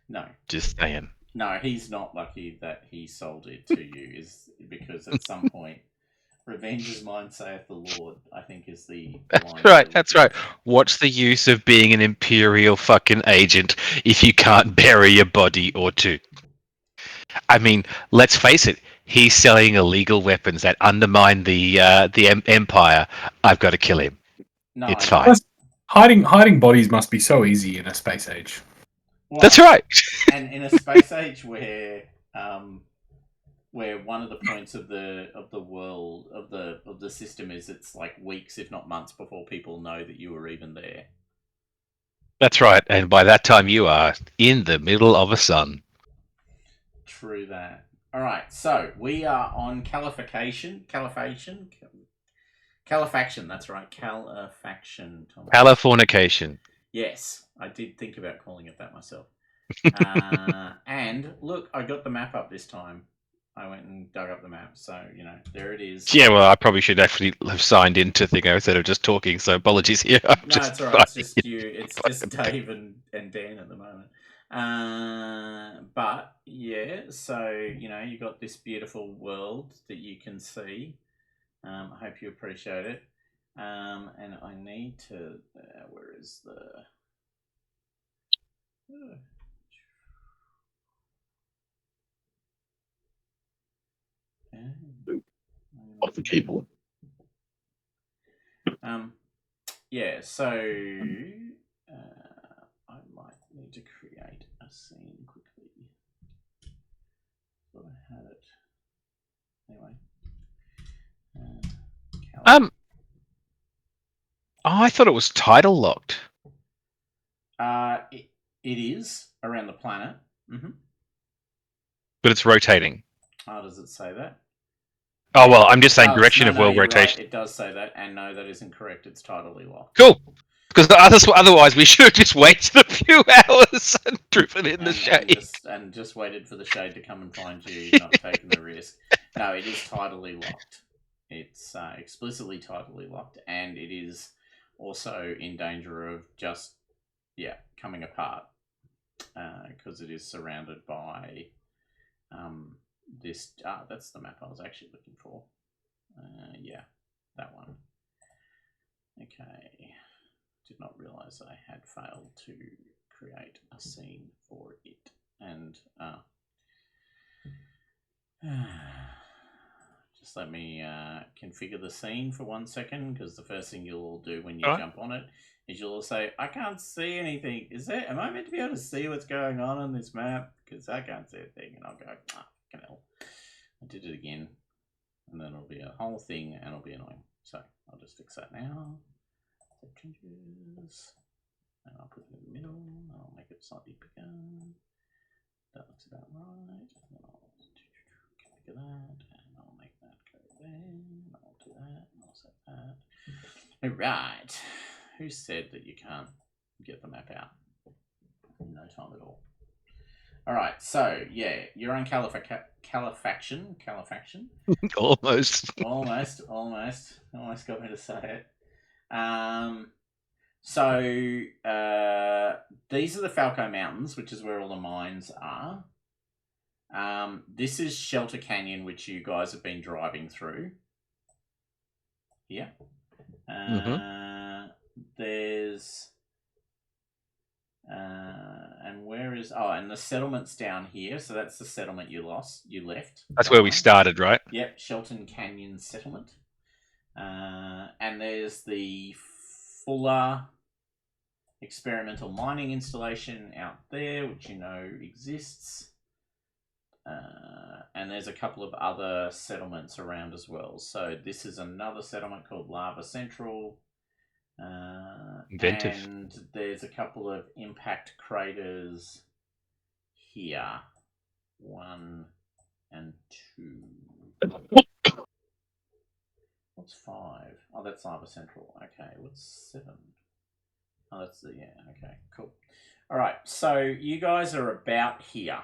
No, Just saying. no, he's not lucky that he sold it to you. Is because at some point, "Revenge is mine, saith the Lord." I think is the That's line that right. you're That's looking right. for. What's the use of being an Imperial fucking agent if you can't bury a body or two? I mean, let's face it. He's selling illegal weapons that undermine the Empire. I've got to kill him. No, I It's know. fine. Plus, hiding bodies must be so easy in a space age. That's Well, right. and in a space age where one of the points of the world of the system is it's like weeks, if not months, before people know that you were even there. That's right. And by that time, you are in the middle of a sun. True that. All right, so we are on califaction. That's right, califaction. Thomas. Californication. Yes, I did think about calling it that myself. And look, I got the map up this time. I went and dug up the map, so there it is. Yeah, well, I probably should actually have signed into Thingo instead of just talking. So apologies here. I'm No, just it's all right. It's finding just it. you. It's just Dave and Dan at the moment. But yeah, so you got this beautiful world that you can see. I hope you appreciate it. And I need to. Where is the? Of the keyboard. Yeah. So I might need to create a scene quickly. Thought I had it. Anyway. I thought it was title locked. It is around the planet. Mm-hmm. But it's rotating. Oh, does it say that? Oh, well, I'm just It saying does. direction No, of no, world you're right. rotation. It does say that, and no, that isn't correct. It's tidally locked. Cool. Because otherwise, we should have just waited a few hours and driven in the shade. And just waited for the shade to come and find you, not taking the risk. No, it is tidally locked. It's explicitly tidally locked, and it is also in danger of just coming apart because it is surrounded by this. That's the map I was actually looking for. Yeah, that one. Okay. Did not realize I had failed to create a scene for it. And just let me configure the scene for 1 second, because the first thing you'll all do when you jump on it is you'll all say, "I can't see anything. Am I meant to be able to see what's going on this map? Because I can't see a thing." And I'll go, fucking hell. I did it again. And then it'll be a whole thing and it'll be annoying. So I'll just fix that now. Save changes. And I'll put it in the middle. I'll make it slightly bigger. That looks about right. And then I'll configure that. And I'll make that go there. And I'll do that. And I'll set that. Alright. Who said that you can't get the map out in no time at all? Alright, so yeah, you're on Califaction. Almost. Almost got me to say it. So these are the Falco Mountains, which is where all the mines are. This is Shelter Canyon, which you guys have been driving through. Yeah. There's and where is and the settlement's down here, so that's the settlement you left. That's where we started, right? Yep, Shelton Canyon settlement. And there's the Fuller experimental mining installation out there, which exists. And there's a couple of other settlements around as well. So this is another settlement called Lava Central. Inventive. And there's a couple of impact craters here. 1 and 2. What's 5? Oh, that's Lava Central. Okay, what's 7? Oh, that's okay, cool. All right, so you guys are about here.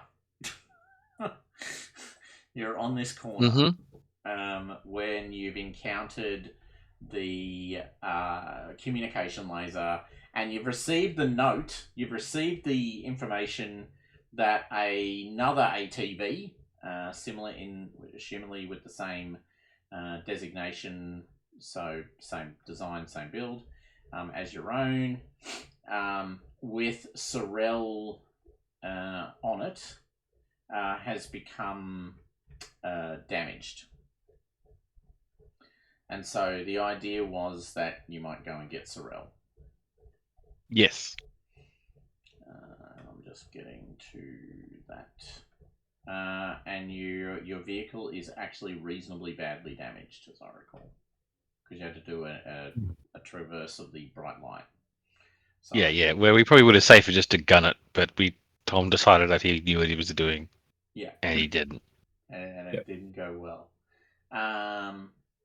You're on this corner when you've encountered the communication laser, and you've received the note. You've received the information that another ATV, similarly with the same designation, so same design, same build as your own, with Sorel on it, has become damaged. And so the idea was that you might go and get Sorel. Yes. I'm just getting to that. And your vehicle is actually reasonably badly damaged, as I recall, because you had to do a traverse of the bright light. So, Yeah. Where we probably would have safer just to gun it, but Tom decided that he knew what he was doing. Yeah. And he didn't. And it didn't go well.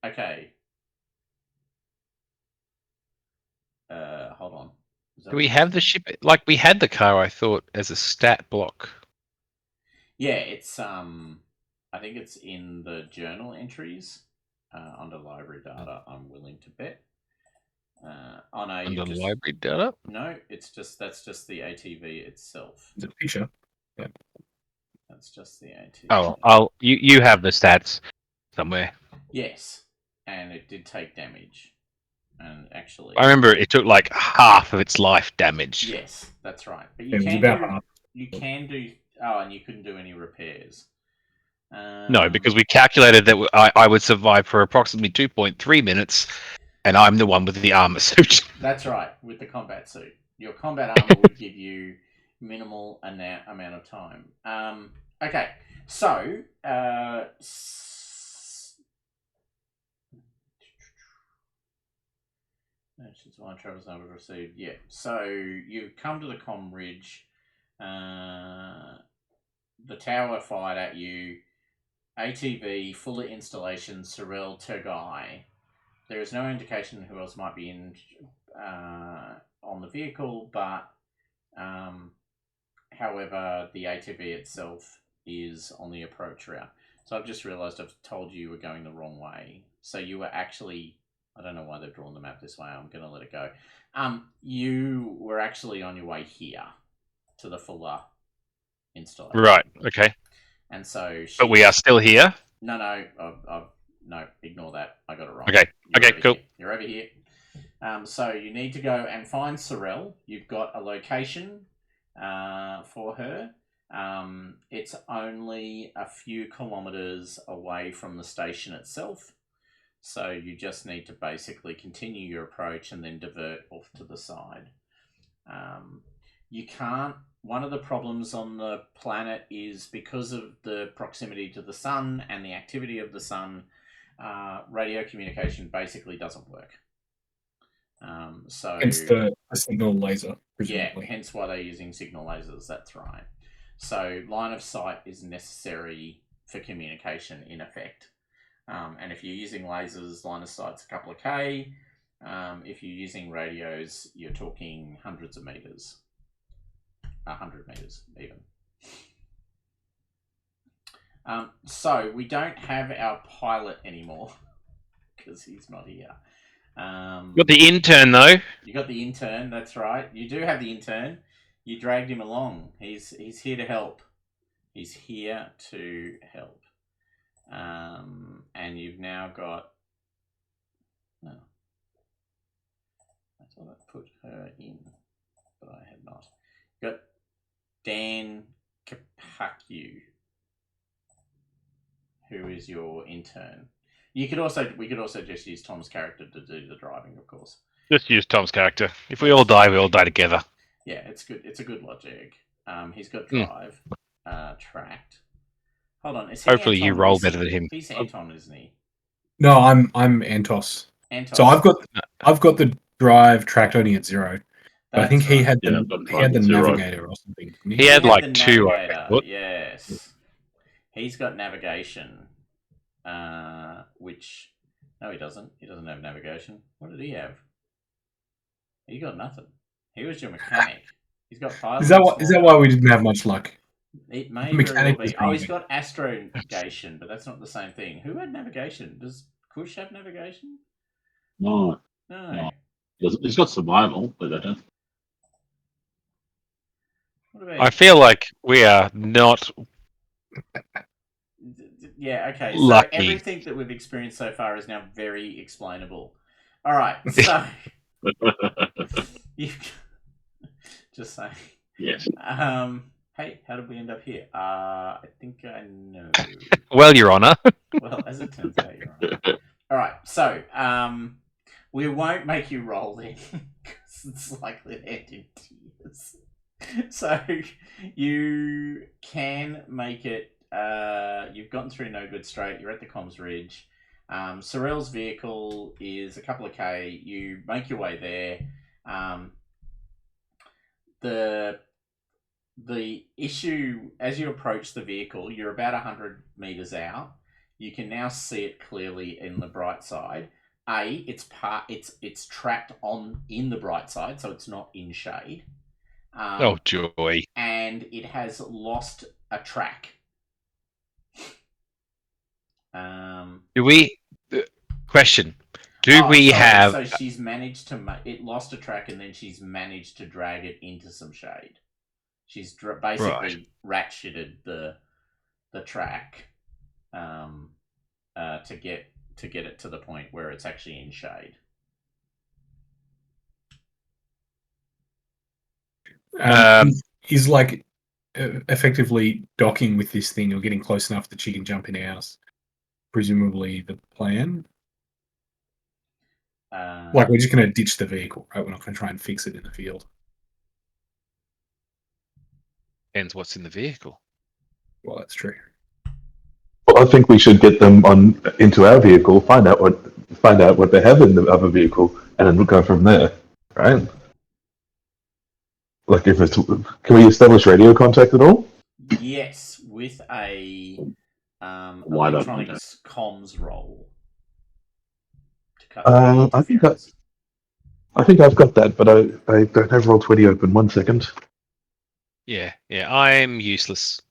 Okay. Hold on. Do we have the ship? Like, we had the car, I thought, as a stat block. Yeah, it's I think it's in the journal entries under library data. I'm willing to bet. Oh no, Under library data? No, that's just the ATV itself. It's a picture. Yeah. That's just the ATV. Oh, you have the stats somewhere. Yes, and it did take damage, and actually, I remember it took like half of its life damage. Yes, that's right. But It was about half. You can do. Oh, and you couldn't do any repairs. No, because we calculated that I would survive for approximately 2.3 minutes, and I'm the one with the armor suit. That's right, with the combat suit. Your combat armor would give you minimal amount of time. Okay, so Nations why Travis able to receive. Yeah, so you come to the comm ridge. The tower fired at you. ATV, full installation, Sorel Turgai. There is no indication who else might be in on the vehicle, but however, the ATV itself is on the approach route. So I've just realised I've told you were going the wrong way. So you were actually, I don't know why they've drawn the map this way. I'm going to let it go. You were actually on your way here to the Fuller installation. Right. Okay. And so, but we are still here. No, no, ignore that. I got it wrong. Okay. Cool. You're over here. So you need to go and find Sorel. You've got a location for her. It's only a few kilometers away from the station itself. So you just need to basically continue your approach and then divert off to the side. You can't. One of the problems on the planet is because of the proximity to the sun and the activity of the sun, radio communication basically doesn't work. So hence the signal laser, presumably. Yeah, hence why they're using signal lasers. That's right. So line of sight is necessary for communication, in effect. And if you're using lasers, line of sight's a couple of K. If you're using radios, you're talking hundreds of meters. 100 meters, even. So we don't have our pilot anymore because he's not here. Got the intern though. You got the intern. That's right. You do have the intern. You dragged him along. He's here to help. He's here to help. And you've now got. Oh, I thought I put her in, but I had not. You got Dan Kapaku, who is your intern. We could also just use Tom's character to do the driving, of course. Just use Tom's character. If we all die, we all die together. Yeah, it's good. It's a good logic. He's got drive tracked. Hold on. Hopefully you roll better than him. He's Anton, isn't he? No, I'm Antos. So I've got the drive tracked only at 0. But I think he had the navigator or something. He had like 2. Yes. He's got navigation. Which no, he doesn't. He doesn't have navigation. What did he have? He got nothing. He was your mechanic. He's got pilot. Is that why we didn't have much luck? It may very well be. Oh, he's got astrogation, but that's not the same thing. Who had navigation? Does Kush have navigation? No. He's got survival, but I don't. I feel like we are not. Yeah, okay. Lucky. So everything that we've experienced so far is now very explainable. All right, so you just saying. Yes. Hey, how did we end up here? I think I know. Well, Your Honor. Well, as it turns out, Your Honor. All right, so we won't make you roll then, because it's likely to end in tears. So you can make it. You've gotten through No Good Straight. You're at the Comms Ridge. Sorrel's vehicle is a couple of K. You make your way there. The issue, as you approach the vehicle, you're about 100 meters out. You can now see it clearly in the bright side. It's tracked in the bright side, so it's not in shade. Oh joy! And it has lost a track. Do we? Question. Do we have? So she's managed to. It lost a track, and then she's managed to drag it into some shade. She's basically ratcheted the track to get it to the point where it's actually in shade. He's like effectively docking with this thing or getting close enough that she can jump in ours. Presumably the plan. Like we're just going to ditch the vehicle, right? We're not going to try and fix it in the field. Depends what's in the vehicle. Well, that's true. Well, I think we should get them into our vehicle, find out what they have in the other vehicle, and then we'll go from there, right? Like, can we establish radio contact at all? Yes, with a electronics comms roll. I think I've got that, but I don't have Roll20 open. 1 second. Yeah, I'm useless.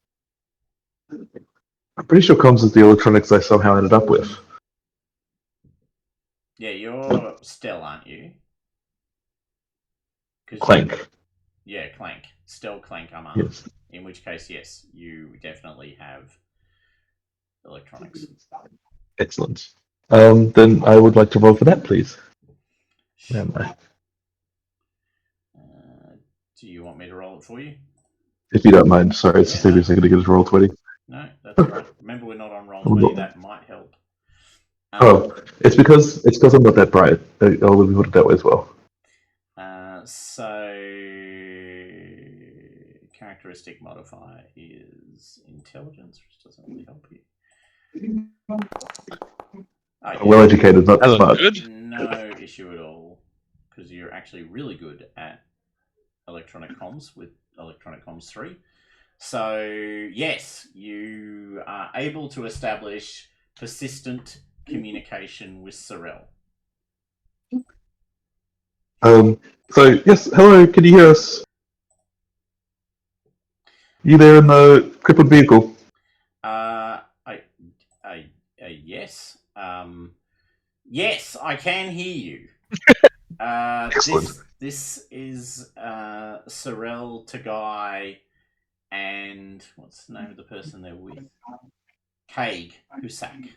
I'm pretty sure comms is the electronics I somehow ended up with. Yeah, you're Stell, aren't you? Clank. Yeah, Clank. Stell, Clank, I'm Yes. In which case, yes, you definitely have electronics. Excellent. Then I would like to roll for that, please. Where am I? Do you want me to roll it for you? If you don't mind. Sorry, it's just going to get us Roll20. No, that's all right. Remember, we're not on Roll20. That might help. It's because I'm not that bright. I'll put it that way as well. So characteristic modifier is intelligence, which doesn't really help you. Well educated, not smart. No issue at all, because you're actually really good at electronic comms with electronic comms 3. So yes, you are able to establish persistent communication with Sorrel. So yes, hello, can you hear us? You there in the crippled vehicle? Yes. Yes, I can hear you. Excellent. This is Sorrel Tagai and what's the name of the person they're with? Kaig Husak.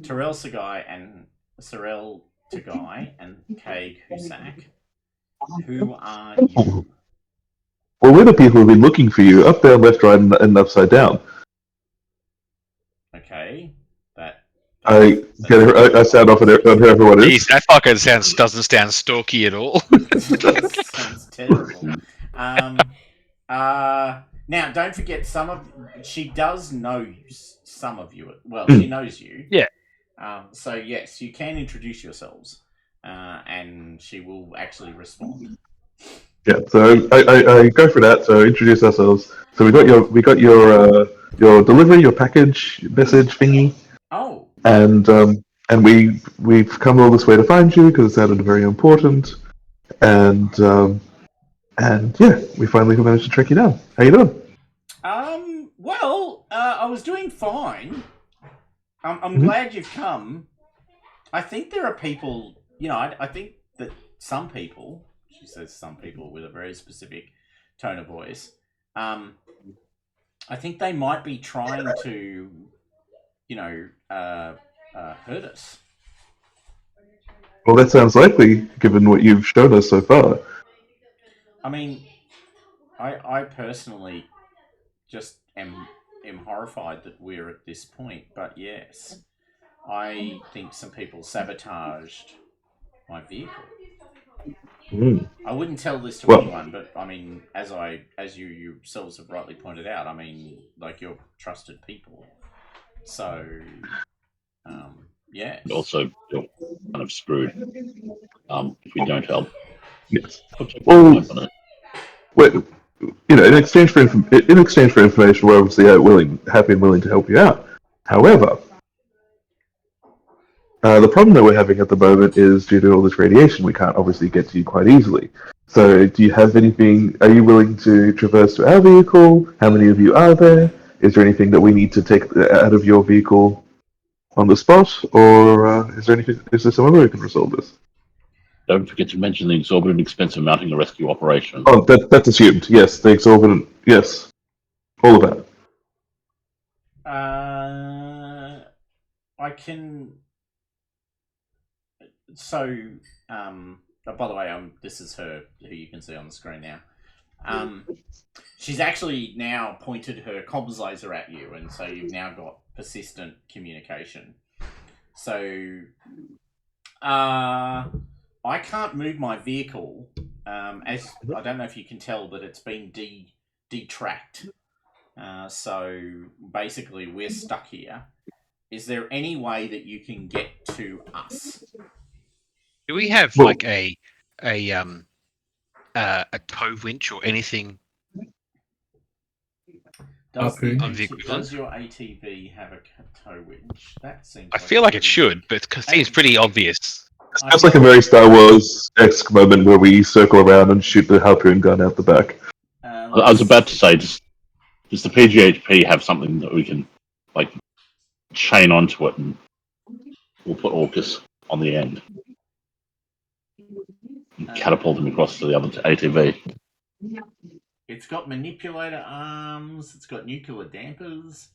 Terrell Sagai and Sorrel Tagai and Kaig Husak. Who are you? Well, we're the people who've been looking for you. Up, down, left, right, and upside down. Okay. I sound off on who everyone is. Jeez, that fucking doesn't sound stalky at all. Sounds terrible. Now, don't forget, she does know some of you. Well, she knows you. Yeah. So yes, you can introduce yourselves, and she will actually respond. Yeah. So I go for that. So introduce ourselves. So we got your delivery, your package message thingy. Oh. And we've come all this way to find you because it sounded very important. And yeah, we finally managed to track you down. How you doing? Well, I was doing fine. I'm glad you've come. I think there are people, I think that some people, she says some people with a very specific tone of voice. I think they might be trying to, hurt us. Well, that sounds likely, given what you've shown us so far. I mean, I personally just am horrified that we're at this point. But yes, I think some people sabotaged my vehicle. I wouldn't tell this to anyone, but I mean, as you yourselves have rightly pointed out, I mean, like, you're trusted people. So, yeah. Also, you're kind of screwed if we don't help. Yes. Well, in exchange for information, we're obviously happy and willing to help you out. However, the problem that we're having at the moment is due to all this radiation. We can't obviously get to you quite easily. So, do you have anything? Are you willing to traverse to our vehicle? How many of you are there? Is there anything that we need to take out of your vehicle on the spot, or is there some other way we can resolve this? Don't forget to mention the exorbitant expense of mounting a rescue operation. Oh, that's assumed. Yes, the exorbitant. Yes, all of that. I can. So, by the way, this is her, who you can see on the screen now. She's actually now pointed her comms laser at you, and so you've now got persistent communication. So, I can't move my vehicle. As I don't know if you can tell, but it's been detracked. So basically, we're stuck here. Is there any way that you can get to us? Do we have like a tow winch or anything? Does your ATV have a tow winch? That seems. I feel like it should, but it seems pretty obvious. It's like a very Star Wars-esque moment where we circle around and shoot the harpoon gun out the back. I was about to say, does the PGHP have something that we can like chain onto it, and we'll put AUKUS on the end, and catapult them across to the other ATV? It's got manipulator arms. It's got nuclear dampers.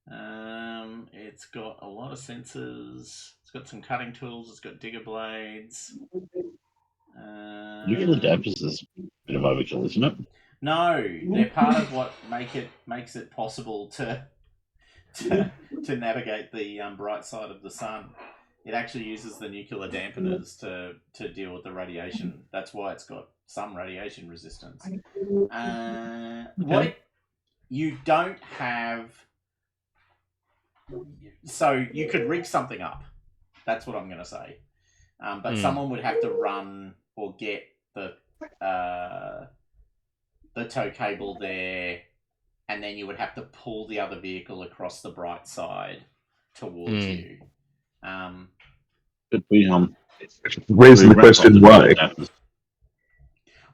It's got a lot of sensors. It's got some cutting tools. It's got digger blades. Nuclear dampers is a bit of overkill, isn't it? No, they're part of what makes it possible to navigate the bright side of the sun. It actually uses the nuclear dampeners to deal with the radiation. That's why it's got some radiation resistance. What you don't have. So you could rig something up. That's what I'm going to say. But someone would have to run or get the tow cable there, and then you would have to pull the other vehicle across the bright side towards you. But we raising the question why?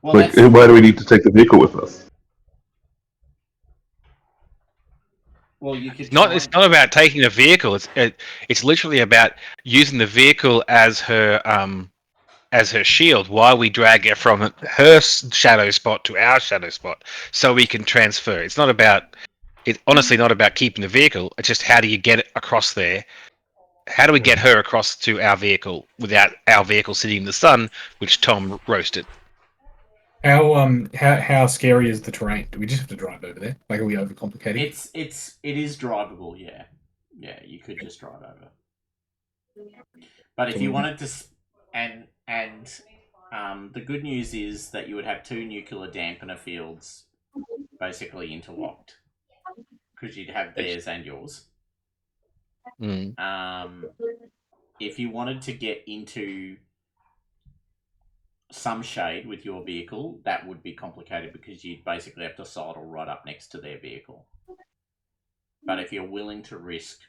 Well, why do we need to take the vehicle with us? Well, you could. It's not about taking the vehicle. It's literally about using the vehicle as her shield while we drag her from her shadow spot to our shadow spot, so we can transfer. It's not about. It's honestly not about keeping the vehicle. It's just how do you get it across there? How do we get her across to our vehicle without our vehicle sitting in the sun, which Tom roasted? How scary is the terrain? Do we just have to drive over there? Like, are we overcomplicating? It is drivable. Yeah, you could just drive over. But if you wanted to, and the good news is that you would have two nuclear dampener fields basically interlocked, because you'd have theirs and yours. If you wanted to get into some shade with your vehicle, that would be complicated because you'd basically have to sidle right up next to their vehicle. But if you're willing to risk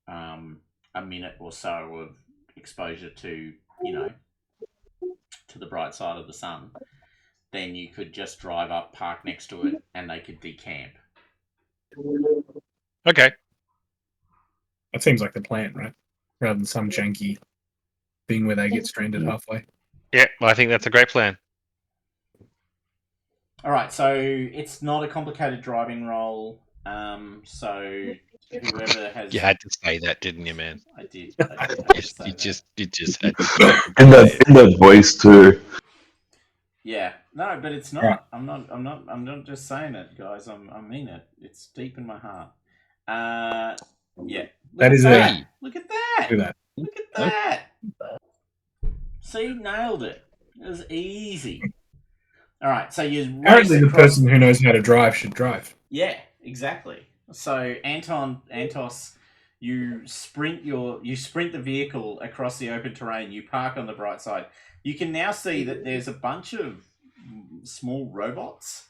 a minute or so of exposure to, to the bright side of the sun, then you could just drive up, park next to it, and they could decamp. Okay. That seems like the plan, right? Rather than some janky thing where they get stranded halfway. Yeah, well, I think that's a great plan. All right, so it's not a complicated driving roll. So whoever has, You had to say that, didn't you, man? I did have to say You that. just had to. In that voice too. Yeah, no, but it's not. Right. I'm not just saying it, guys. I mean it. It's deep in my heart. Yeah. That is Hey, Look at that. Do that. Look at that. See, nailed it. It was easy. All right, so you race Apparently, the across. person who knows how to drive should drive. Yeah, exactly. So Antos, you sprint the vehicle across the open terrain. You park on the bright side. You can now see that there's a bunch of small robots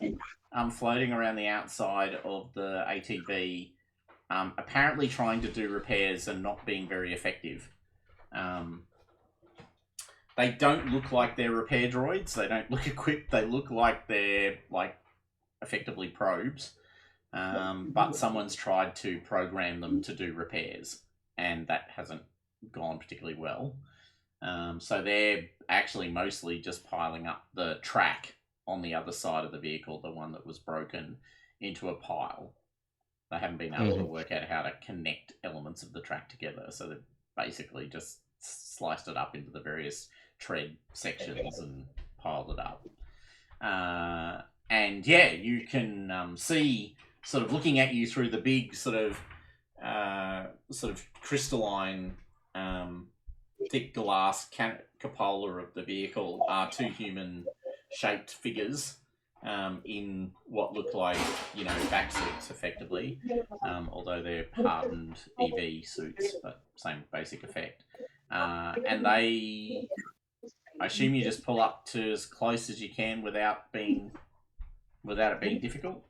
floating around the outside of the ATV, apparently trying to do repairs and not being very effective. They don't look like they're repair droids. They don't look equipped. They look like they're like effectively probes. But someone's tried to program them to do repairs, and that hasn't gone particularly well. So they're actually mostly just piling up the track on the other side of the vehicle, the one that was broken, into a pile. They haven't been able to work out how to connect elements of the track together, so they've basically just sliced it up into the various tread sections and piled it up. And yeah, you can see, sort of looking at you through the big sort of crystalline thick glass cupola of the vehicle are two human shaped figures in what look like, back suits effectively, although they're hardened EV suits, but same basic effect. And I assume you just pull up to as close as you can without it being difficult.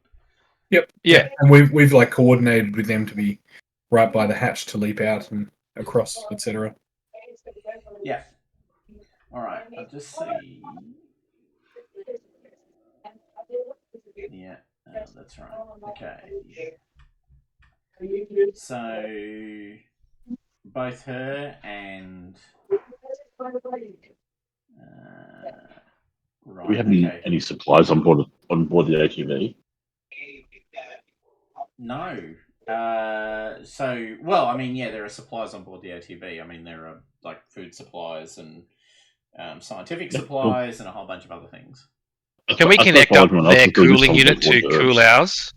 Yep. Yeah. And we've like coordinated with them to be right by the hatch to leap out and across, etc. Yeah. All right. I'll just see. Yeah, that's right. Okay. So both her and right. Do we have any supplies on board the ATV? No. Well, I mean, yeah, there are supplies on board the ATV. I mean, there are like food supplies and scientific supplies and a whole bunch of other things. Can we connect up their cooling unit to cool ours?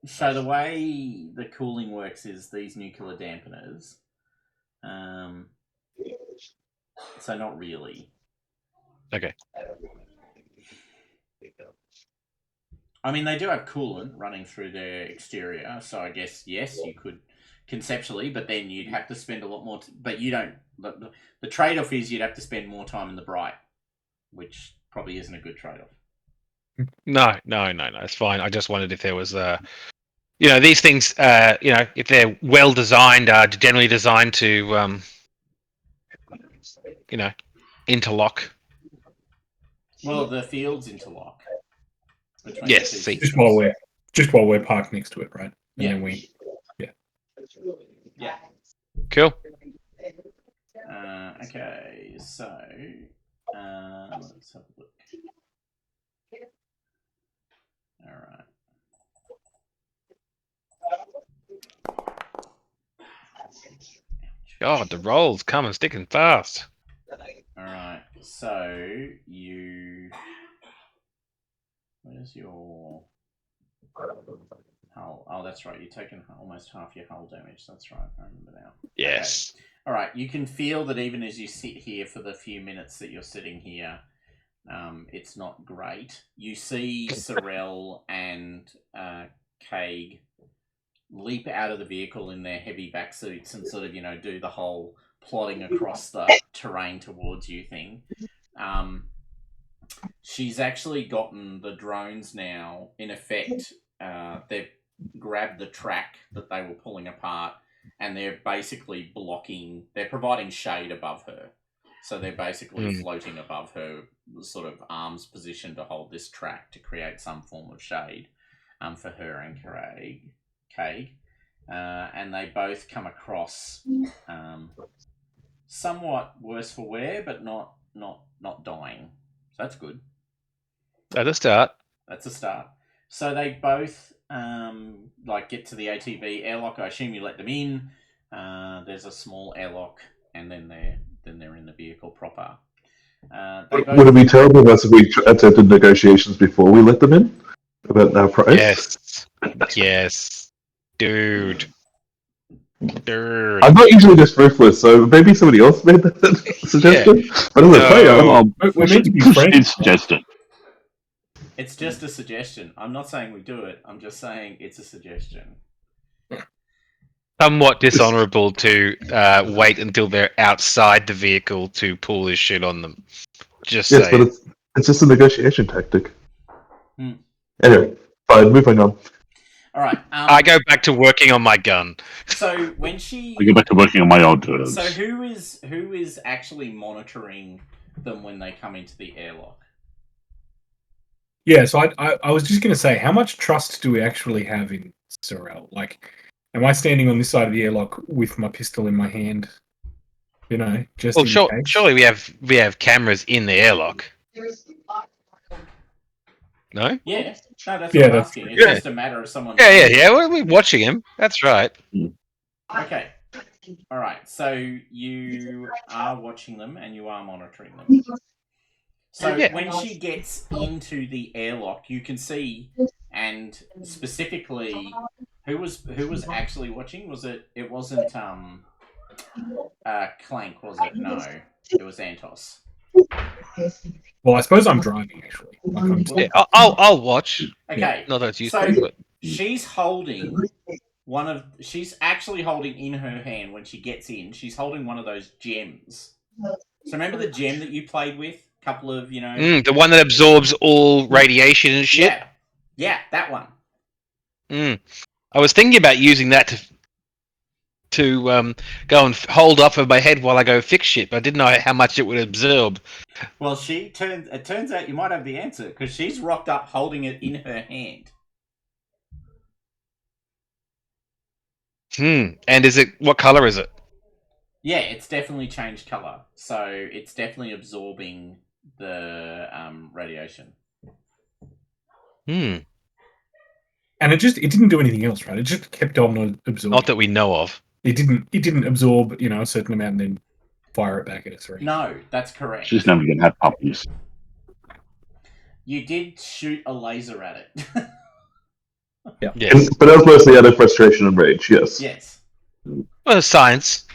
So the way the cooling works is these nuclear dampeners. So not really. Okay. I mean, they do have coolant running through their exterior, so I guess, yes, you could conceptually, but then you'd have to spend a lot more... but you don't... The trade-off is you'd have to spend more time in the bright, which probably isn't a good trade-off. No, it's fine. I just wondered if there was these things, if they're well designed, are generally designed to, interlock. Well, the fields interlock. Yes, see. Just while we're parked next to it, right? And Yeah. then we, Yeah. Cool. Okay, so let's have a look. All right. God, the roll's coming sticking fast. All right, so where's your hull? Oh, that's right. You've taken almost half your hull damage. That's right. I remember now. Yes. Okay. All right. You can feel that even as you sit here for the few minutes that you're sitting here, it's not great. You see Sorel and Kaig leap out of the vehicle in their heavy back suits and sort of, do the whole plodding across the terrain towards you thing. She's actually gotten the drones now, in effect, they've grabbed the track that they were pulling apart and they're basically they're providing shade above her. So they're basically floating above her sort of arms position to hold this track to create some form of shade for her and Kaig. And they both come across somewhat worse for wear, but not dying. So that's good. At the start. That's a start. So they both get to the ATV airlock. I assume you let them in. There's a small airlock, and then they're in the vehicle proper. Would it be terrible of us if we attempted negotiations before we let them in about our price? Yes. Yes. Dude. I'm not usually this ruthless, so maybe somebody else made that suggestion. But as a player, we're meant to be friends. It's suggested. It's just a suggestion. I'm not saying we do it. I'm just saying it's a suggestion. Somewhat dishonourable to wait until they're outside the vehicle to pull this shit on them. Just yes, saying. but it's just a negotiation tactic. Hmm. Anyway, fine, moving on. All right. I go back to working on my gun. So when she, I go back to working on my old turds. so who is actually monitoring them when they come into the airlock? Yeah, so I was just going to say, how much trust do we actually have in Sorel? Like, am I standing on this side of the airlock with my pistol in my hand? You know, just Well, in case? surely we have cameras in the airlock. No? Yeah, no, that's Yeah, what I'm that's asking. true. It's Yeah. just a matter of someone. Yeah. We're watching him. That's right. Okay. All right. So you are watching them and you are monitoring them. So Yeah. when she gets into the airlock, you can see, and specifically, who was actually watching? Was it? It wasn't Clank, was it? No, it was Antos. Well, I suppose I'm driving, actually. Like, I'm Yeah, I'll watch. Okay. Not that it's So useful, but she's holding she's actually holding in her hand when she gets in, she's holding one of those gems. So remember the gem that you played with? Couple of, the one that absorbs all radiation and shit. Yeah, that one. I was thinking about using that to go and hold off of my head while I go fix shit, but I didn't know how much it would absorb. Well, it turns out you might have the answer, because she's rocked up holding it in her hand. And what color is it? Yeah, it's definitely changed color. So it's definitely absorbing the radiation. And it didn't do anything else, right? It just kept on absorbing. Not that we know of. It didn't absorb, a certain amount and then fire it back at us, right? No, that's correct. She's never going to have puppies. You did shoot a laser at it. Yeah. Yes. But that was mostly out of frustration and rage, yes. Yes. Well, science.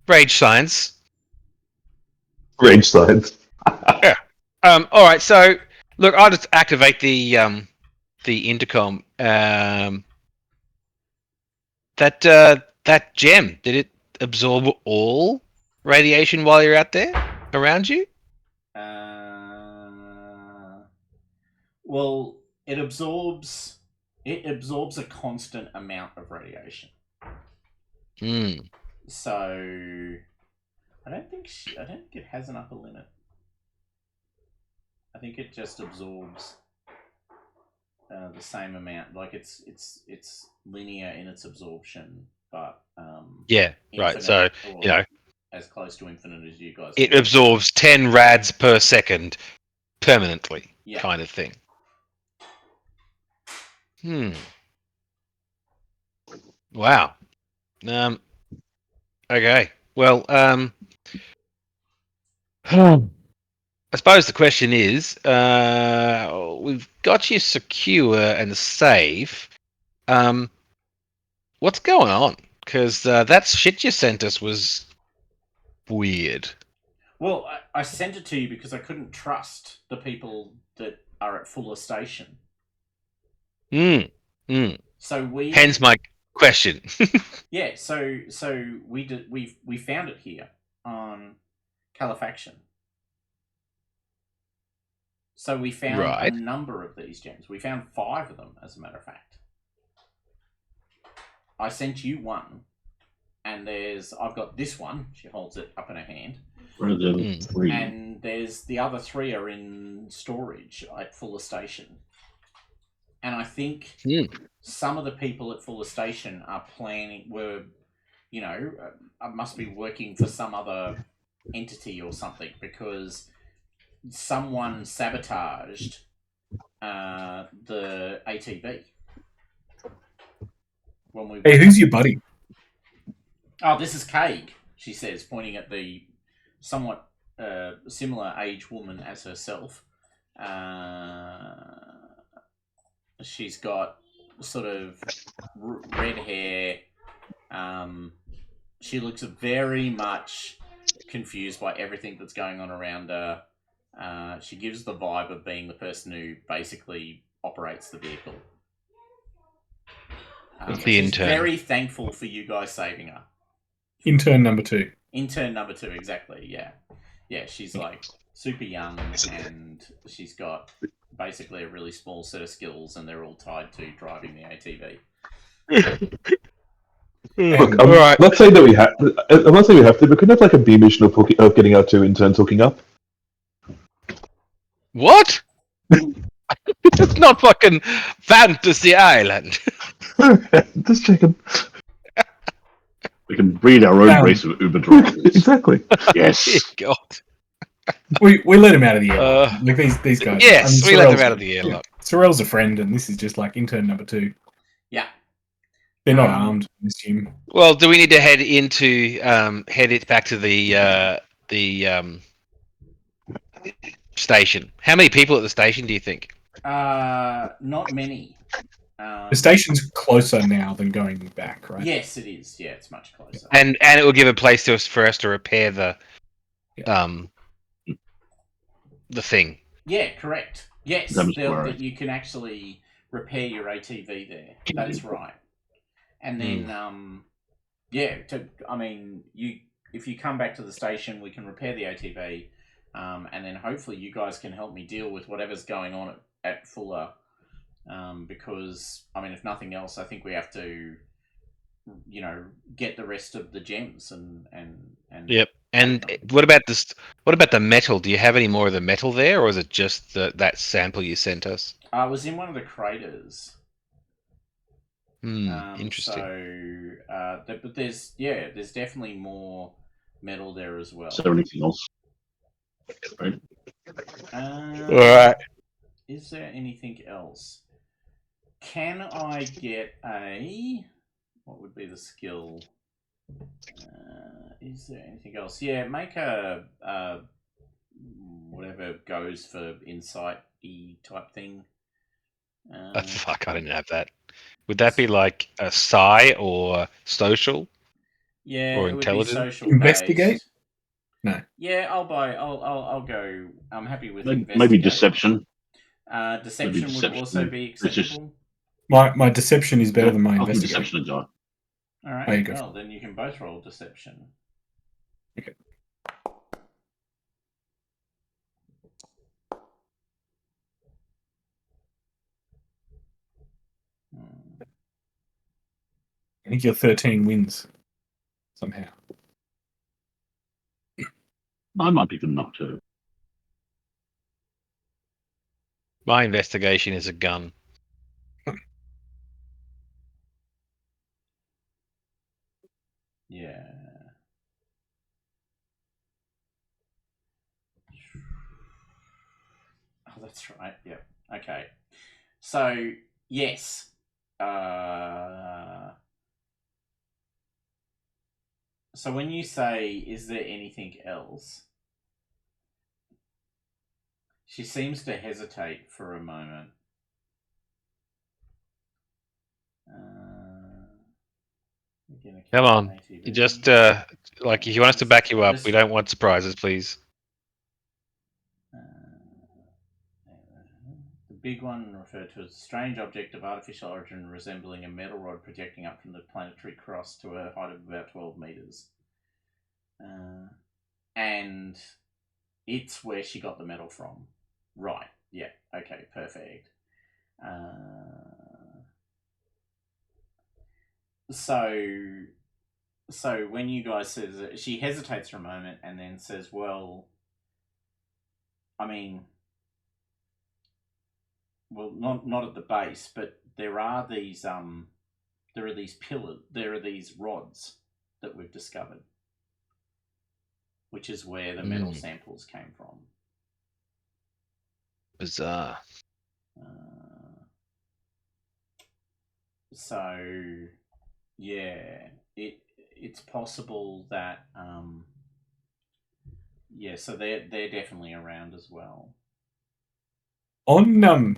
Rage science. Rage science. Yeah. All right. So, look, I'll just activate the intercom. That gem, did it absorb all radiation while you're out there around you? Well, it absorbs a constant amount of radiation. So I don't think it has an upper limit. I think it just absorbs the same amount. Like it's linear in its absorption, but yeah, right. So as close to infinite as you guys. It absorbs 10 rads per second permanently, kind of thing. Wow. Okay. Well, I suppose the question is, we've got you secure and safe. What's going on? Because that shit you sent us was weird. Well, I sent it to you because I couldn't trust the people that are at Fuller Station. So we. Hence my question. Yeah. So we found it here on Califaction. So we found a number of these gems. We found 5 of them, as a matter of fact. I sent you one, and I've got this one. She holds it up in her hand. Where are the other 3? And there's the other 3 are in storage at Fuller Station. And I think some of the people at Fuller Station were I must be working for some other entity or something because someone sabotaged the ATV. When we Hey, who's your buddy? Oh, this is Kaig, she says, pointing at the somewhat similar age woman as herself. She's got sort of red hair. She looks very much confused by everything that's going on around her. She gives the vibe of being the person who basically operates the vehicle. She's intern. very thankful for you guys saving her. Intern number 2. Intern number 2, exactly. Yeah, yeah. She's like super young, and she's got basically a really small set of skills, and they're all tied to driving the ATV. Look, All right. let's say that we have. I'm not saying we have to, but couldn't have like a B mission of getting our 2 interns hooking up. What? It's not fucking Fantasy Island. Just checking. We can breed our own race of Uber drivers. Exactly. Yes. God. We let him out of the airlock. Like these guys. Yes, we let them Sorrel's- out of the airlock. Sorrel's a friend, and this is just like intern number 2. Yeah. They're not armed, I assume. Well, do we need to head it back to the station? How many people at the station do you think? Not many. The station's closer now than going back, right? Yes, it is. Yeah, it's much closer. And it will give a place for us to repair the thing. Yeah, correct. Yes, That was worried. that you can actually repair your ATV there. That's right. And then, if you come back to the station, we can repair the ATV, and then hopefully you guys can help me deal with whatever's going on at Fuller. Because if nothing else, I think we have to, get the rest of the gems and. Yep. And what about this? What about the metal? Do you have any more of the metal there, or is it just that sample you sent us? I was in one of the craters. Interesting. But there's definitely more metal there as well. Is there anything else? Right. All right. Is there anything else? Can I get what would be the skill? Is there anything else? Yeah, make a whatever goes for insight-y type thing. Fuck, I didn't have that. Would that be like a psi or social? Yeah, or it intelligence? would be social. Investigate? Based. No. Yeah, I'll go. I'm happy with Maybe investigate. deception. Deception would deception. also be It's just- acceptable. My deception is better than my I'll give investigation. deception a go. All right. There you go. Well, then you can both roll deception. Okay. I think your 13 wins somehow. I might be good enough to. My investigation is a gun. Yeah. Oh, that's right. Yep. Okay. So yes. So when you say, "Is there anything else?" she seems to hesitate for a moment. Come on. You just like if you want us to back you up, we don't want surprises, please. The big one referred to as a strange object of artificial origin resembling a metal rod projecting up from the planetary cross to a height of about 12 meters. And it's where she got the metal from. Right. Yeah. Okay. Perfect. So when you guys says she hesitates for a moment and then says, "Well, not at the base, but there are these pillars, there are these rods that we've discovered, which is where the metal samples came from. Bizarre. So, yeah, it's possible that so they're definitely around as well. On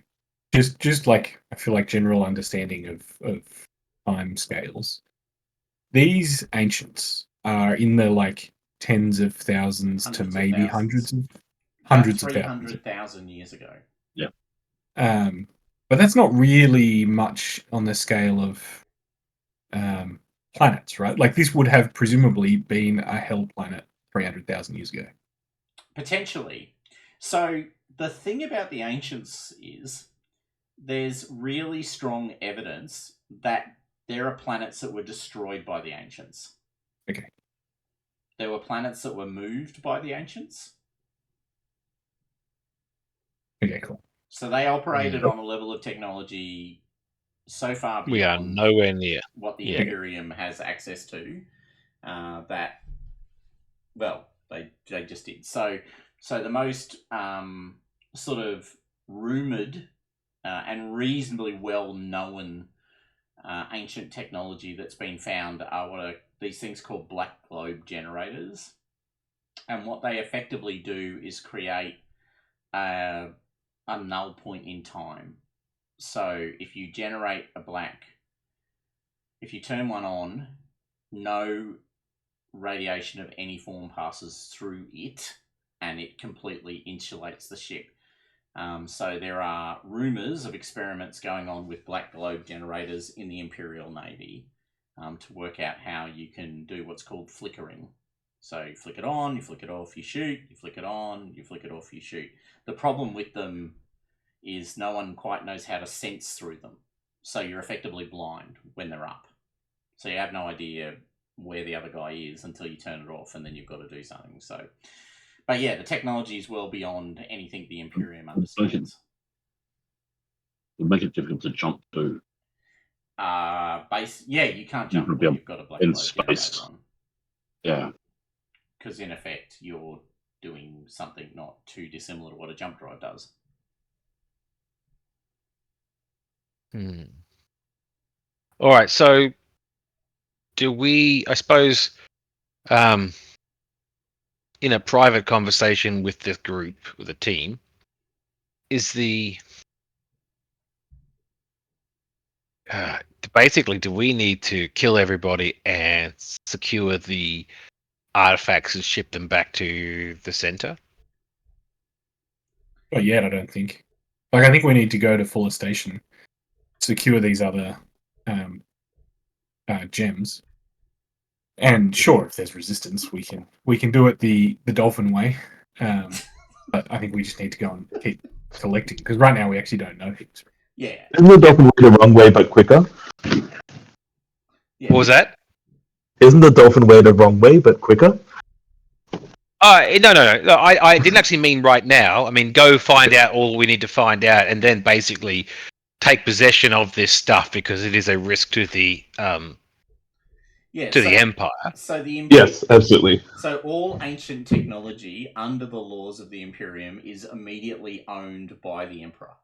just like I feel like general understanding of time scales, these ancients are in the like tens of thousands to maybe hundreds of thousands. 300,000 years ago. But that's not really much on the scale of planets, right? Like this would have presumably been a hell planet 300,000 years ago. Potentially. So the thing about the ancients is there's really strong evidence that there are planets that were destroyed by the ancients. Okay. There were planets that were moved by the ancients. Okay, cool. So they operated on a level of technology so far beyond We are nowhere near what the Imperium has access to that, well, they just did. So the most sort of rumoured and reasonably well-known ancient technology that's been found are these things called black globe generators. And what they effectively do is create a null point in time. So if you generate if you turn one on, no radiation of any form passes through it, and it completely insulates the ship. So there are rumours of experiments going on with black globe generators in the Imperial Navy to work out how you can do what's called flickering. So you flick it on, you flick it off, you shoot, you flick it on, you flick it off, you shoot. The problem with them is no one quite knows how to sense through them. So you're effectively blind when they're up. So you have no idea where the other guy is until you turn it off, and then you've got to do something. So, but yeah, the technology is well beyond anything the Imperium understands. It would make it difficult to jump too. You can't jump when you've got a black in globe space. generator on. Yeah. Because in effect, you're doing something not too dissimilar to what a jump drive does. All right, so do we, I suppose, in a private conversation with the group, with the team, basically, do we need to kill everybody and secure the artifacts and ship them back to the center? Not yet, I don't think. Like, I think we need to go to Fuller Station, secure these other gems, and sure, if there's resistance, we can do it the Dolphin way. But I think we just need to go and keep collecting, because right now we actually don't know things. Yeah. Isn't the Dolphin way the wrong way but quicker? Yeah. What was that? Isn't the Dolphin way the wrong way but quicker? No. I didn't actually mean right now. I mean, go find out all we need to find out, and then basically take possession of this stuff, because it is a risk to the the Empire. So Yes, absolutely. So all ancient technology under the laws of the Imperium is immediately owned by the Emperor.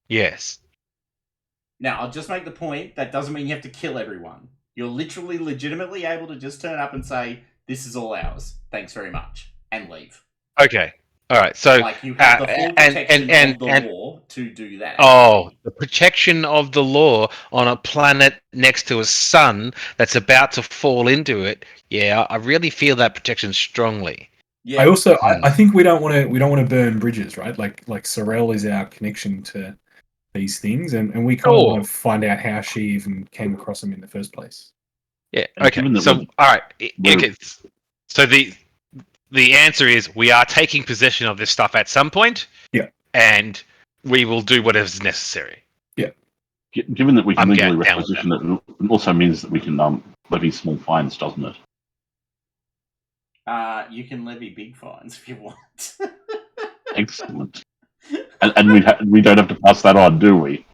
Yes. Now, I'll just make the point, that doesn't mean you have to kill everyone. You're literally legitimately able to just turn up and say, this is all ours. Thanks very much. And leave. Okay. All right. So like you have the full protection of the law to do that. Oh, the protection of the law on a planet next to a sun that's about to fall into it. Yeah, I really feel that protection strongly. Yeah. I also I think we don't want to burn bridges, right? Like Sorel is our connection to these things, and we kind of want to find out how she even came across them in the first place. Yeah. Okay. So all right. Okay. So the answer is we are taking possession of this stuff at some point. Yeah. And we will do whatever's necessary. Yeah. Given that we can legally requisition it also means that we can levy small fines, doesn't it? You can levy big fines if you want. Excellent. And we don't have to pass that on, do we?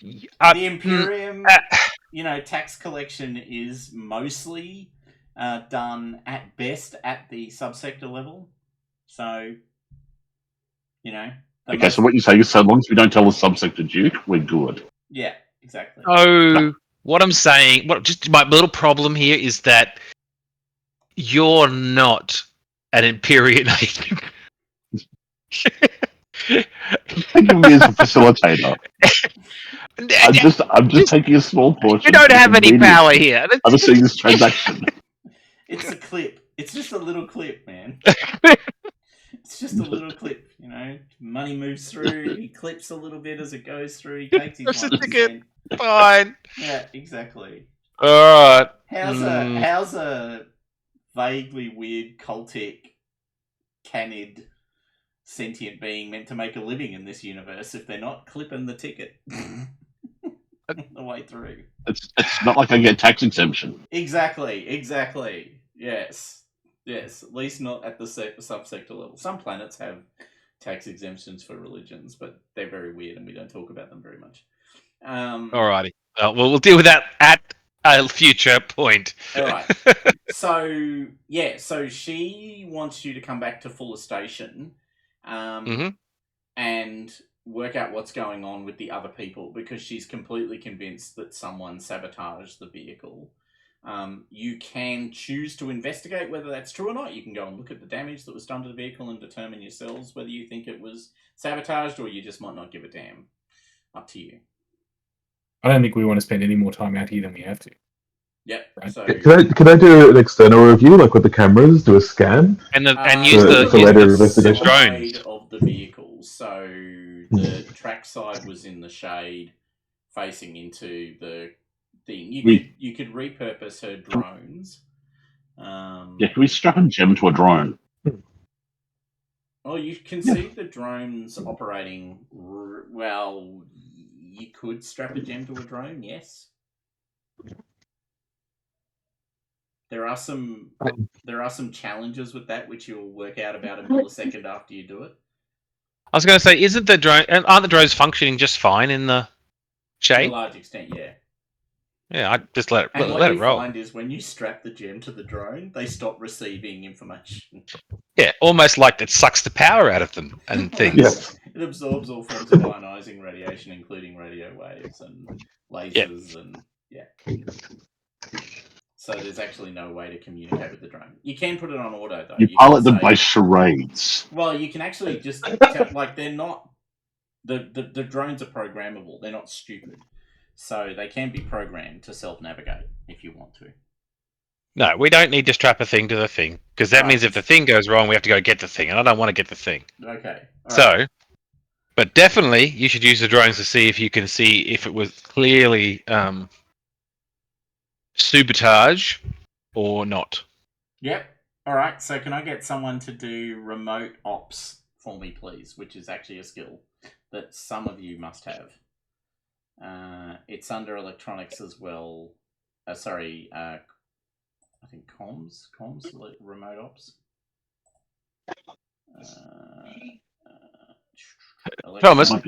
The Imperium tax collection is mostly done at best at the subsector level. So, Okay, so what you say is, so long as we don't tell the subsector Duke, we're good. Yeah, exactly. Oh, what I'm saying, just my little problem here is that you're not an Empyrean agent. Think of me as a facilitator. I'm just taking a small portion. You don't for the have any convenience power here. of overseeing this transaction. It's a clip. It's just a little clip, man. It's just a little clip, Money moves through. He clips a little bit as it goes through. He takes his Just a 1%. ticket. Fine. Yeah, exactly. All right. How's a vaguely weird cultic, canid, sentient being meant to make a living in this universe if they're not clipping the ticket the way through? It's not like I get tax exemption. Exactly. Yes. At least not at the subsector level. Some planets have tax exemptions for religions, but they're very weird, and we don't talk about them very much. Alrighty. Well, we'll deal with that at a future point. All right. So she wants you to come back to Fuller Station, and work out what's going on with the other people, because she's completely convinced that someone sabotaged the vehicle. You can choose to investigate whether that's true or not. You can go and look at the damage that was done to the vehicle and determine yourselves whether you think it was sabotaged, or you just might not give a damn. Up to you. I don't think we want to spend any more time out here than we have to. Yep. Right. So Can I do an external review, like with the cameras, do a scan? And use later the investigation? drones. side of the vehicle. So the track side was in the shade, facing into the thing. You could repurpose her drones. Yeah, can we strap a gem to a drone? Oh, you can see the drones operating. Well, you could strap a gem to a drone. Yes. There are some challenges with that, which you'll work out about a millisecond after you do it. I was going to say, aren't the drones functioning just fine in the To a shade? large extent, yeah. Yeah, I just let And it what you roll. find is when you strap the gem to the drone, they stop receiving information. Yeah, almost like it sucks the power out of them and things. Yeah. It absorbs all forms of ionizing radiation, including radio waves and lasers, and so there's actually no way to communicate with the drone. You can put it on auto, though. You pilot them by charades. Well, you can actually just they're not the drones are programmable. They're not stupid, so they can be programmed to self-navigate if you want to. No, we don't need to strap a thing to the thing, because that means if the thing goes wrong, we have to go get the thing, and I don't want to get the thing. Okay. But definitely, you should use the drones to see if you can see if it was clearly sabotage or not. Yep. All right. So can I get someone to do remote ops for me, please? Which is actually a skill that some of you must have. It's under electronics as well. I think comms, remote ops. Thomas, at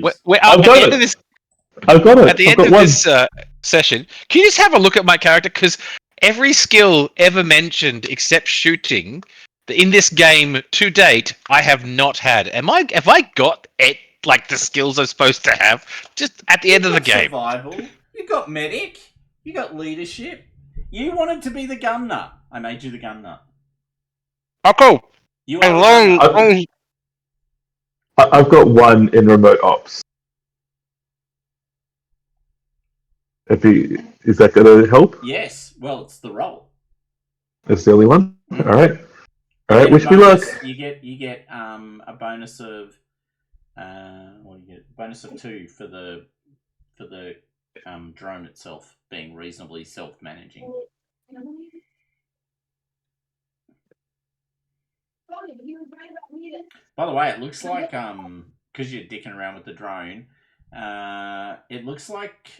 I've got it. At the end of this session, can you just have a look at my character? Because every skill ever mentioned except shooting in this game to date, I have not had. Have I got it, like the skills I'm supposed to have? Just at the end of the game. Survival. You got medic. You got leadership. You wanted to be the gun nut. I made you the gun nut. Oh, cool. You are I've got one in remote ops. Is that going to help? Yes. Well, it's the role. That's the only one. Mm-hmm. All right. Wish me luck. You get a bonus of what do you get? Bonus of 2 for the drone itself being reasonably self-managing. By the way, it looks like because you're dicking around with the drone, it looks like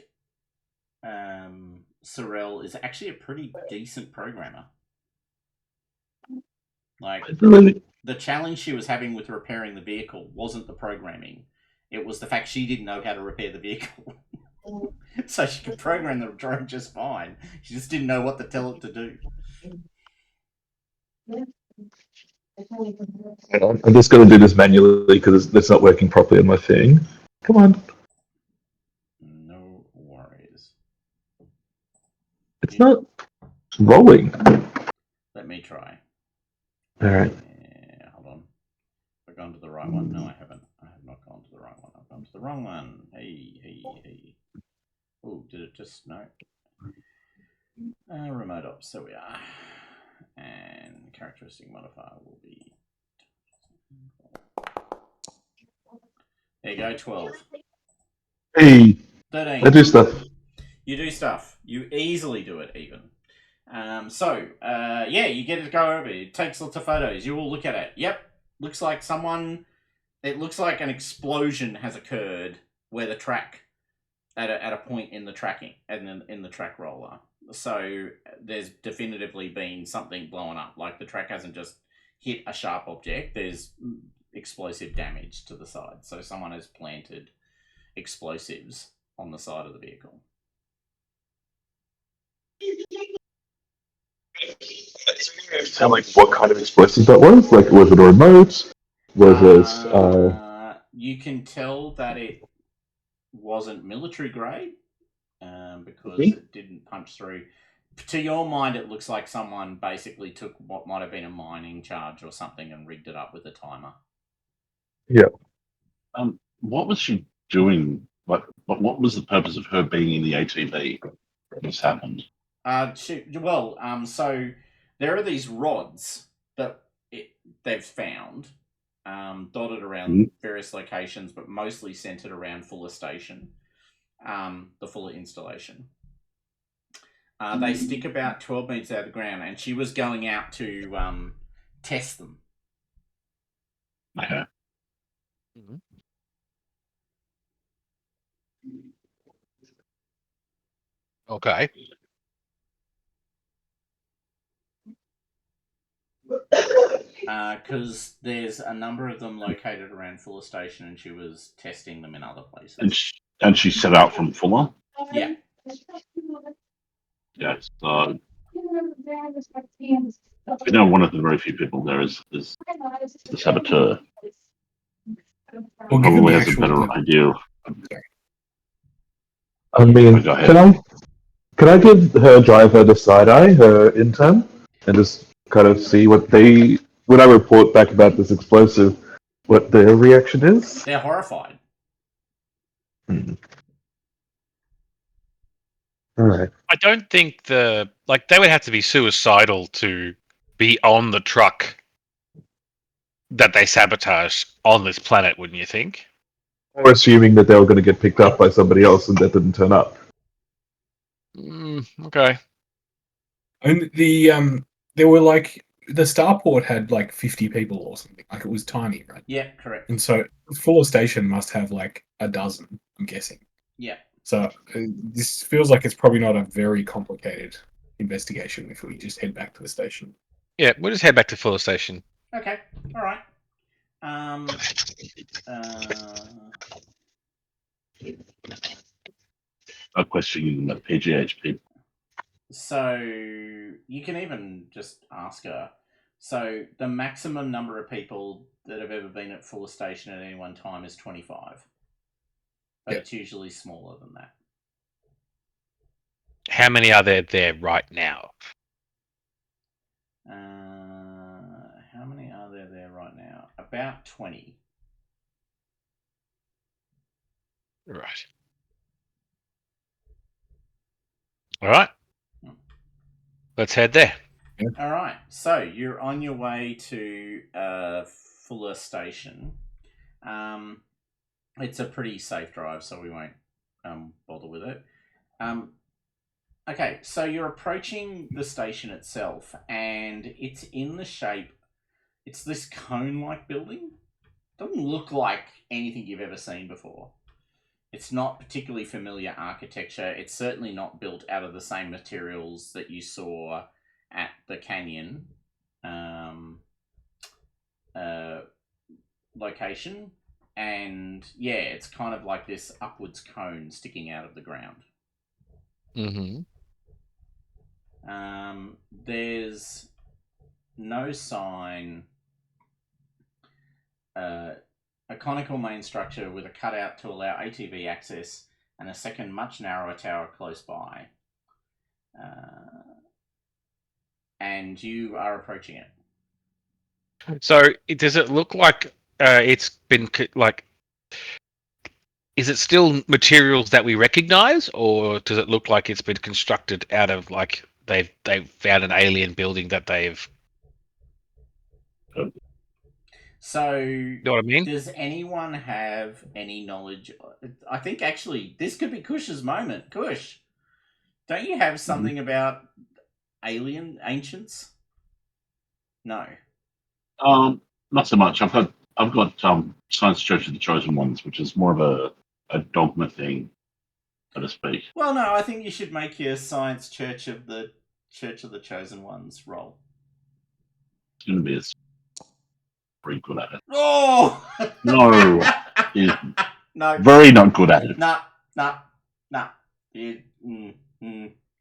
Sorel is actually a pretty decent programmer. Like, the challenge she was having with repairing the vehicle wasn't the programming. It was the fact she didn't know how to repair the vehicle. So she could program the drone just fine. She just didn't know what to tell it to do. Hang on, I'm just going to do this manually because it's not working properly on my thing. Come on. No worries. It's not rolling. Let me try. Alright. Yeah, hold on. Have I gone to the right one? No, I haven't. I have not gone to the right one. I've gone to the wrong one. Hey. Oh, did it just... No. Remote ops, so we are. And characteristic modifier will be... There you go, 12. Hey, 13. I do stuff. You do stuff. You easily do it, even. Yeah, you get it to go over. It takes lots of photos. You all look at it. Yep, looks like someone. It looks like an explosion has occurred where the track at a point in the tracking and in the track roller. So there's definitively been something blowing up. Like the track hasn't just hit a sharp object. There's explosive damage to the side. So someone has planted explosives on the side of the vehicle. Tell like what kind of explosive that was? Like, was it a remote? Was it? You can tell that it wasn't military grade because it didn't punch through. To your mind, it looks like someone basically took what might have been a mining charge or something and rigged it up with a timer. Yeah. What was she doing? What was the purpose of her being in the ATV when this happened? So there are these rods that they've found dotted around various locations, but mostly centered around Fuller Station, the Fuller installation. They stick about 12 meters out of the ground, and she was going out to test them. Okay. Okay. Because there's a number of them located around Fuller Station, and she was testing them in other places. And she set out from Fuller? Yeah. Yeah, so I know one of the very few people there is the saboteur. Well, given Probably the has a actual better idea. I mean, Go ahead. can I give her driver the side eye, her intern, and just kind of see what they, when I report back about this explosive, what their reaction is? They're horrified. All right. I don't think they would have to be suicidal to be on the truck that they sabotage on this planet, wouldn't you think? Or assuming that they were going to get picked up by somebody else and that didn't turn up. Okay. And there were like the starport had like 50 people or something. Like it was tiny, right? Yeah, correct. And so Fuller Station must have like a dozen, I'm guessing. Yeah. So this feels like it's probably not a very complicated investigation if we just head back to the station. Yeah, we'll just head back to Fuller Station. Okay. All right. A question in the PGHP. So you can even just ask her. So the maximum number of people that have ever been at Fuller Station at any one time is 25. But it's usually smaller than that. How many are there right now? How many are there right now? About 20. Right. All right. Let's head there. All right. So you're on your way to Fuller Station. It's a pretty safe drive, so we won't bother with it. Okay, so you're approaching the station itself, and it's in the shape. It's this cone-like building. Doesn't look like anything you've ever seen before. It's not particularly familiar architecture. It's certainly not built out of the same materials that you saw at the Canyon location. and yeah, it's kind of like this upwards cone sticking out of the ground. Mm-hmm. There's no sign. A conical main structure with a cutout to allow ATV access, and a second, much narrower tower close by. And you are approaching it. So, does it look like it's been like? Is it still materials that we recognize, or does it look like it's been constructed out of like they've found an alien building that they've? So, You know what I mean? does anyone have any knowledge? I think actually this could be Kush's moment. Kush, don't you have something about alien ancients? No. Not so much. I've got Science Church of the Chosen Ones, which is more of a dogma thing, so to speak. Well, no, I think you should make your Science Church of the Chosen Ones roll. It's going to be pretty good at it. Oh No, he's no, very not good at it. nah.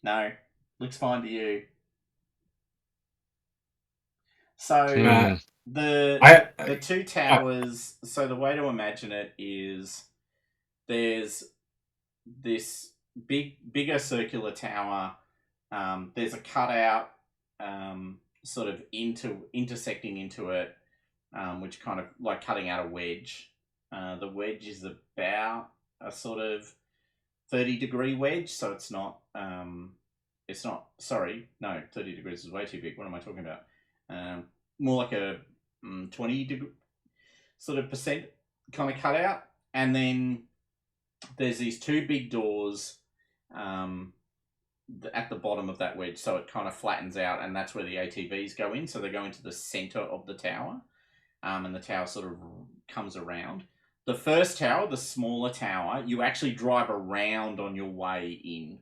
No, looks fine to you. So the two towers. So the way to imagine it is there's this bigger circular tower. There's a cutout sort of intersecting into it, which kind of like cutting out a wedge. The wedge is about a sort of 30-degree wedge, so it's not. Sorry, no, 30 degrees is way too big. What am I talking about? More like a 20 sort of percent kind of cutout, and then there's these two big doors at the bottom of that wedge, so it kind of flattens out, and that's where the ATVs go in. So they go into the center of the tower, and the tower sort of comes around. The first tower, the smaller tower, you actually drive around on your way in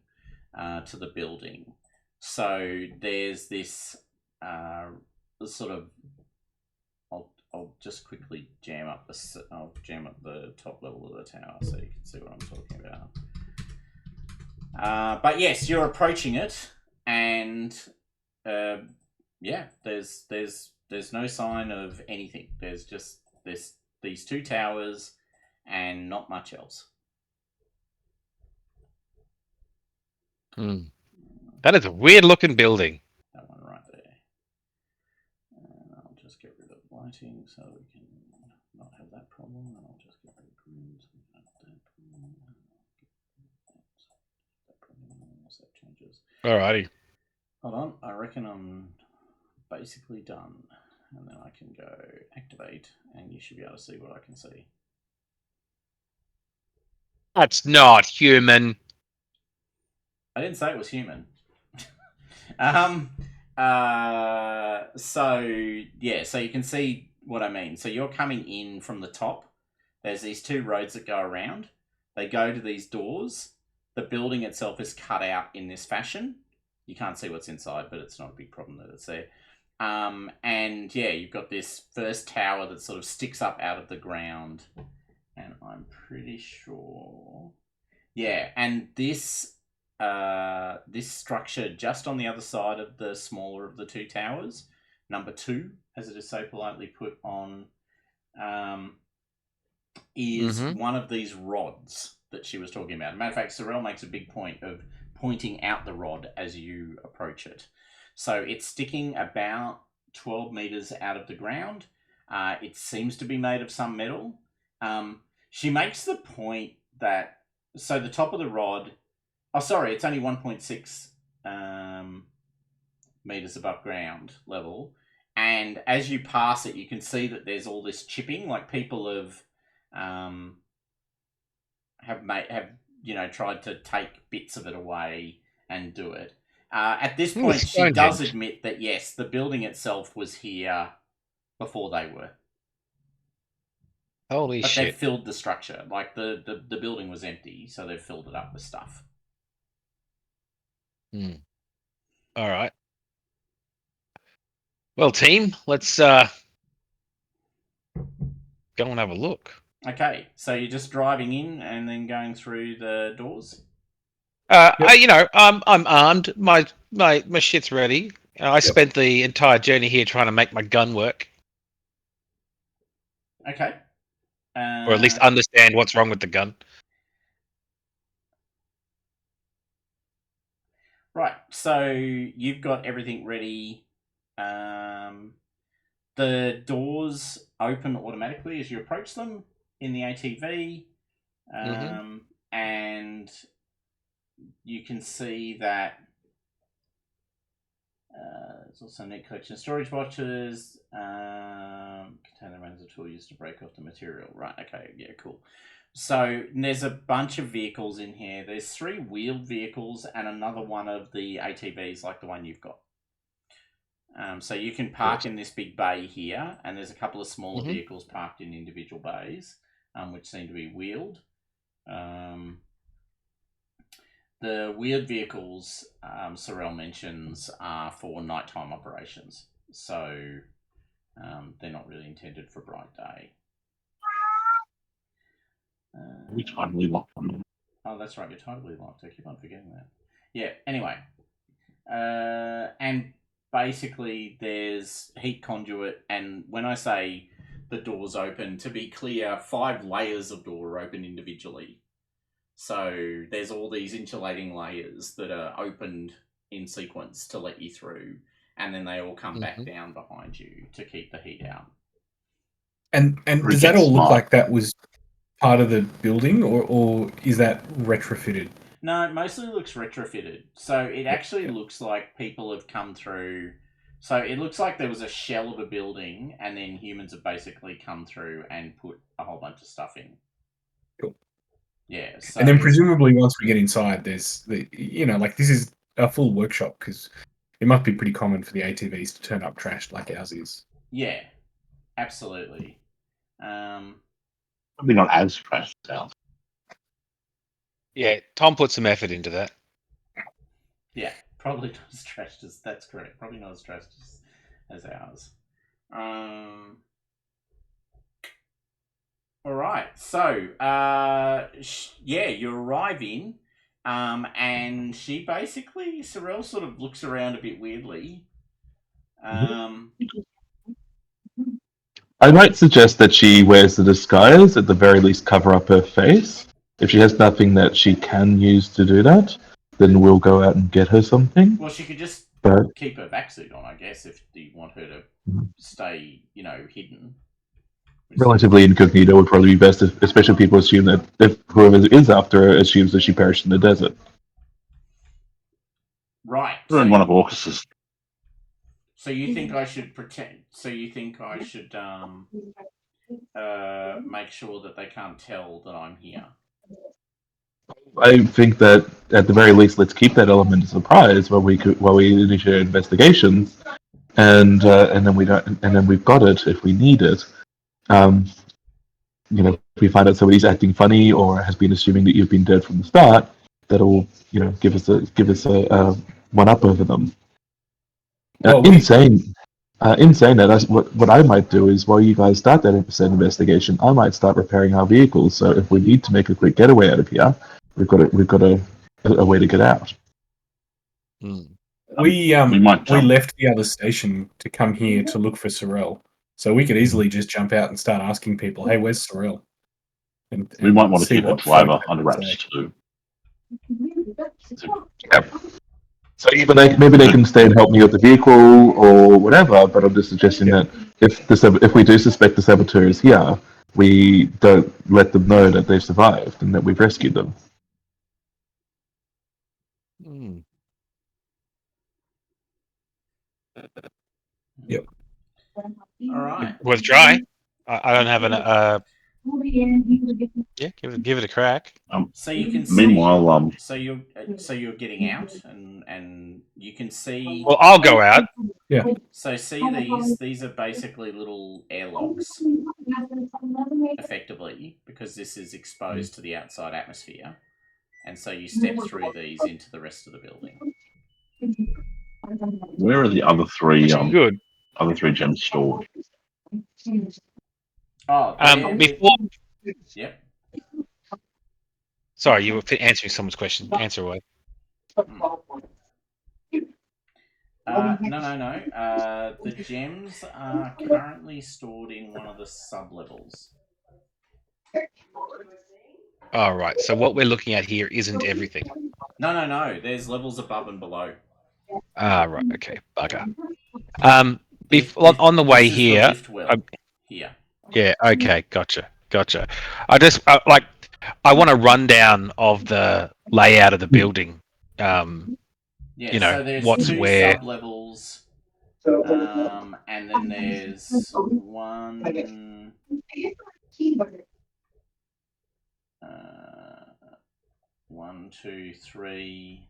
to the building. So there's this sort of. I'll just quickly jam up the top level of the tower so you can see what I'm talking about. But yes, you're approaching it, and yeah, there's no sign of anything. There's just these two towers and not much else. That is a weird looking building. That one right there. And I'll just get rid of lighting so we can not have that problem. And I'll just get rid of green so we don't have that problem. Unless that changes. Alrighty. Hold on, I reckon I'm basically done. And then I can go activate, and you should be able to see what I can see. That's not human. I didn't say it was human. So yeah, so you can see what I mean. So you're coming in from the top. There's these two roads that go around. They go to these doors. The building itself is cut out in this fashion. You can't see what's inside, but it's not a big problem that it's there. And yeah, you've got this first tower that sort of sticks up out of the ground. And I'm pretty sure... Yeah, and this structure just on the other side of the smaller of the two towers, number 2, as it is so politely put on, is one of these rods that she was talking about. Matter of fact, Sorrel makes a big point of pointing out the rod as you approach it. So it's sticking about 12 meters out of the ground. It seems to be made of some metal. She makes the point that, so the top of the rod, it's only 1.6 meters above ground level. And as you pass it, you can see that there's all this chipping, like people have tried to take bits of it away and do it. At this point, she does admit that yes, the building itself was here before they were. Holy shit! They've filled the structure. Like the building was empty, so they've filled it up with stuff. All right. Well, team, let's go and have a look. Okay, so you're just driving in and then going through the doors. I'm armed. My shit's ready. I spent the entire journey here trying to make my gun work, Okay. or at least understand what's wrong with the gun. Right, so you've got everything ready. The doors open automatically as you approach them in the ATV, and you can see that there's also a neat collection of storage boxes. Container runs a tool used to break off the material. Right, okay, yeah, cool. So there's a bunch of vehicles in here. There's 3 wheeled vehicles and another one of the ATVs like the one you've got. So you can park in this big bay here, and there's a couple of smaller vehicles parked in individual bays, which seem to be wheeled. The wheeled vehicles, Sorrel mentions, are for nighttime operations, so they're not really intended for bright day. We totally locked them. Oh, that's right, you're totally locked. I keep on forgetting that. Yeah, anyway. And basically there's heat conduit, and when I say the doors open, to be clear, 5 layers of door are open individually. So there's all these insulating layers that are opened in sequence to let you through, and then they all come back down behind you to keep the heat out. And does that all look like that was part of the building, or is that retrofitted? No, it mostly looks retrofitted. So it actually looks like people have come through. So it looks like there was a shell of a building, and then humans have basically come through and put a whole bunch of stuff in. Cool. Yeah. So, and then presumably once we get inside, there's this is a full workshop, because it must be pretty common for the ATVs to turn up trashed like ours is. Yeah, absolutely. Probably not as trashed as ours. Yeah, Tom put some effort into that. Yeah, probably not as trashed as... That's correct. Probably not as trashed as ours. All right. So, you arrive in, and she basically... Sorrel sort of looks around a bit weirdly. I might suggest that she wears the disguise, at the very least cover up her face. If she has nothing that she can use to do that, then we'll go out and get her something. Well, she could just keep her vac suit on, I guess, if you want her to stay, hidden. Relatively incognito would probably be best, especially if people assume that if whoever is after her assumes that she perished in the desert. Right. We're in one of Orcus's. So you think I should pretend? So you think I should make sure that they can't tell that I'm here? I think that at the very least, let's keep that element of surprise while we initiate investigations, and then we've got it if we need it. If we find out somebody's acting funny or has been assuming that you've been dead from the start, that'll give us a one up over them. In saying that, what I might do is, while you guys start that investigation, I might start repairing our vehicles. So if we need to make a quick getaway out of here, we've got a way to get out. We left the other station to come here to look for Sorrel, so we could easily just jump out and start asking people, "Hey, where's Sorrel?" And we might want to keep the driver under wraps too. Yeah. So maybe they can stay and help me with the vehicle or whatever. But I'm just suggesting that if we do suspect the saboteur is here, we don't let them know that they've survived and that we've rescued them. Yep. All right. Worth a try. I don't have an yeah, give it a crack. So you can. Meanwhile, so you're getting out, and you can see. Well, I'll go out. Yeah. So see these are basically little airlocks, effectively, because this is exposed to the outside atmosphere, and so you step through these into the rest of the building. Where are the other 3? Good. Other 3 gems stored. Oh, Sorry, you were answering someone's question. Answer away. No. The gems are currently stored in one of the sub-levels. All right. So what we're looking at here isn't everything. No. There's levels above and below. Ah, right. Okay. Bugger. On the way This is here. the lift well here. Yeah. Okay. Gotcha. I just I want a rundown of the layout of the building. Yeah. You know, so there's what's two where. sub-levels. And then there's one. 1, 2, 3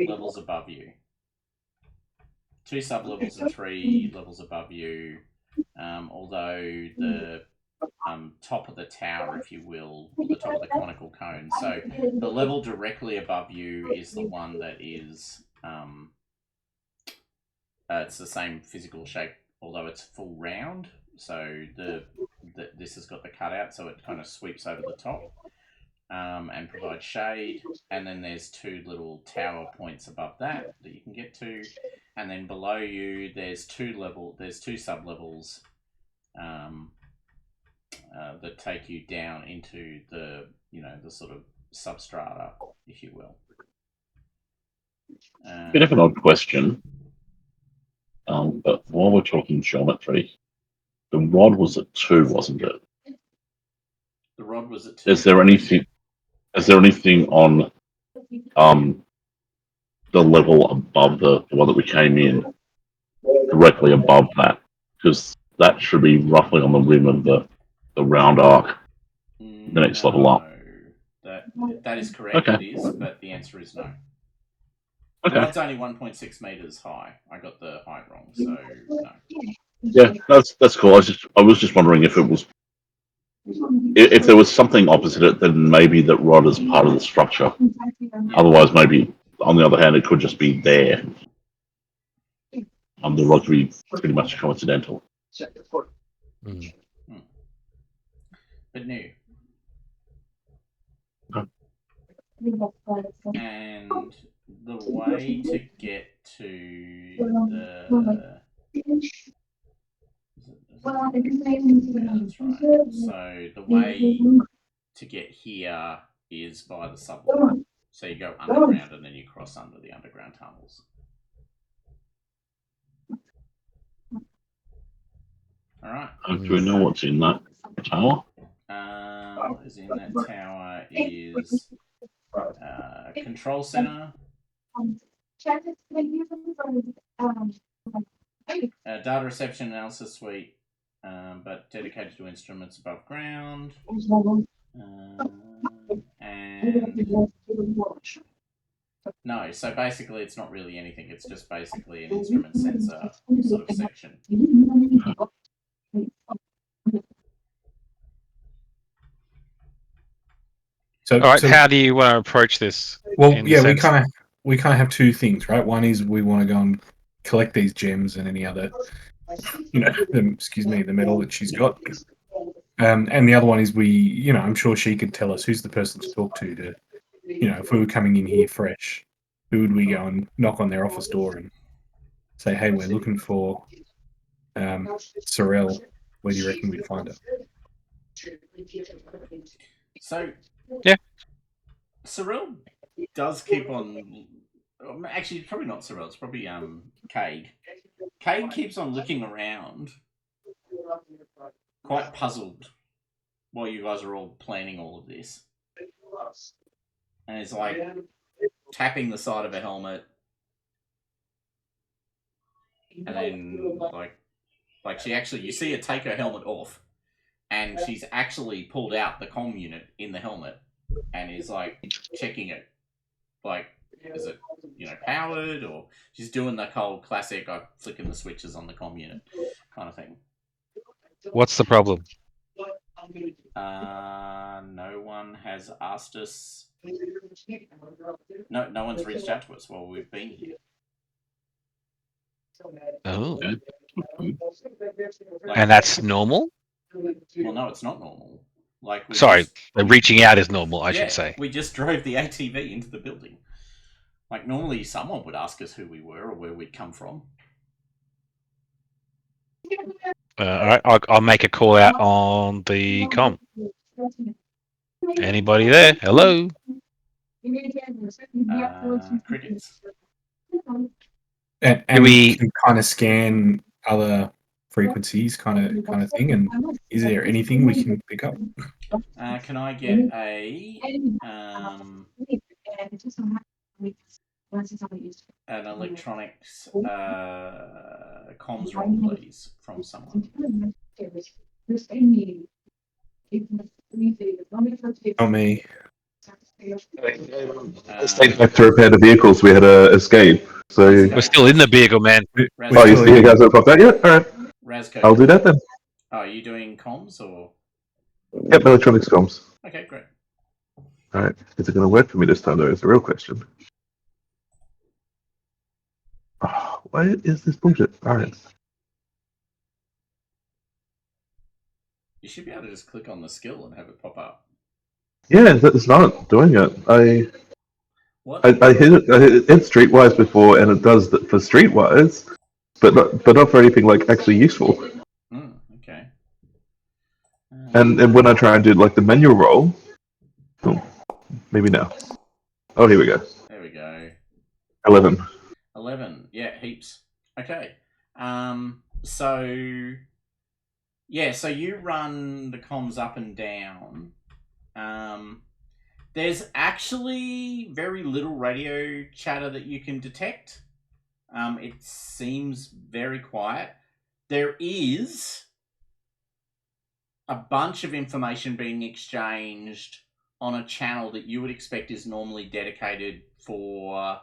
levels above you. 2 sub-levels and 3 levels above you. Although the top of the tower, if you will, or the top of the conical cone. So the level directly above you is the one that is it's the same physical shape, although it's full round. So this has got the cutout, so it kind of sweeps over the top and provides shade. And then there's 2 little tower points above that you can get to, and then below you there's 2 sub-levels that take you down into the the sort of substrata, if you will. Bit of an odd question, but while we're talking geometry, the rod was at 2, wasn't it? The rod was at 2. Is there anything on the level above the one that we came in, directly above that? Because that should be roughly on the rim of the round arc. The next level up. That is correct. Okay. It is, but the answer is no. Okay. Rod's only 1.6 meters high. I got the height wrong, so no. Yeah, that's cool. I was just wondering if there was something opposite it, then maybe that rod is part of the structure. Otherwise, maybe on the other hand, it could just be there. The rod could be pretty much coincidental. But no. And the way to get to the that's right. So the way to get here is by the subway. So you go underground and then you cross under the underground tunnels. All right. Do we know what's in that tower? What is in that tower is control center, data reception analysis suite, but dedicated to instruments above ground, and no. So basically, it's not really anything. It's just basically an instrument sensor sort of section. So, all right, how do you want to approach this? Well, yeah, we kind of have 2 things, right? One is we want to go and collect these gems and any other, the metal that she's got. And the other one is I'm sure she could tell us who's the person to talk to, if we were coming in here fresh, who would we go and knock on their office door and say, hey, we're looking for Sorel. Where do you reckon we'd find her? So, yeah, Sorel does keep on. Actually, probably not Sorel. It's probably Cade. Cade keeps on looking around, quite puzzled, while you guys are all planning all of this, and it's like tapping the side of a helmet, and then like she actually, you see her take her helmet off. And she's actually pulled out the comm unit in the helmet and is like checking it. Like, is it, powered? Or she's doing the whole classic, flicking the switches on the comm unit kind of thing. What's the problem? No one has asked us. No one's reached out to us while we've been here. Oh. And that's normal? Well, no, it's not normal. Like, reaching out is normal, I should say. We just drove the ATV into the building. Like, normally someone would ask us who we were or where we'd come from. All right, I'll make a call out on the comm. Anybody there? Hello? Crickets. And we can kind of scan other frequencies, kind of thing. And is there anything we can pick up? Can I get a an electronics comms roll, please, from someone? Not me. Stayed back to repair the vehicles. We had a escape. So We're still in the vehicle, man. oh, you guys haven't popped out yet? All right. Razco, I'll do that then. Oh, are you doing comms or? Yep, electronics comms. Okay, great. All right. Is it going to work for me this time, though? Is the real question. Oh, what is this bullshit? All right. You should be able to just click on the skill and have it pop up. Yeah, it's not doing it. I What? I hit it Streetwise before, and it does for Streetwise, but not for anything like actually useful. Okay. And when I try and do like the manual roll, maybe now. Oh, here we go. There we go. 11. 11. Yeah, heaps. Okay. So you run the comms up and down. There's actually very little radio chatter that you can detect. It seems very quiet. There is a bunch of information being exchanged on a channel that you would expect is normally dedicated for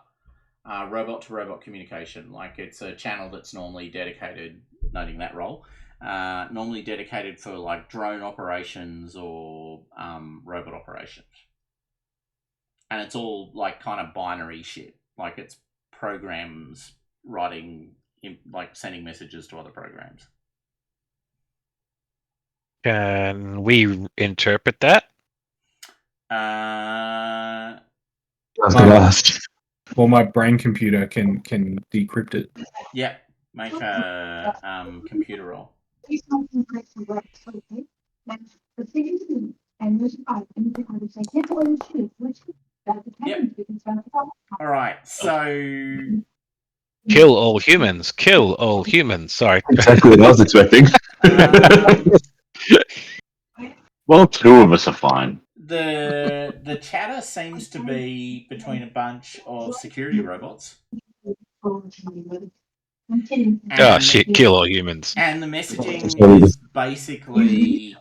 robot-to-robot communication. Like, it's a channel that's normally dedicated, noting that role, normally dedicated for like drone operations or robot operations. And it's all like kind of binary shit. Like, it's programs writing, like sending messages to other programs. Can we interpret that? Last. Well, my brain computer can decrypt it. Yeah, make a computer roll. Yep. All right, so Kill all humans. Kill all humans. Sorry. Exactly what I was expecting. Well, two of us are fine. the chatter seems to be between a bunch of security robots. Oh shit! Kill all humans. And the messaging is basically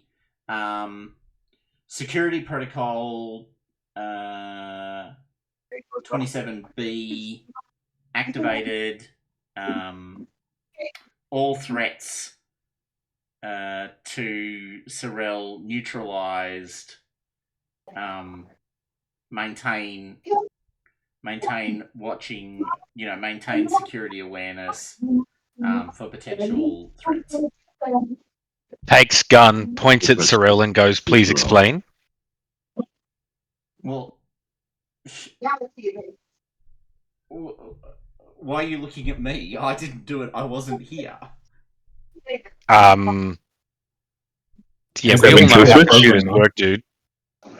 security protocol 27B activated, all threats to Sorel neutralized, maintain watching, maintain security awareness for potential threats. Takes gun, points at Sorel and goes, "Please explain." Well, why are you looking at me? I didn't do it. I wasn't here. Yeah, we all know how computers work, dude.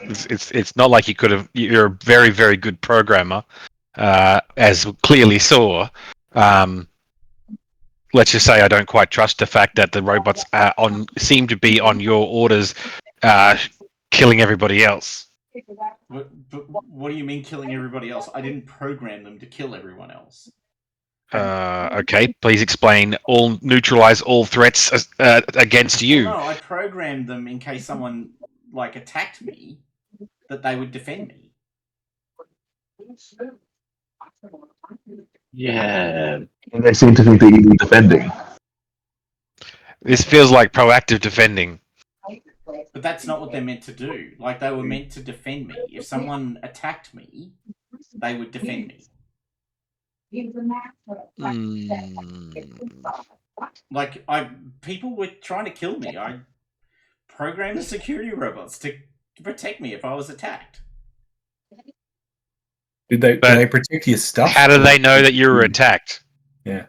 It's not like you could have. You're a very, very good programmer, as we clearly saw. Let's just say I don't quite trust the fact that the robots seem to be on your orders, killing everybody else. But what do you mean killing everybody else? I didn't program them to kill everyone else. Okay, please explain. Neutralize all threats against you. Well, no, I programmed them in case someone attacked me, that they would defend me. Yeah. And they seem to think that you need defending. This feels like proactive defending. But that's not what they're meant to do. Like, they were meant to defend me. If someone attacked me, they would defend me. Like, people were trying to kill me. I program the security robots to protect me if I was attacked. Did they protect your stuff? How do they know that you were attacked? Yeah.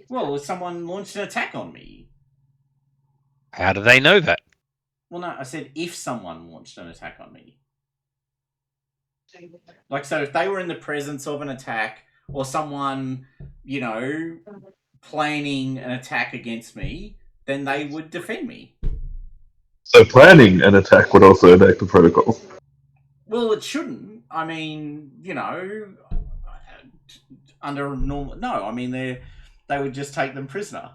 Well, if someone launched an attack on me. How do they know that? Well, no, I said if someone launched an attack on me. Like, so if they were in the presence of an attack or someone, you know, planning an attack against me, then they would defend me. So planning an attack would also enact the protocol. Well, it shouldn't. I mean, you know, under normal... No, I mean, they would just take them prisoner.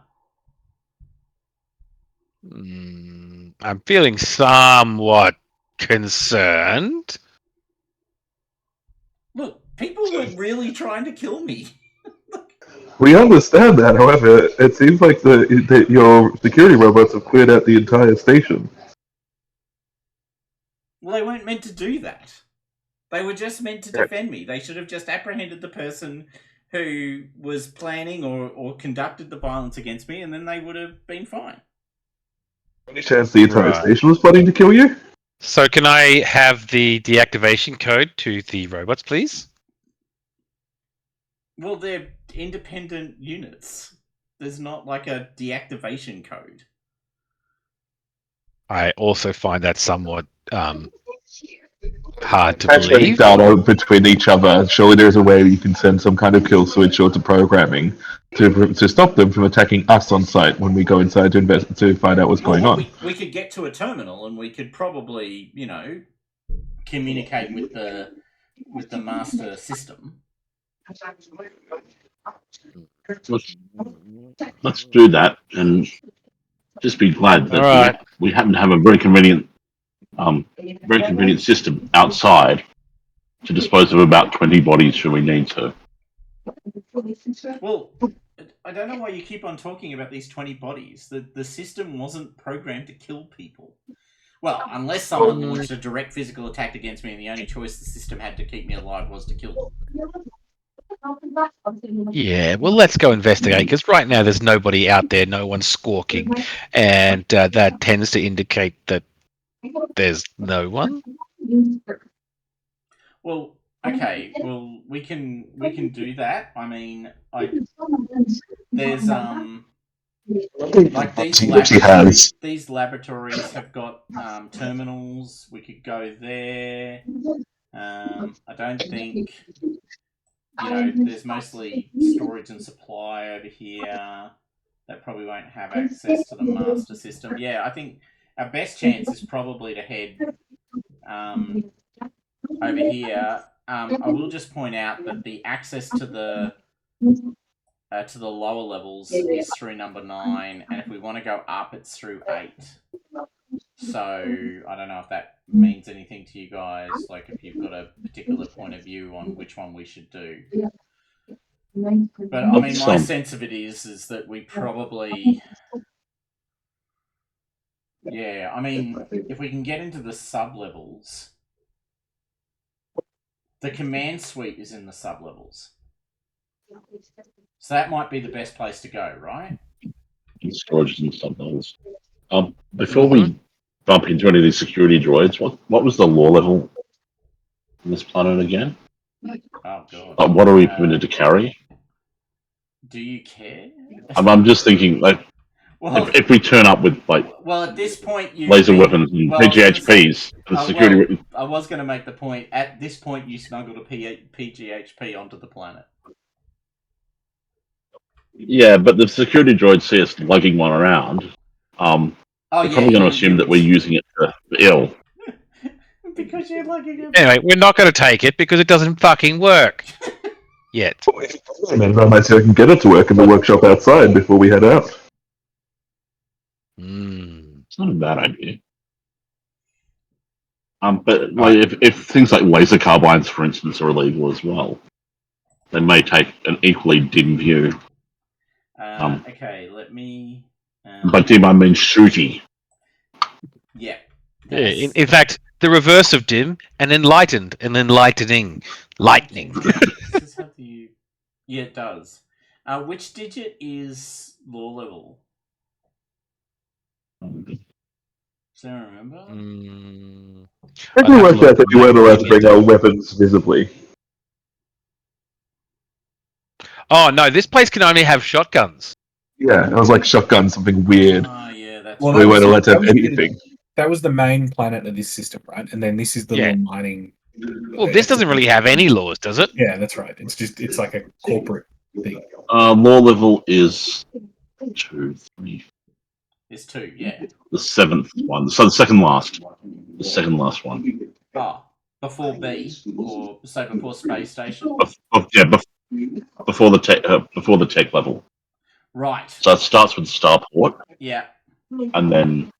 I'm feeling somewhat concerned. Look, people were really trying to kill me. We understand that, however, it seems like that your security robots have cleared out the entire station. Well, they weren't meant to do that. They were just meant to defend me. They should have just apprehended the person who was planning or conducted the violence against me, and then they would have been fine. Any chance the entire station was plotting to kill you? So can I have the deactivation code to the robots, please? Well, they're independent units. There's not like a deactivation code. I also find that somewhat hard to Transferring believe. data between each other. Surely there's a way you can send some kind of kill switch or to programming to stop them from attacking us on site when we go inside to find out what's going on. We could get to a terminal and we could probably, you know, communicate with the master system. Let's do that and just be glad that we happen to have a very convenient system outside to dispose of about 20 bodies should we need to. Well, I don't know why you keep on talking about these 20 bodies. The system wasn't programmed to kill people. Well, unless someone launched a direct physical attack against me and the only choice the system had to keep me alive was to kill them. Yeah, well, let's go investigate, because right now there's nobody out there, no one's squawking, and that tends to indicate that there's no one. Well, okay, well, we can do that. I mean, there's like these laboratories have got terminals. We could go there. I don't think, you know, there's mostly storage and supply over here. That probably won't have access to the master system. Yeah, I think our best chance is probably to head over here. I will just point out that the access to the lower levels is through number 9, and if we want to go up, it's through 8. So I don't know if that means anything to you guys, like if you've got a particular point of view on which one we should do. But I mean, my sense of it is that we probably, yeah, I mean, if we can get into the sub-levels, the command suite is in the sub-levels. So that might be the best place to go, right? Storage and sub-levels. Before we bump into any of these security droids, what was the lore level on this planet again? Oh, God. What are we permitted to carry? Do you care? I'm just thinking, like, well, if we turn up with, like, well, at this point, laser weapons and PGHPs, and security... I was going to make the point, at this point, you smuggled a PGHP onto the planet. Yeah, but the security droids see us lugging one around. They're probably going to assume that we're using it for ill. Because you're lugging it. Anyway, we're not going to take it because it doesn't fucking work. Yet. And I might see if I can get it to work in the workshop outside before we head out. It's not a bad idea. But like, if things like laser carbines, for instance, are illegal as well, they may take an equally dim view. Okay, let me... By dim, I mean shooty. Yeah. Yeah, in fact, the reverse of dim, and enlightened, and enlightening. Lightning. This is how you... Yeah, it does. Which digit is lore level? Does anyone remember? I think we worked out that you weren't allowed to bring our weapons visibly. Oh no, this place can only have shotguns. Yeah, it was like shotgun, something weird. Oh, yeah, that's Well, right. We weren't allowed to that have was the- anything. That was the main planet of this system, right? And then this is the Yeah. little mining. Well, this doesn't really have any laws, does it? Yeah, that's right. It's like a corporate thing. Law level is 2, 3. It's 2, yeah. The 7th one. So the second last. The second last one. Oh, before B, or so before space station. Before the tech level. Right. So it starts with starport, Yeah. and then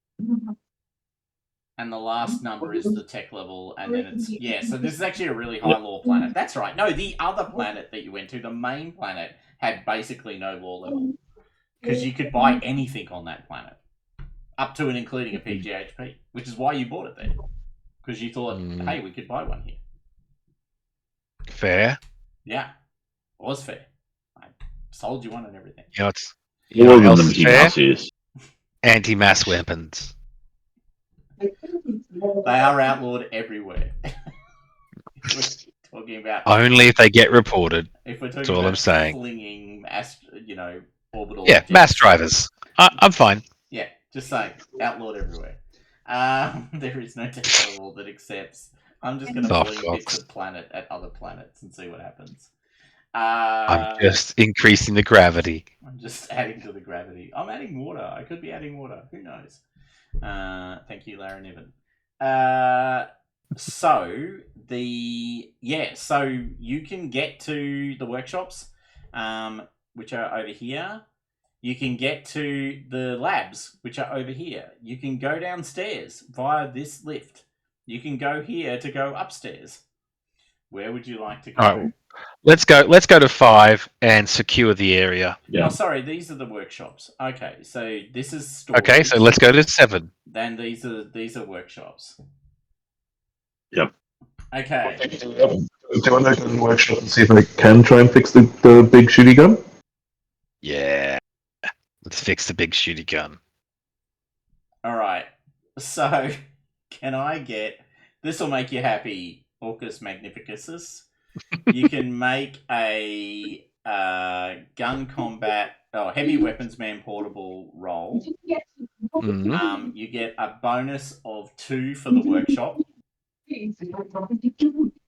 And the last number is the tech level, and then it's so this is actually a really high law planet. That's right. No, the other planet that you went to, the main planet, had basically no law level because you could buy anything on that planet, up to and including a PGHP, which is why you bought it there, because you thought, hey, we could buy one here. Fair. Yeah, it was fair. I sold you one and everything. You know, it's more than else the is Mickey fair? Mouse is. Anti-mass weapons. They are outlawed everywhere. If we're talking about Only if they get reported. if we're talking That's all about I'm saying. flinging, orbital. Yeah, objects. mass drivers. I'm fine. Yeah, just saying, outlawed everywhere. There is no tech level that accepts. I'm just going to Oh, fling Fox. bits of planet at other planets and see what happens. I'm just increasing the gravity. I'm just adding to the gravity. I'm adding water. I could be adding water. Who knows? Thank you, Larry Niven. So you can get to the workshops, which are over here. You can get to the labs, which are over here. You can go downstairs via this lift. You can go here to go upstairs. Where would you like to go? All right. Let's go to 5 and secure the area. Yeah. Oh, sorry, these are the workshops. Okay, so this is storage. Okay, so let's go to 7. Then these are workshops. Yep. Okay. Do you want to go to the workshop and see if I can try and fix the big shooty gun? Yeah. Let's fix the big shooty gun. All right. So, can I get this? Will make you happy, Orcus Magnificus. You can make a gun combat heavy weapons man portable roll. Mhm. You get a bonus of 2 for the workshop.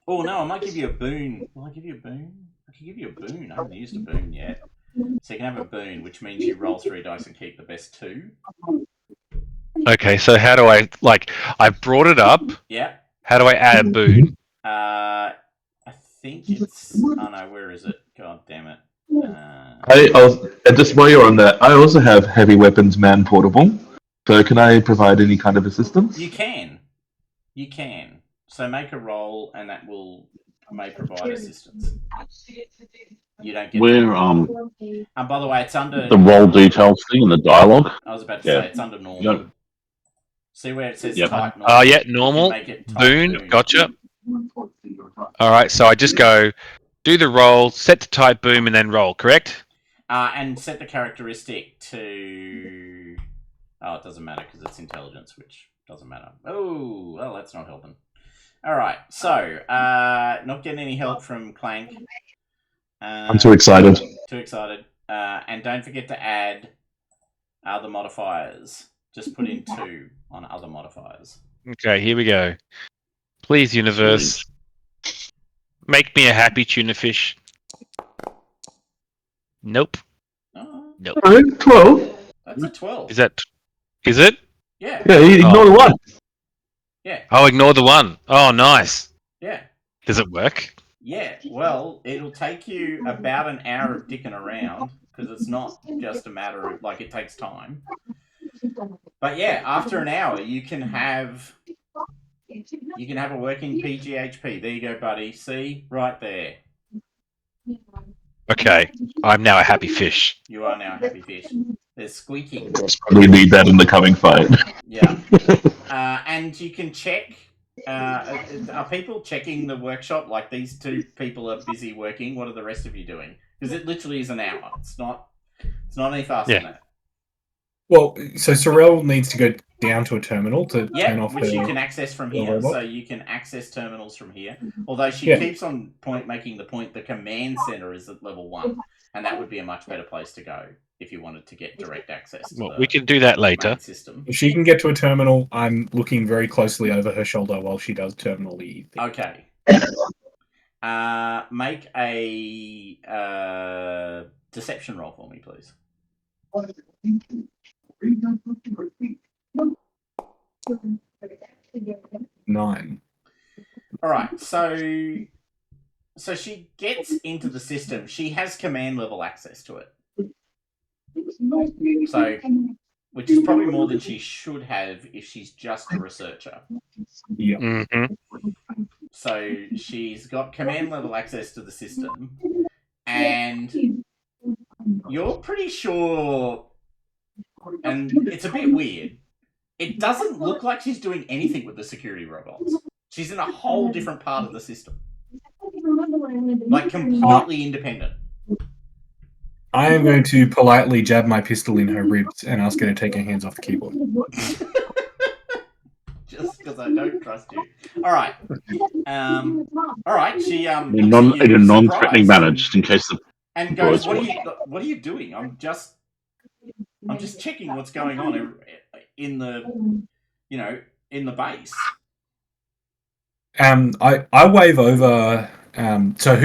Oh no, I might give you a boon. Will I give you a boon? I can give you a boon. I haven't used a boon yet. So you can have a boon, which means you roll 3 dice and keep the best 2. Okay, so how do I I brought it up. Yeah. How do I add a boon? I think it's. Oh no, where is it? God damn it. And just while you're on that, I also have heavy weapons man portable. So can I provide any kind of assistance? You can. So make a roll, and that may provide assistance. You don't get. Where by the way, it's under the role details thing in the dialogue. I was about to Yeah. say it's under normal. Yep. See where it says Yep. type normal. Oh yeah, normal. Make it type Boon, gotcha. Alright, so I just go do the roll, set to type boom, and then roll, correct? And set the characteristic to. Oh, it doesn't matter because it's intelligence, which doesn't matter. Oh, well, that's not helping. All right, so not getting any help from Clank. I'm too excited. Too excited. And don't forget to add other modifiers. Just put in 2 on other modifiers. Okay, here we go. Please, universe. Make me a happy tuna fish. Nope. Oh, Nope. 12? that's a 12. Is it? Yeah. Yeah, you ignore the one. Yeah. Oh, ignore the 1. Oh, nice. Yeah. Does it work? Yeah. Well, it'll take you about an hour of dicking around because it's not just a matter of it takes time. But yeah, after an hour, you can have a working PGHP. There you go, buddy. See right there. Okay, I'm now a happy fish. You are now a happy fish. There's squeaking. We need that in the coming fight. Yeah. And you can check. Are people checking the workshop? Like these 2 people are busy working. What are the rest of you doing? Because it literally is an hour. It's not any faster than that. Well, so Sorrel needs to go down to a terminal to turn off which her. you can access from here. robot? So you can access terminals from here. Although she Yeah. keeps on making the point the command center is at level 1, and that would be a much better place to go if you wanted to get direct access to Well, the we can do that later. main system. If she can get to a terminal, I'm looking very closely over her shoulder while she does terminal-y thing. Okay. Make a deception roll for me, please. 9. All right. So she gets into the system. She has command level access to it. So, which is probably more than she should have if she's just a researcher. Yeah. Mm-hmm. So she's got command level access to the system, and you're pretty sure, and it's a bit weird, it doesn't look like she's doing anything with the security robots. She's in a whole different part of the system. Like, completely independent. I am going to politely jab my pistol in her ribs and ask her to take her hands off the keyboard. Just because I don't trust you. Alright. Alright, she In a non-threatening manner, just in case the and goes, what are you doing? I'm just checking what's going on in the in the base. I wave over. So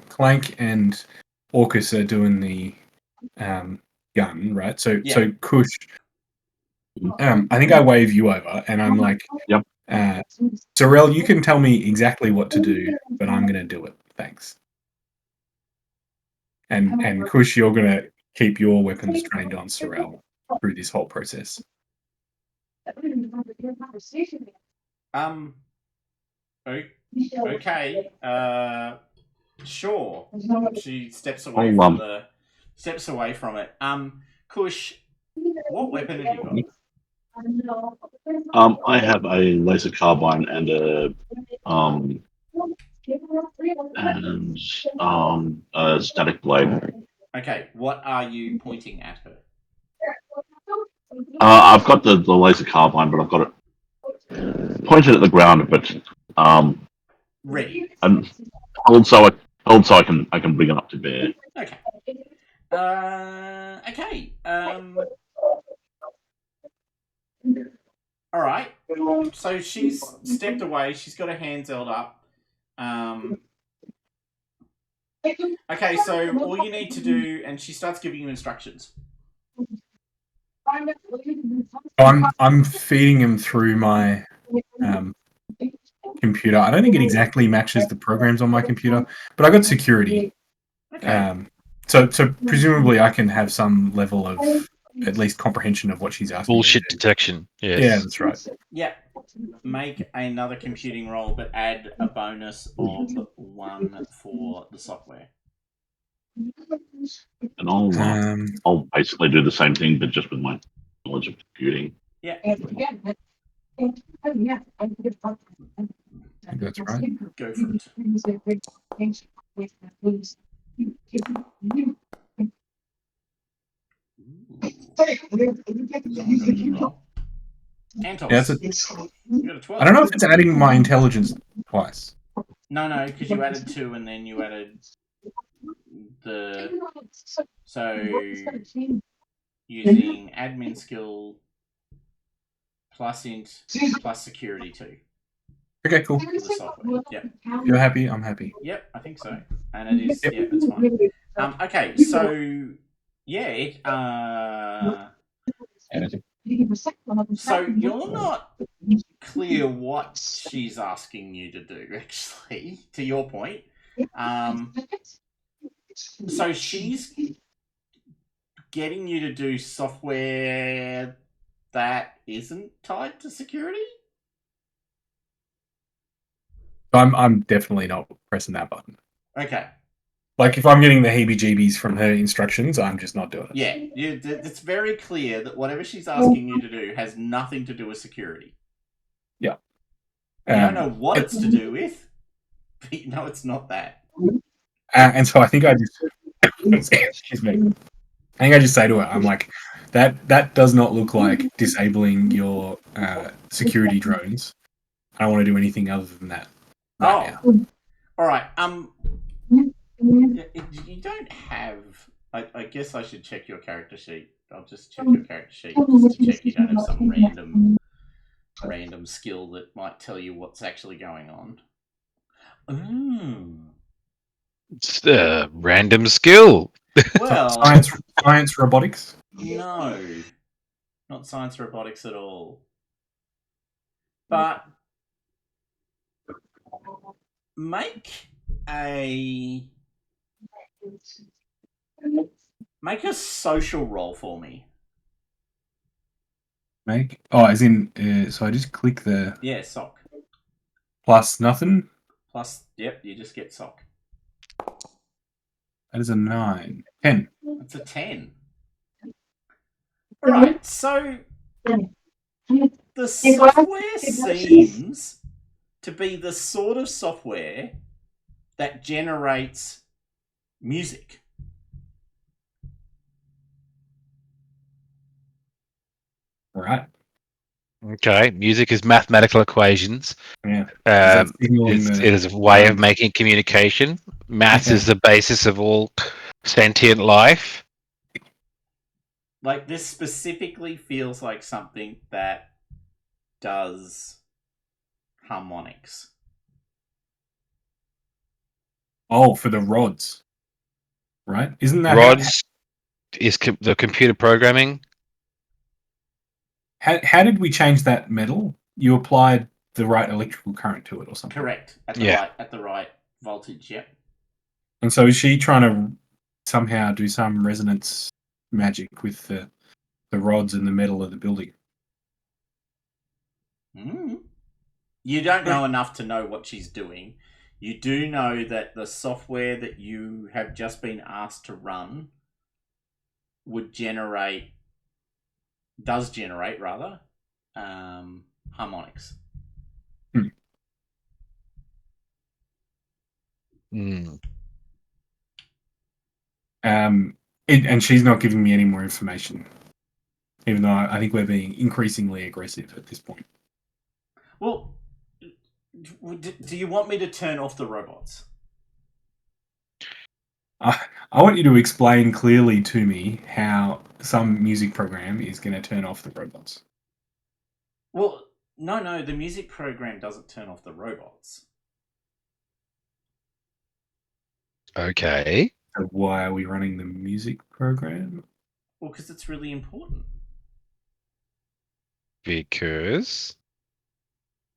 Clank and Orcus are doing the gun, right? So Kush. I think I wave you over, and I'm like, Yep. Sorrel, you can tell me exactly what to do, but I'm going to do it. Thanks. And Kush, you're going to keep your weapons trained on Sorrel through this whole process. Okay. Sure. She steps away from it. Kush, what weapon have you got? I have a laser carbine and a static blade. Okay, what are you pointing at her? I've got the laser carbine, but I've got it pointed at the ground, but ready. And also I can bring it up to bear. Okay. Okay. All right. So she's stepped away. She's got her hands held up. Okay. So all you need to do, and she starts giving you instructions. I'm feeding him through my computer. I don't think it exactly matches the programs on my computer, but I got security. Okay. So presumably I can have some level of at least comprehension of what she's asking. Bullshit detection. Yes. Yeah, that's right. Yeah. Make another computing roll, but add a bonus of 1 for the software. And I'll basically do the same thing, but just with my knowledge of computing. Yeah. That's right. Go for it. Antos, Yeah, you got a 12. I don't know if it's adding my intelligence twice. No, because you added 2 and then you added the... So, using admin skill plus int plus security 2. Okay, cool. For the software. Yep. You're happy? I'm happy. Yep, I think so. And it is, yeah, that's fine. Okay, so, yeah, so you're not clear what she's asking you to do, actually, to your point. So she's getting you to do software that isn't tied to security? I'm definitely not pressing that button. Okay. Like, if I'm getting the heebie-jeebies from her instructions, I'm just not doing it. Yeah, it's very clear that whatever she's asking you to do has nothing to do with security. Yeah. You don't know what it's to do with, but you know it's not that. And so I think I just... excuse me. I think I just say to her, I'm like, That does not look like disabling your security drones. I don't want to do anything other than that right now. All right. You don't have. I guess I should check your character sheet. I'll just check your character sheet just to check you don't have some random skill that might tell you what's actually going on. It's a random skill. Well, Science robotics. no, not science robotics at all. But make a social roll for me. As in, so I just click the SOC. plus nothing. Plus, yep, you just get SOC. That is a 9. 10. That's a 10. Right, so the software seems to be the sort of software that generates music. Right. Okay, music is mathematical equations. Yeah. It is a way of making communication. Math is the basis of all sentient life. Like, this specifically feels like something that does harmonics. Oh, for the rods. Right? Isn't that rods? Is the computer programming? How did we change that metal? You applied the right electrical current to it or something. Correct. At the right voltage, yep. And so is she trying to somehow do some resonance magic with the rods and the metal of the building? You don't know enough to know what she's doing. You do know that the software that you have just been asked to run does generate harmonics. And she's not giving me any more information, even though I think we're being increasingly aggressive at this point. Well, do you want me to turn off the robots? I want you to explain clearly to me how some music program is going to turn off the robots. Well, no, the music program doesn't turn off the robots. Okay. So why are we running the music program? Well, because it's really important. Because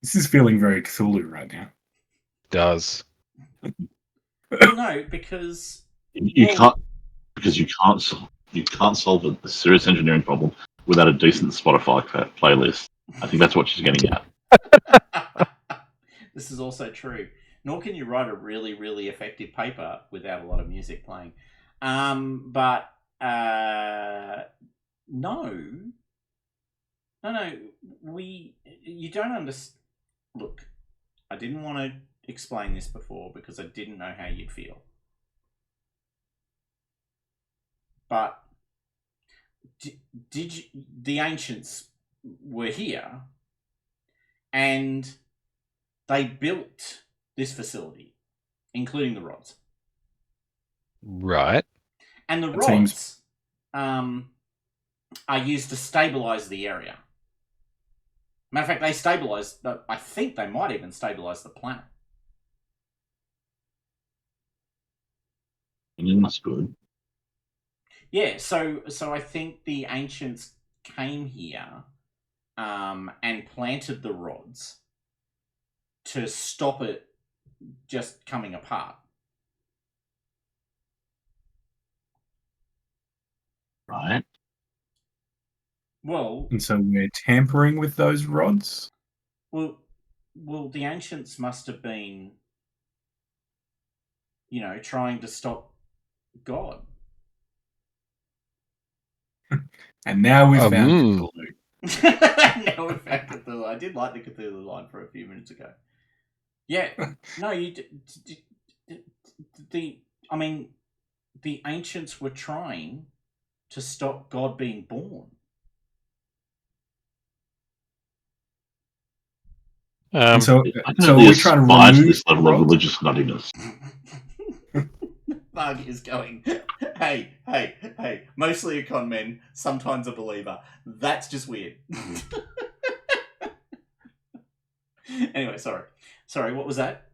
this is feeling very Cthulhu right now. Does. Well, no, because you can't solve a serious engineering problem without a decent Spotify playlist. I think that's what she's getting at. This is also true. Nor can you write a really, really effective paper without a lot of music playing. But no, you don't understand. Look, I didn't want to explain this before because I didn't know how you'd feel. But the ancients were here and they built this facility, including the rods. Right. And the rods are used to stabilize the area. Matter of fact, they stabilize. I think they might even stabilize the planet. That's good. Yeah, so I think the ancients came here and planted the rods to stop it just coming apart. Right. Well, and so we're tampering with those rods? Well, the ancients must have been, trying to stop God. And now we've found Cthulhu. Now we've found Cthulhu. I did like the Cthulhu line for a few minutes ago. Yeah, no, the ancients were trying to stop God being born? And so I can so only we're trying to aspire to remove this level the of rods? religious nuttiness. Bug is going, hey, mostly a con man, sometimes a believer. That's just weird. Anyway, sorry, what was that?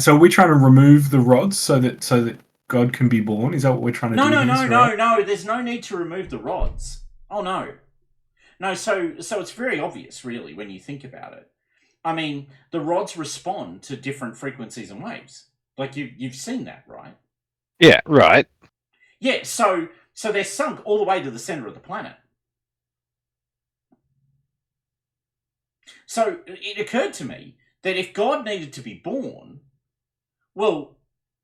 So we're trying to remove the rods so that God can be born. Is that what we're trying to do? No. There's no need to remove the rods. Oh no. So it's very obvious, really, when you think about it. I mean, the rods respond to different frequencies and waves. Like you've seen that, right? Yeah, right. Yeah. So they're sunk all the way to the center of the planet. So it occurred to me that if God needed to be born, well,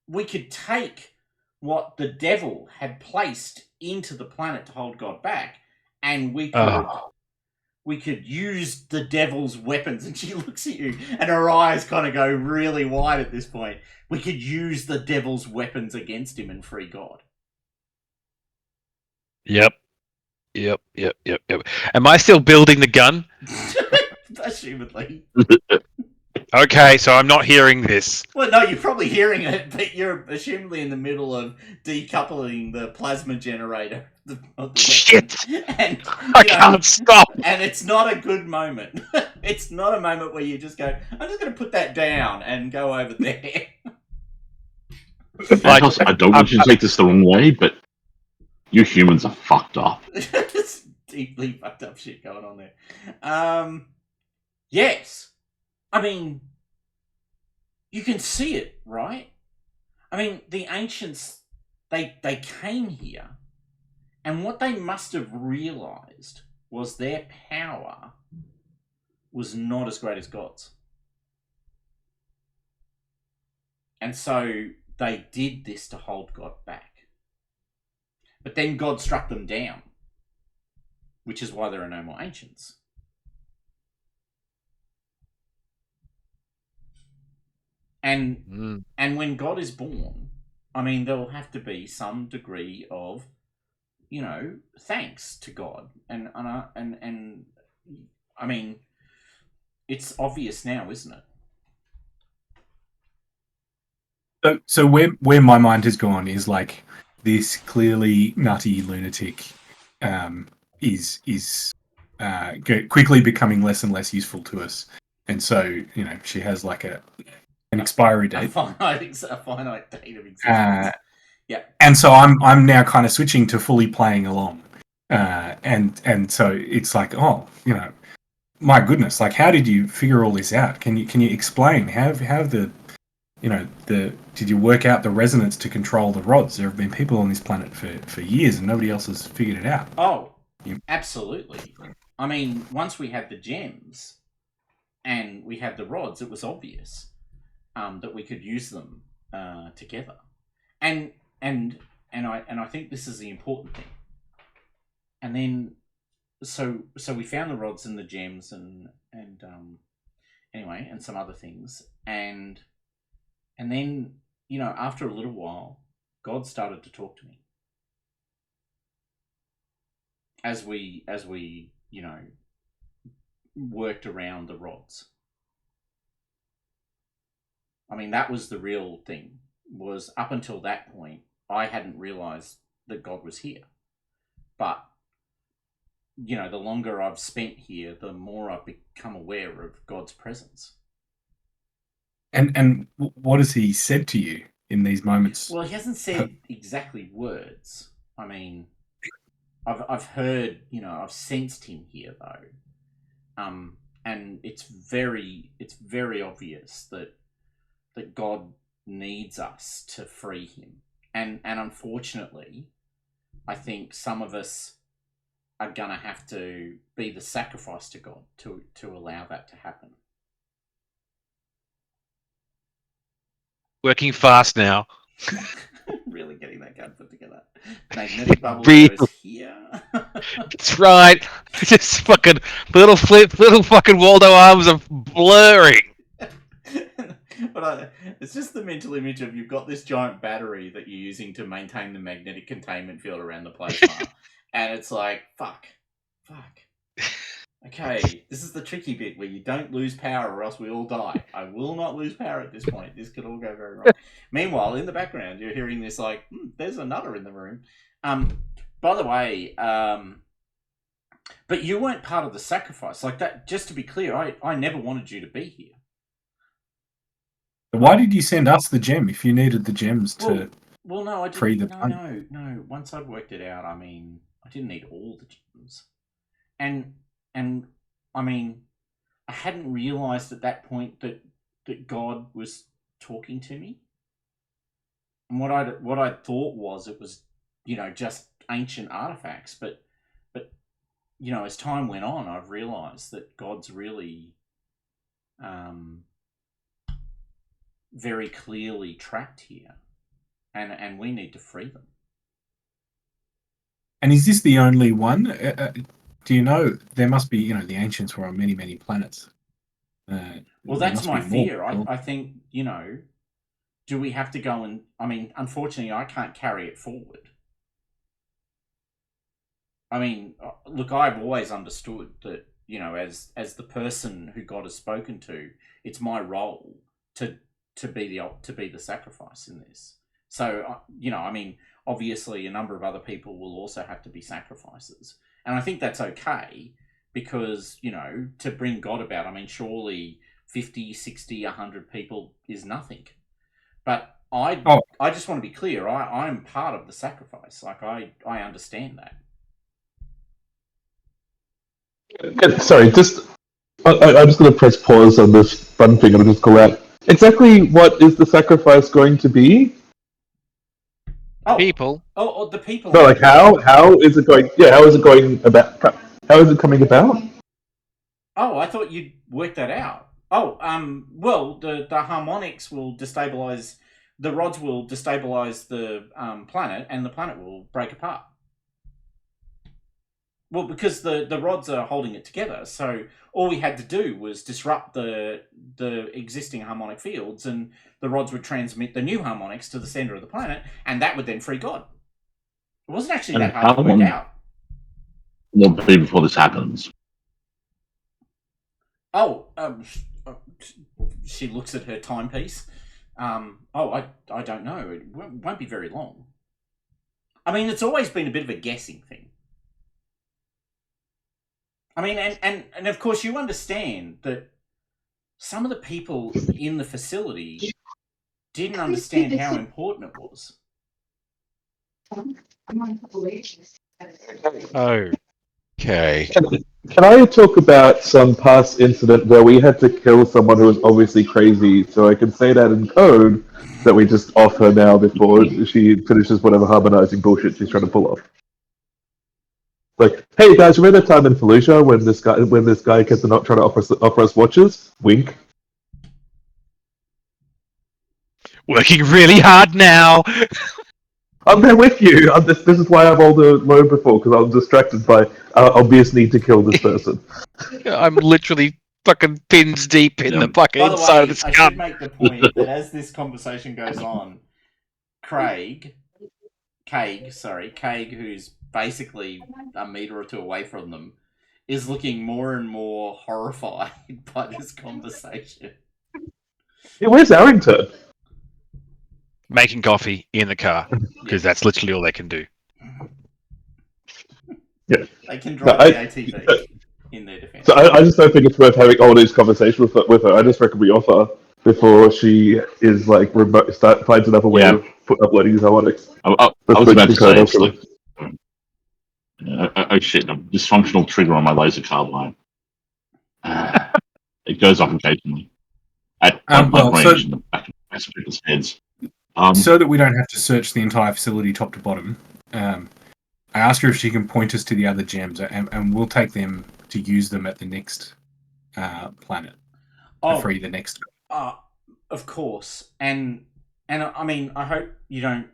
we could take what the devil had placed into the planet to hold God back, and we could use the devil's weapons. And she looks at you, and her eyes kind of go really wide at this point. We could use the devil's weapons against him and free God. Yep. Am I still building the gun? Assumedly. Okay, so I'm not hearing this. Well, no, you're probably hearing it, but you're assumedly in the middle of decoupling the plasma generator of the Shit! and I can't stop. And it's not a good moment. It's not a moment where you just go, I'm just going to put that down and go over there. I don't want you to take this the wrong way, but you humans are fucked up. It's deeply fucked up shit going on there. Yes. I mean, you can see it, right? I mean, the ancients, they came here, and what they must have realized was their power was not as great as God's. And so they did this to hold God back. But then God struck them down, which is why there are no more ancients. And when God is born, I mean, there will have to be some degree of, thanks to God. And I mean, it's obvious now, isn't it? So where my mind has gone is like this clearly nutty lunatic is quickly becoming less and less useful to us, and so she has like an expiry date, a finite date of existence. Yeah, and so I'm now kind of switching to fully playing along, and so it's like, my goodness, like how did you figure all this out? Can you explain how the did you work out the resonance to control the rods? There have been people on this planet for years and nobody else has figured it out. Oh, absolutely. I mean, once we had the gems and we had the rods, it was obvious that we could use them together. And I think this is the important thing. And then so we found the rods and the gems and anyway, and some other things, and then, after a little while, God started to talk to me. As we worked around the rods. I mean, that was the real thing. Was up until that point, I hadn't realized that God was here. But, the longer I've spent here, the more I've become aware of God's presence. And what has he said to you in these moments? Well, he hasn't said exactly words. I mean, I've heard, I've sensed him here though, and it's very obvious that God needs us to free him, and unfortunately, I think some of us are gonna have to be the sacrifice to God to allow that to happen. Working fast now. Really getting that gun put together. Magnetic bubble goes here. That's right. Just fucking little fucking Waldo arms are blurring. It's just the mental image of you've got this giant battery that you're using to maintain the magnetic containment field around the plasma, and it's like, fuck. Okay, this is the tricky bit where you don't lose power or else we all die. I will not lose power at this point. This could all go very wrong. Meanwhile, in the background, you're hearing this like, there's another in the room. By the way, but you weren't part of the sacrifice. Like that, just to be clear, I never wanted you to be here. Why did you send us the gem if you needed the gems to Well, no, I didn't. free the No. Once I'd worked it out, I mean, I didn't need all the gems. And I mean, I hadn't realized at that point that God was talking to me. And what I thought was it was, just ancient artifacts, but as time went on, I've realized that God's really very clearly trapped here, and we need to free them. And is this the only one? Do you know there must be? The ancients were on many, many planets. Well, that's my fear. I think do we have to go and? I mean, unfortunately, I can't carry it forward. I mean, look, I've always understood that as the person who God has spoken to, it's my role to be the sacrifice in this. So I mean, obviously, a number of other people will also have to be sacrifices. And I think that's okay because, to bring God about, I mean, surely 50, 60, 100 people is nothing. But I just want to be clear. I'm part of the sacrifice. Like, I understand that. Sorry, I'm just going to press pause on this fun thing and I'll just call out. Exactly what is the sacrifice going to be? People. Oh, the people. No, like how is it going? Yeah, how is it going about? How is it coming about? Oh, I thought you'd worked that out. Oh, well, the harmonics will destabilize. The rods will destabilize the planet, and the planet will break apart. Well, because the rods are holding it together, so all we had to do was disrupt the existing harmonic fields, and the rods would transmit the new harmonics to the center of the planet, and that would then free God. It wasn't actually that hard to work out. Will be before this happens? Oh, she looks at her timepiece. I don't know. It won't be very long. I mean, it's always been a bit of a guessing thing. I mean, and of course you understand that some of the people in the facility didn't understand how important it was. Okay. Can I talk about some past incident where we had to kill someone who was obviously crazy, so I can say that in code that we just off her now before she finishes whatever harmonizing bullshit she's trying to pull off? Like, hey guys, remember that time in Fallujah when this guy kept not trying to offer us watches? Wink. Working really hard now. I'm there with you. This is why I've rolled a low before, because I was distracted by our obvious need to kill this person. I'm literally fucking pins deep in the fucking inside of this I gun. should make the point that as this conversation goes on, Craig, who's basically a meter or two away from them, is looking more and more horrified by this conversation. Hey, where's Arrington? Making coffee in the car, because that's literally all they can do. Yeah. They can drive the ATV in their defense. So I just don't think it's worth having all these conversations with her. I just reckon we off her before she is like finds another way of uploading his harmonics. I was about to say, it's like, oh shit, a dysfunctional trigger on my laser carbine. It goes off occasionally. At point range in the back of people's heads. So that we don't have to search the entire facility top to bottom, I asked her if she can point us to the other gems, and we'll take them to use them at the next planet to free the next. Of course, and I mean, I hope you don't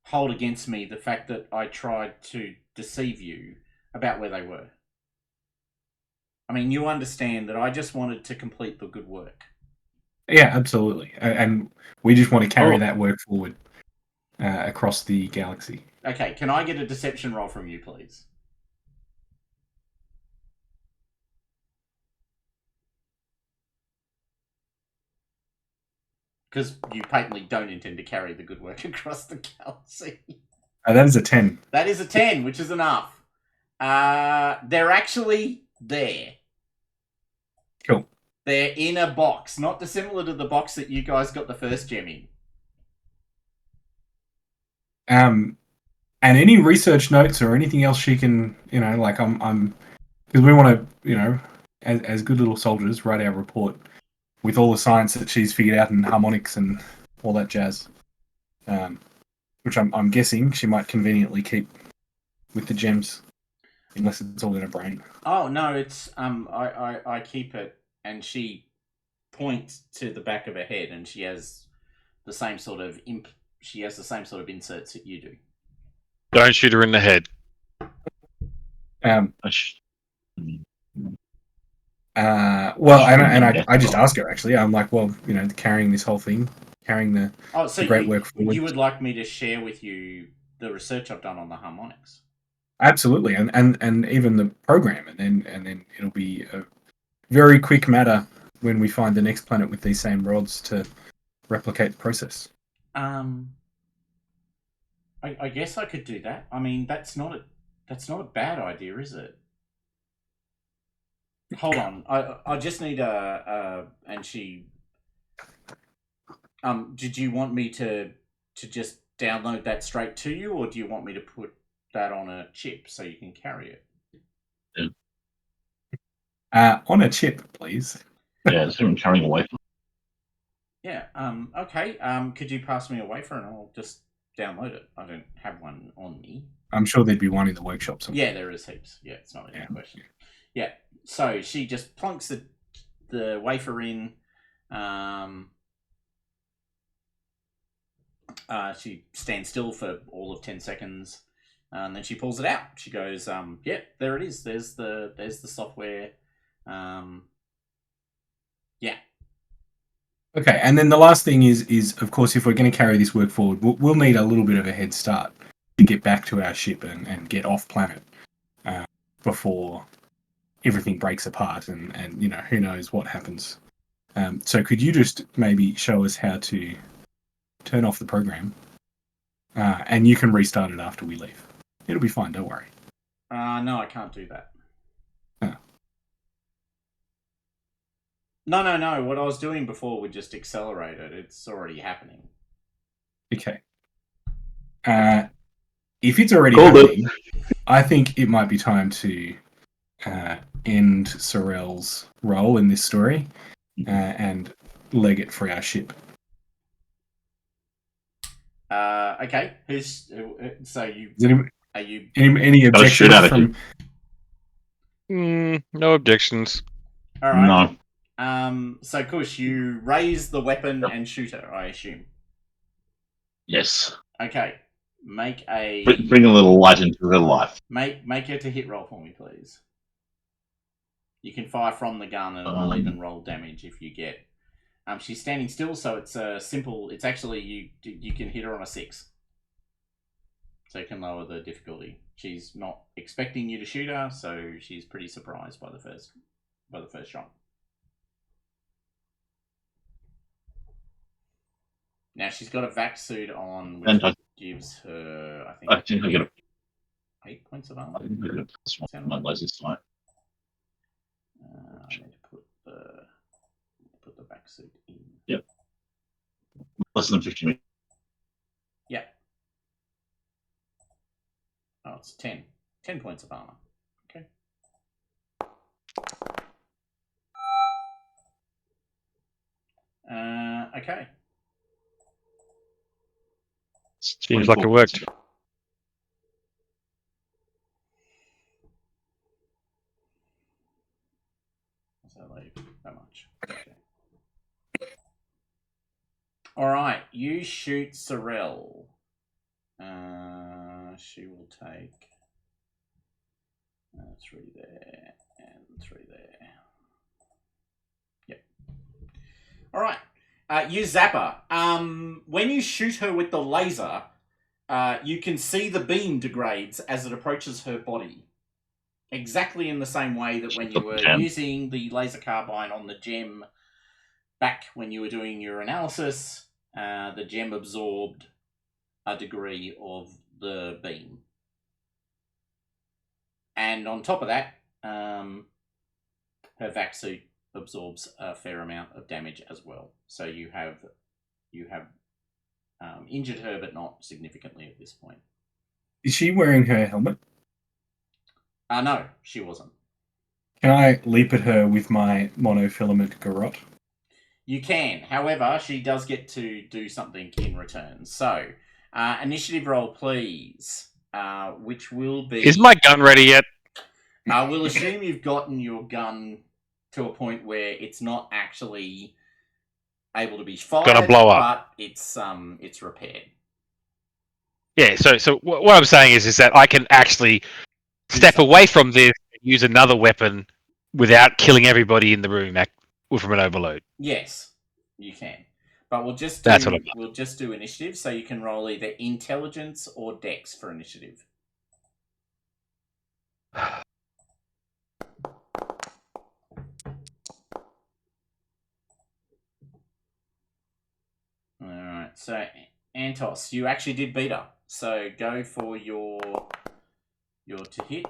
hold against me the fact that I tried to deceive you about where they were. I mean, you understand that I just wanted to complete the good work. Yeah, absolutely. And we just want to carry Oh. that work forward across the galaxy. Okay, can I get a deception roll from you, please? Because you patently don't intend to carry the good work across the galaxy. That is a 10. That is a 10, which is enough. They're actually there. Cool. They're in a box, not dissimilar to the box that you guys got the first gem in. And any research notes or anything else she can, like I'm because we want to, as good little soldiers, write our report with all the science that she's figured out and harmonics and all that jazz. Which I'm guessing she might conveniently keep with the gems, unless it's all in her brain. Oh no, it's I keep it, and she points to the back of her head, and she has the same sort of inserts that you do. Don't shoot her in the head. Well, I just ask her actually. I'm like, well, carrying this whole thing, carrying the great work forward. You would like me to share with you the research I've done on the harmonics? Absolutely, and even the program, and then it'll be a very quick matter when we find the next planet with these same rods to replicate the process. I guess I could do that. I mean, that's not a bad idea, is it? Hold on, I just need and she. Did you want me to just download that straight to you, or do you want me to put that on a chip so you can carry it? On a chip, please. Yeah, it's him carrying a wafer. Yeah. Okay. Could you pass me a wafer and I'll just download it? I don't have one on me. I'm sure there'd be one in the workshop somewhere. Yeah, there is heaps. Yeah, it's not a question. Yeah. So she just plunks the wafer in. She stands still for all of 10 seconds, and then she pulls it out. She goes, "Yeah, there it is. There's the software." Yeah. Okay, and then the last thing is of course, if we're going to carry this work forward, we'll need a little bit of a head start to get back to our ship and get off planet before everything breaks apart and who knows what happens. So could you just maybe show us how to turn off the program, and you can restart it after we leave. It'll be fine, don't worry. No, I can't do that. Oh. No. What I was doing before would just accelerate it. It's already happening. Okay. If it's already happening, I think it might be time to end Sorel's role in this story and leg it for our ship. Okay. So you are you any objections from? No objections. All right. No. So Kush, you raise the weapon and shoot her, I assume. Yes. Okay. Make a bring a little light into her life. Make her to hit roll for me, please. You can fire from the gun and it'll even roll damage if you get. She's standing still, so it's simple. It's actually you can hit her on a 6, so you can lower the difficulty. She's not expecting you to shoot her, so she's pretty surprised by the first shot. Now she's got a vac suit on, which gives her, I think I get 8 points of armor. I think I get a +1 my lazy sight. I need to put the vac suit in. Yep. Less than 50 meters. Yeah. Oh, it's 10. 10 points of armor. Okay. Okay. Seems like it worked. So leave that much. Okay. All right, you shoot Sorel. She will take 3 there and 3 there. Yep. All right. Use Zapper. When you shoot her with the laser, you can see the beam degrades as it approaches her body. Exactly in the same way that when you were using the laser carbine on the gem back when you were doing your analysis, the gem absorbed a degree of the beam. And on top of that, her vac suit absorbs a fair amount of damage as well. So you have injured her, but not significantly at this point. Is she wearing her helmet? No, she wasn't. Can I leap at her with my monofilament garrote? You can. However, she does get to do something in return. So, initiative roll, please. Which will be... Is my gun ready yet? We'll assume you've gotten your gun to a point where it's not actually able to be fired, gonna blow up, but it's repaired. Yeah. So what I'm saying is that I can actually step away from this and use another weapon without killing everybody in the room from an overload. Yes, you can. But we'll just do initiative, so you can roll either intelligence or dex for initiative. Alright, so Antos, you actually did beat her. So go for your to hit.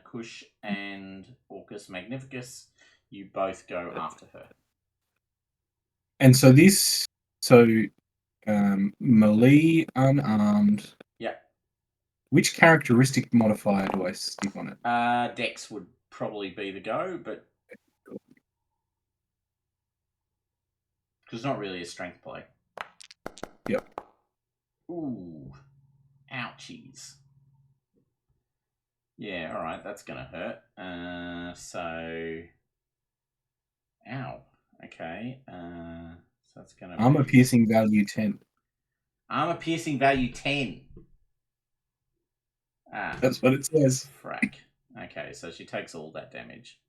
Kush and Orcus Magnificus, you both go after her. And so melee unarmed. Yeah. Which characteristic modifier do I stick on it? Dex would probably be the go, but because it's not really a strength play. Yep. Ooh, ouchies. Yeah, all right, that's gonna hurt. So, ow. Okay. So that's gonna. Armor piercing value 10. Armor piercing value 10. That's what it says. Frack. Okay, so she takes all that damage.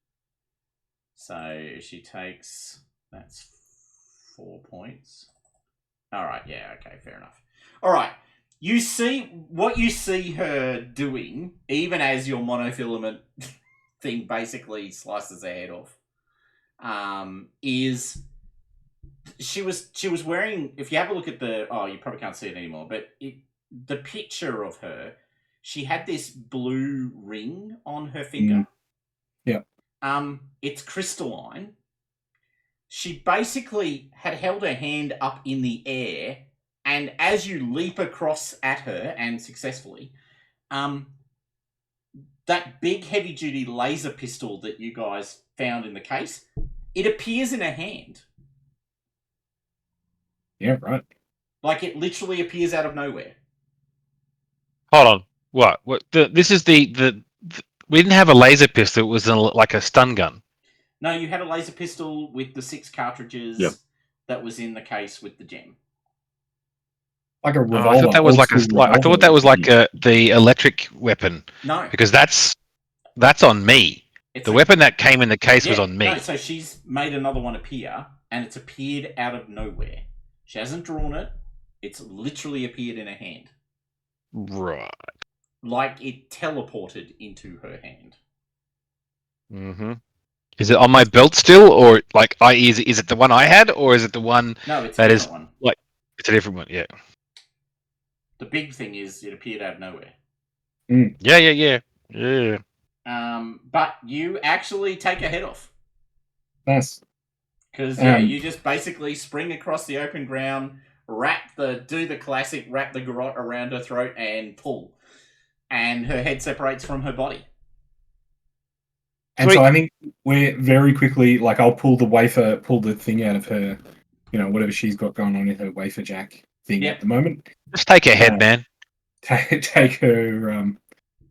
So she takes, that's 4 points. All right, yeah, okay, fair enough. All right, you see her doing, even as your monofilament thing basically slices her head off, is she was wearing, if you have a look at the, you probably can't see it anymore, but the picture of her, she had this blue ring on her finger. Yeah. It's crystalline. She basically had held her hand up in the air, and as you leap across at her, and successfully, that big heavy-duty laser pistol that you guys found in the case, it appears in her hand. Yeah, right. Like, it literally appears out of nowhere. Hold on. What? This is the we didn't have a laser pistol. It was like a stun gun. No, you had a laser pistol with the 6 cartridges that was in the case with the gem. Like a revolver. I thought that was the electric weapon. No, because that's on me. The weapon that came in the case was on me. No, so she's made another one appear, and it's appeared out of nowhere. She hasn't drawn it. It's literally appeared in her hand. Right. Like it teleported into her hand. Mm-hmm. Is it on my belt still, or like is it the one I had, or is it the one? No, it's that a is different one. Like it's a different one. Yeah. The big thing is it appeared out of nowhere. Yeah. But you actually take her head off. Nice. Because you just basically spring across the open ground, do the classic, wrap the garrote around her throat and pull. And her head separates from her body. And so I think we're very quickly, like, I'll pull the thing out of her, whatever she's got going on in her wafer jack thing at the moment. Just take her head, man. Take her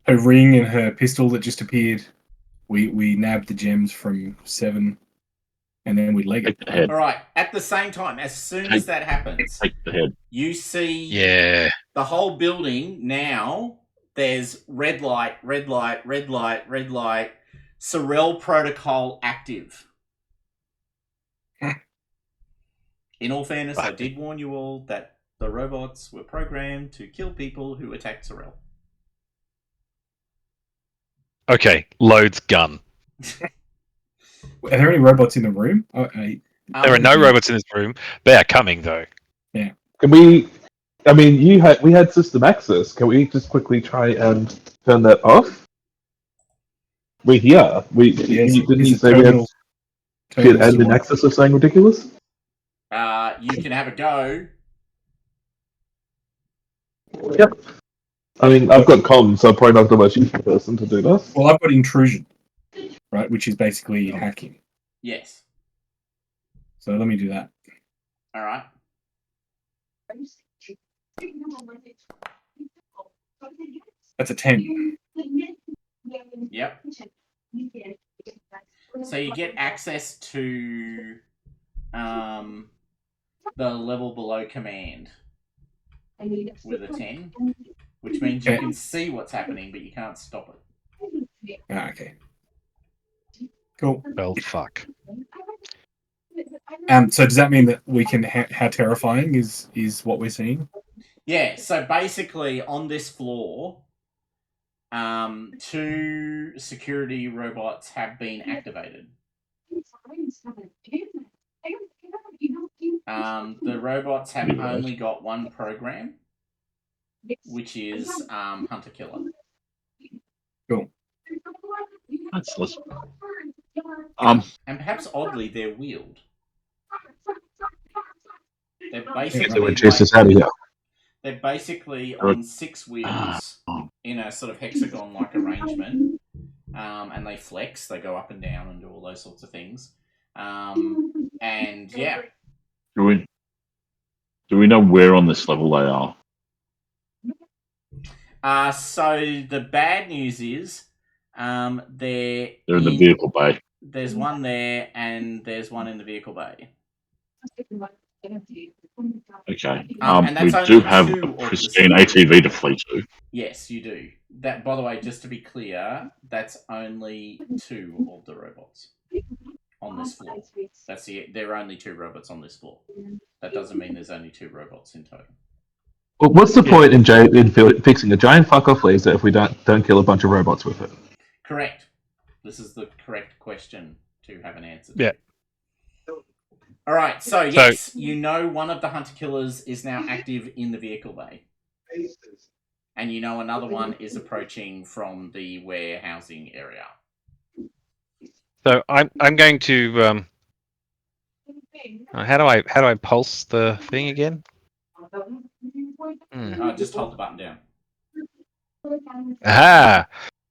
ring and her pistol that just appeared. We nabbed the gems from 7, and then we leg it. Head. All right. At the same time, as soon as that happens, take the head. You see the whole building now. There's red light, red light, red light, red light. Sorrel protocol active. In all fairness, I did warn you all that the robots were programmed to kill people who attacked Sorel. Okay, loads gun. Are there any robots in the room? There are no robots in this room. They are coming though. Can we? I mean, we had system access. Can we just quickly try and turn that off? We're here. Yes, Didn't is you it say we had terminals admin to access or something ridiculous? You can have a go. Yep. I mean, I've got comms, so I'm probably not the most useful person to do this. Well, I've got intrusion, right, which is basically hacking. Yes. So let me do that. All right. That's a 10. Yep. So you get access to the level below command with a 10, which means you can see what's happening, but you can't stop it. Okay. Cool. Well, fuck. So does that mean that we can? How terrifying is what we're seeing? Yeah. So basically, on this floor, 2 security robots have been activated. The robots have only got one program, which is Hunter Killer. Cool. That's less. And perhaps oddly, they're wheeled. They're So basically we're chase us out of here. they're basically on 6 wheels in a sort of hexagon-like arrangement, and they flex. They go up and down and do all those sorts of things. And yeah, Do we know where on this level they are? So the bad news is, they're They're in the vehicle bay. There's one there, and there's one in the vehicle bay. Okay. And We that's do only have 2 a of the pristine 6. ATV to flee to. Yes, you do. That, by the way, just to be clear, that's only 2 of the robots on this floor. There are only 2 robots on this floor. That doesn't mean there's only 2 robots in total. Well, what's the point in fixing a giant fuck-off laser if we don't kill a bunch of robots with it? Correct. This is the correct question to have an answer to. Yeah. All right. So yes, you know one of the hunter killers is now active in the vehicle bay, and you know another one is approaching from the warehousing area. So I'm going to how do I pulse the thing again? Just hold the button down. Aha!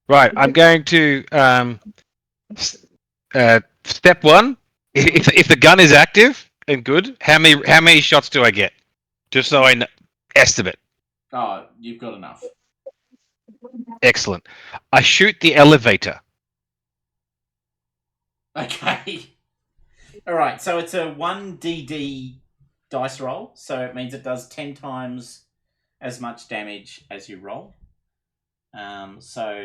Right, I'm going to step 1. If the gun is active and good, how many shots do I get? Just so I estimate. Oh, you've got enough. Excellent. I shoot the elevator. Okay. All right. So it's a 1DD dice roll, so it means it does 10 times as much damage as you roll. So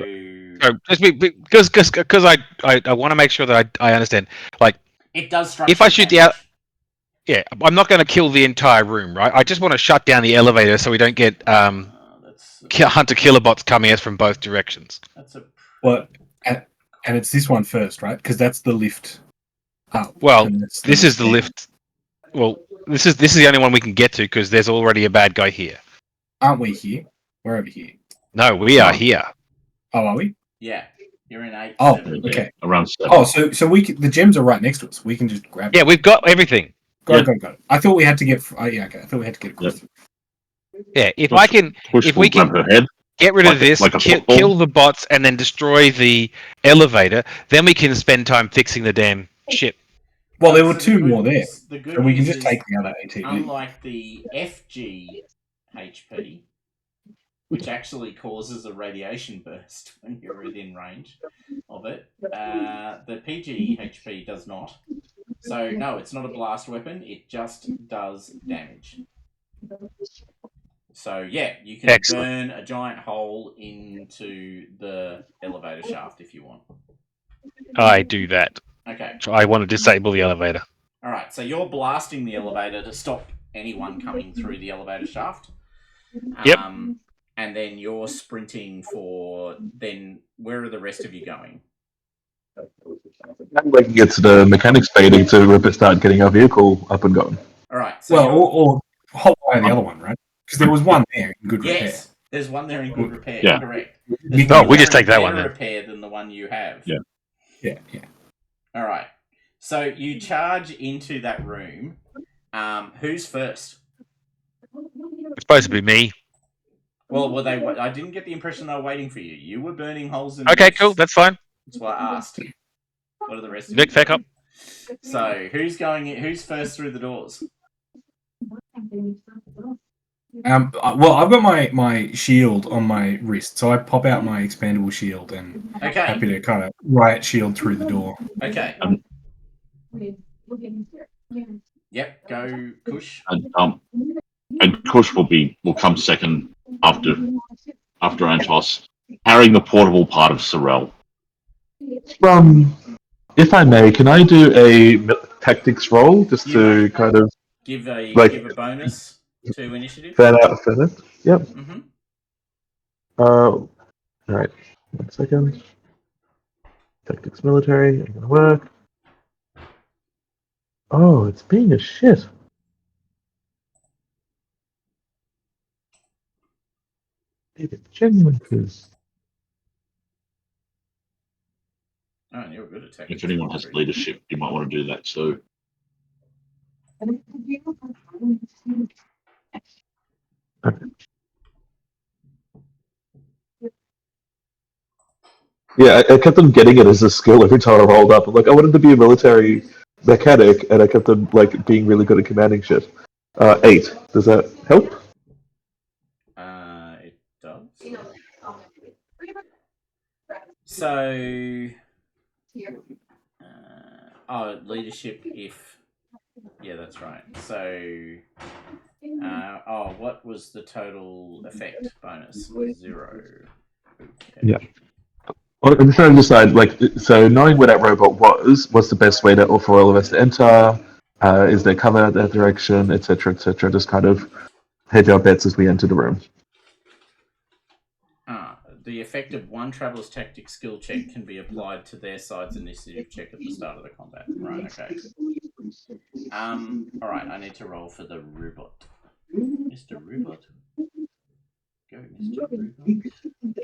just because I want to make sure that I understand. Like, it does structure if I shoot damage. I'm not going to kill the entire room, right? I just want to shut down the elevator so we don't get hunter killer bots coming at us from both directions. That's a and it's this one first, right? Because that's the lift up. Well, this is the lift. Well, this is the only one we can get to because there's already a bad guy here. Aren't we here? We're over here. No, we are here. Oh, are we? Yeah, you're in 8. Oh, 7. okay. Around 7. Oh, so the gems are right next to us. We can just grab. Yeah, we've got everything. Got it. I thought we had to get. Okay. I thought we had to get across. Yeah, if we can her head. get rid of this, kill the bots, and then destroy the elevator, then we can spend time fixing the damn ship. Well, there were 2 more there, The good so we can news just is, take the other ATV. unlike the FG HP, which actually causes a radiation burst when you're within range of it, the PG HP does not. So no, it's not a blast weapon. It just does damage. So yeah, you can burn a giant hole into the elevator shaft if you want. I do that. Okay. I want to disable the elevator. All right, so you're blasting the elevator to stop anyone coming through the elevator shaft. Yep. And then you're sprinting for. Then where are the rest of you going? We can get to the mechanics meeting to start getting our vehicle up and going. All right. So or hop by the other one, right? Because there was one there in good repair. yes, there's one there in good repair. Yeah. Correct. We There's one we there just in take that one better then. repair than the one you have. Yeah. Yeah. All right. So you charge into that room. Who's first? It's supposed to be me. Well, were they? I didn't get the impression they were waiting for you. You were burning holes in the Okay, roofs. cool. That's fine. That's why I asked. What are the rest of Vic, you back doing? up. So who's going? Who's first through the doors? Well, I've got my shield on my wrist, so I pop out my expandable shield and Okay. happy to kind of riot shield through the door. Okay. Yep. Go, Kush. And Kush will come second after Antos, carrying the portable part of Sorrel. If I may, can I do a tactics roll just to kind of Give a bonus to initiative. fan out for that? Yep. Mm-hmm. All right. 1 second. Tactics military. Ain't gonna work. Oh, it's being a shit. It's genuine because. Oh, and you're good at tactics. If anyone has leadership, you might want to do that too. Yeah, I kept on getting it as a skill every time I rolled up. I'm like, I wanted to be a military mechanic, and I kept on like being really good at commanding shit. 8. Does that help? It does. So, leadership. Yeah, that's right. So, what was the total effect bonus? 0. Okay. Yeah. Well, I'm trying to decide, so knowing where that robot was, what's the best way for all of us to enter? Is there cover that direction, etc., etc.? Just kind of hedge our bets as we enter the room. The effect of one traveler's tactic skill check can be applied to their side's initiative check at the start of the combat. Right, okay. Alright, I need to roll for the robot. Mr. Robot. Go, Mr. Robot.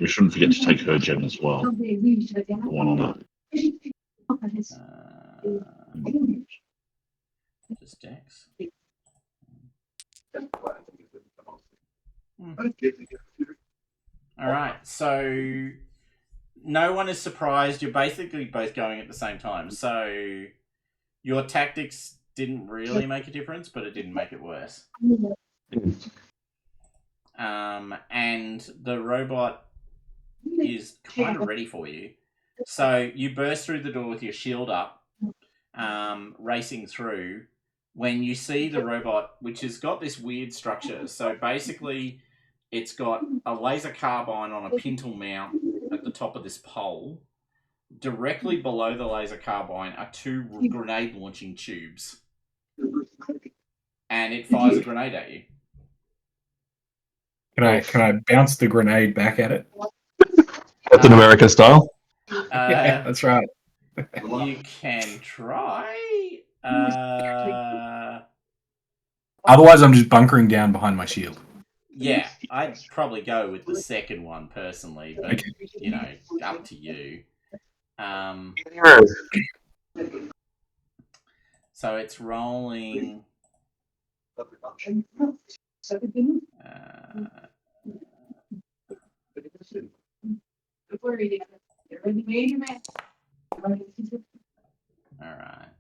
We shouldn't forget to take her gem as well. The one on Just Dex. Alright, so no one is surprised. You're basically both going at the same time. So your tactics didn't really make a difference, but it didn't make it worse. And the robot is kind of ready for you. So you burst through the door with your shield up, racing through. When you see the robot, which has got this weird structure. So basically, it's got a laser carbine on a pintle mount at the top of this pole. Directly below the laser carbine are 2 grenade launching tubes. And it fires a grenade at you. Can I bounce the grenade back at it? Captain America style? Yeah, that's right. You can try. Otherwise, I'm just bunkering down behind my shield. Yeah, I'd probably go with the second one personally, but Okay. Up to you. So it's rolling. All right.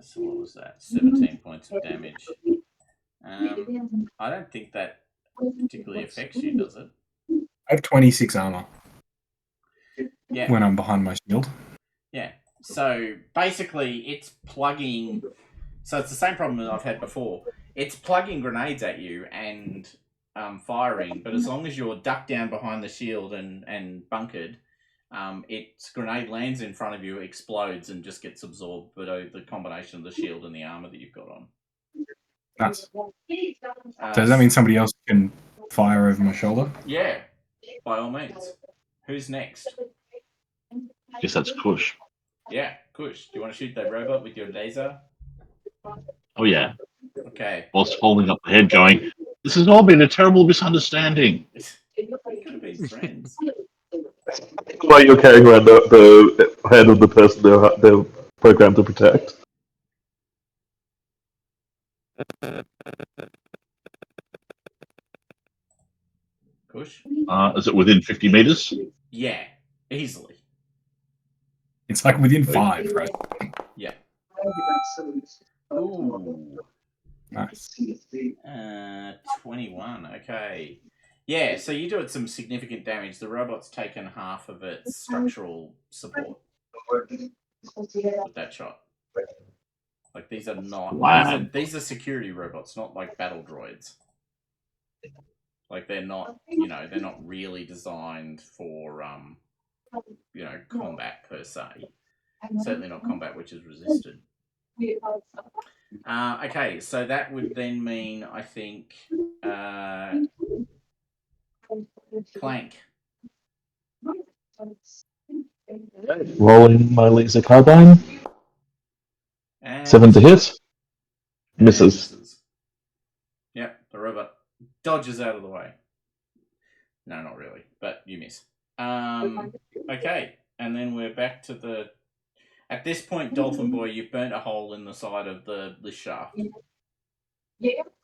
So what was that? 17 points of damage. I don't think that particularly affects you, does it? I have 26 armor. Yeah. When I'm behind my shield. Yeah. So basically, it's plugging. So it's the same problem that I've had before. It's plugging grenades at you and firing, but as long as you're ducked down behind the shield and bunkered, its grenade lands in front of you, explodes, and just gets absorbed by the combination of the shield and the armor that you've got on. Nice. So does that mean somebody else can fire over my shoulder? Yeah, by all means. Who's next? Guess that's Kush. Yeah, Kush. Do you want to shoot that robot with your laser? Oh yeah. Okay. Whilst holding up the head, going, "This has all been a terrible misunderstanding." We could have been friends. Why you're carrying around the head of the person they're programmed to protect. Kush? Is it within 50 meters? Yeah, easily. It's like within 5, right? Yeah. Ooh. Nice. 21. Okay. Yeah, so you do it some significant damage. The robot's taken half of its structural support with that shot. Like, these are not... Wow. These are security robots, not like battle droids. Like, they're not, you know, they're not really designed for, you know, combat per se. Certainly not combat which is resisted. Okay, so that would then mean, I think, Clank. Rolling my laser carbine. And 7 to hit. Misses. Yep, the robot dodges out of the way. No, not really, but you miss. Okay, and then we're back to the... At this point, Dolphin Boy, you've burnt a hole in the side of the lift shaft.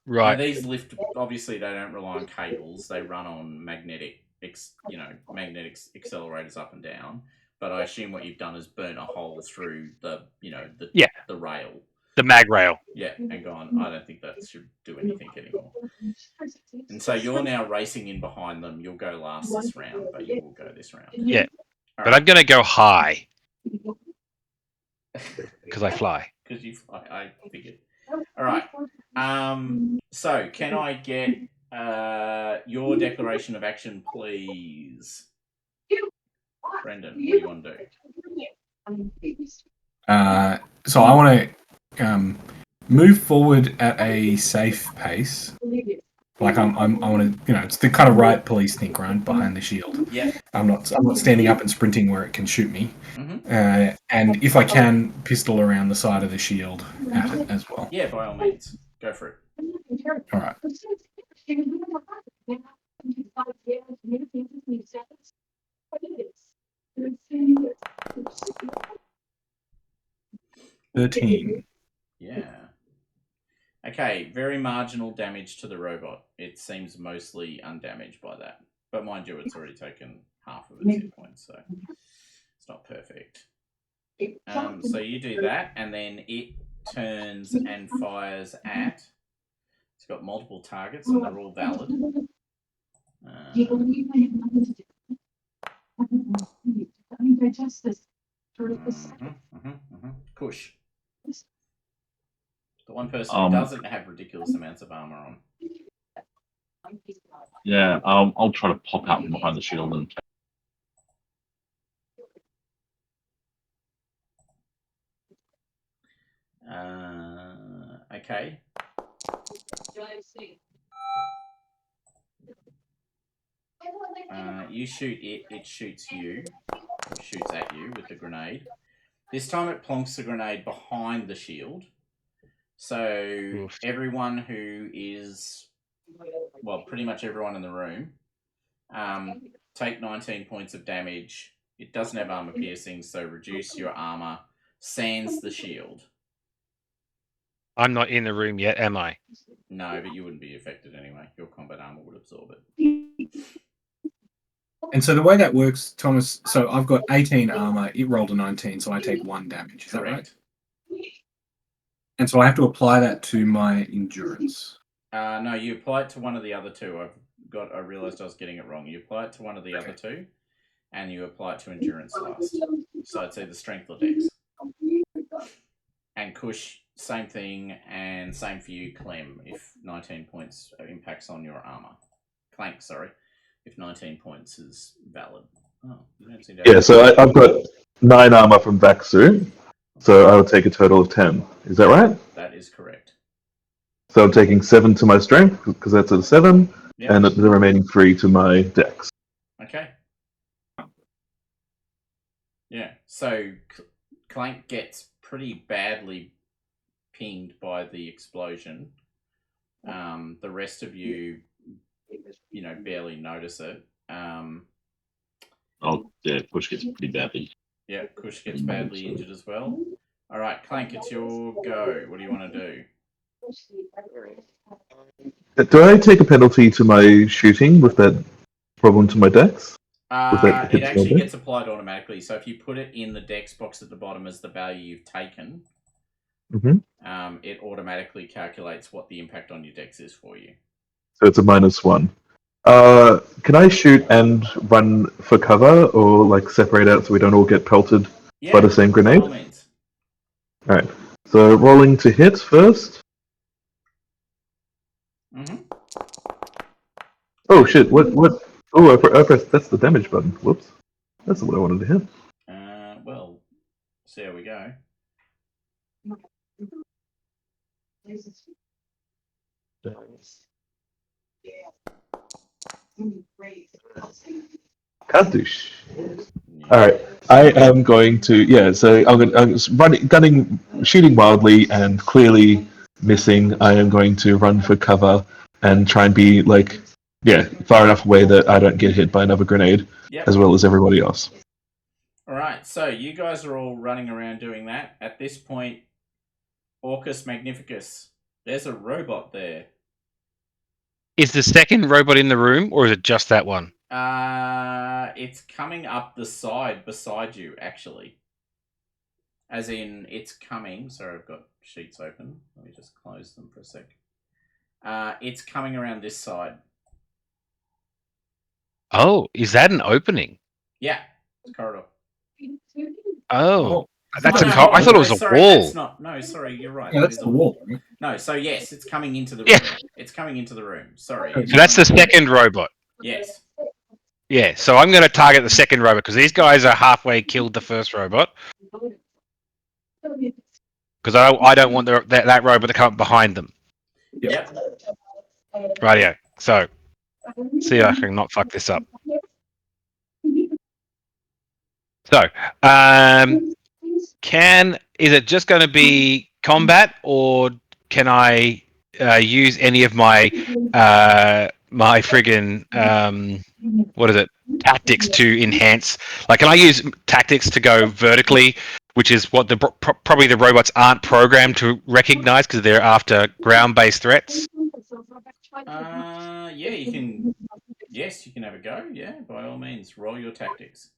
Right. Now, these lift, obviously, they don't rely on cables. They run on magnetic accelerators up and down. But I assume what you've done is burn a hole through the rail. The mag rail. Yeah, and gone, I don't think that should do anything anymore. And so you're now racing in behind them. You'll go last this round, but you will go this round. Yeah. All But I'm going to go high. Because I fly. Because you fly, I figured. All right. So, can I get your declaration of action, please? Brendan, what do you want to do? So I want to move forward at a safe pace. Like I want to, it's the kind of right police think, right, behind the shield. Yeah. I'm not standing up and sprinting where it can shoot me. Mm-hmm. And if I can, pistol around the side of the shield at it as well. Yeah, by all means, go for it. All right. 13. Yeah. Okay, very marginal damage to the robot. It seems mostly undamaged by that. But mind you, it's already taken half of its hit points, so it's not perfect. So you do that, and then it turns and fires at... It's got multiple targets, and they're all valid. Kush. The one person who doesn't have ridiculous amounts of armor on. Yeah, I'll try to pop out from behind the shield and... Okay. You shoot it, it shoots you. Or shoots at you with the grenade. This time it plonks the grenade behind the shield. So everyone who is... Well, pretty much everyone in the room. Take 19 points of damage. It doesn't have armor piercing, so reduce your armor. Sands the shield. I'm not in the room yet, am I? No, but you wouldn't be affected anyway. Your combat armor would absorb it. And so the way that works, Thomas, so I've got 18 armor, it rolled a 19, so I take 1 damage. Is that right? And so I have to apply that to my endurance. No, you apply it to one of the other two. I realised I was getting it wrong. You apply it to one of the other two, and you apply it to endurance last. So it's either strength or dex. And Kush, same thing, and same for you, Clem, if 19 points impacts on your armor. Clank, sorry, if 19 points is valid. Oh, You don't seem to have Yeah, so I've got 9 armor from Vaxu, so I would take a total of 10. Is that right? That is correct. So I'm taking 7 to my strength, because that's a 7, Yep. and the remaining 3 to my dex. Okay. Yeah. So Clank gets pretty badly pinged by the explosion. The rest of you, barely notice it. Oh, yeah, Push gets pretty badly. Yeah, Kush gets badly injured as well. All right, Clank, it's your go. What do you want to do? Do I take a penalty to my shooting with that problem to my dex? It actually gets applied automatically. So if you put it in the dex box at the bottom as the value you've taken, it automatically calculates what the impact on your dex is for you. So it's a -1. Can I shoot and run for cover, or like separate out so we don't all get pelted by the same grenade? By all means. All right. So rolling to hit first. Mm-hmm. Oh shit! What? Oh, I pressed. That's the damage button. Whoops. That's what I wanted to hit. Well, see how we go. Can't do shit. All right. I am going to So I'm gunning, shooting wildly and clearly missing. I am going to run for cover and try and be far enough away that I don't get hit by another grenade, as well as everybody else. All right. So you guys are all running around doing that. At this point, Orcus Magnificus, there's a robot there. Is the second robot in the room, or is it just that one? It's coming up the side beside you, actually. As in, it's coming. Sorry, I've got sheets open. Let me just close them for a sec. It's coming around this side. Oh, is that an opening? Yeah, it's a corridor. Oh, that's No, I thought it was a wall. That's not. No, sorry, you're right. Yeah, that's the wall. Right? No, so yes, it's coming into the room. Yeah. It's coming into the room. Sorry. So that's the second robot. Yes. Yeah, so I'm going to target the second robot because these guys are halfway killed the first robot. Because I don't want that robot to come up behind them. Yep. Rightio. So, see if I can not fuck this up. So, is it just going to be combat, or can I use any of my my friggin' tactics to enhance? Like, can I use tactics to go vertically, which is what probably the robots aren't programmed to recognize because they're after ground-based threats? Yeah, you can. Yes, you can have a go. Yeah, by all means, roll your tactics.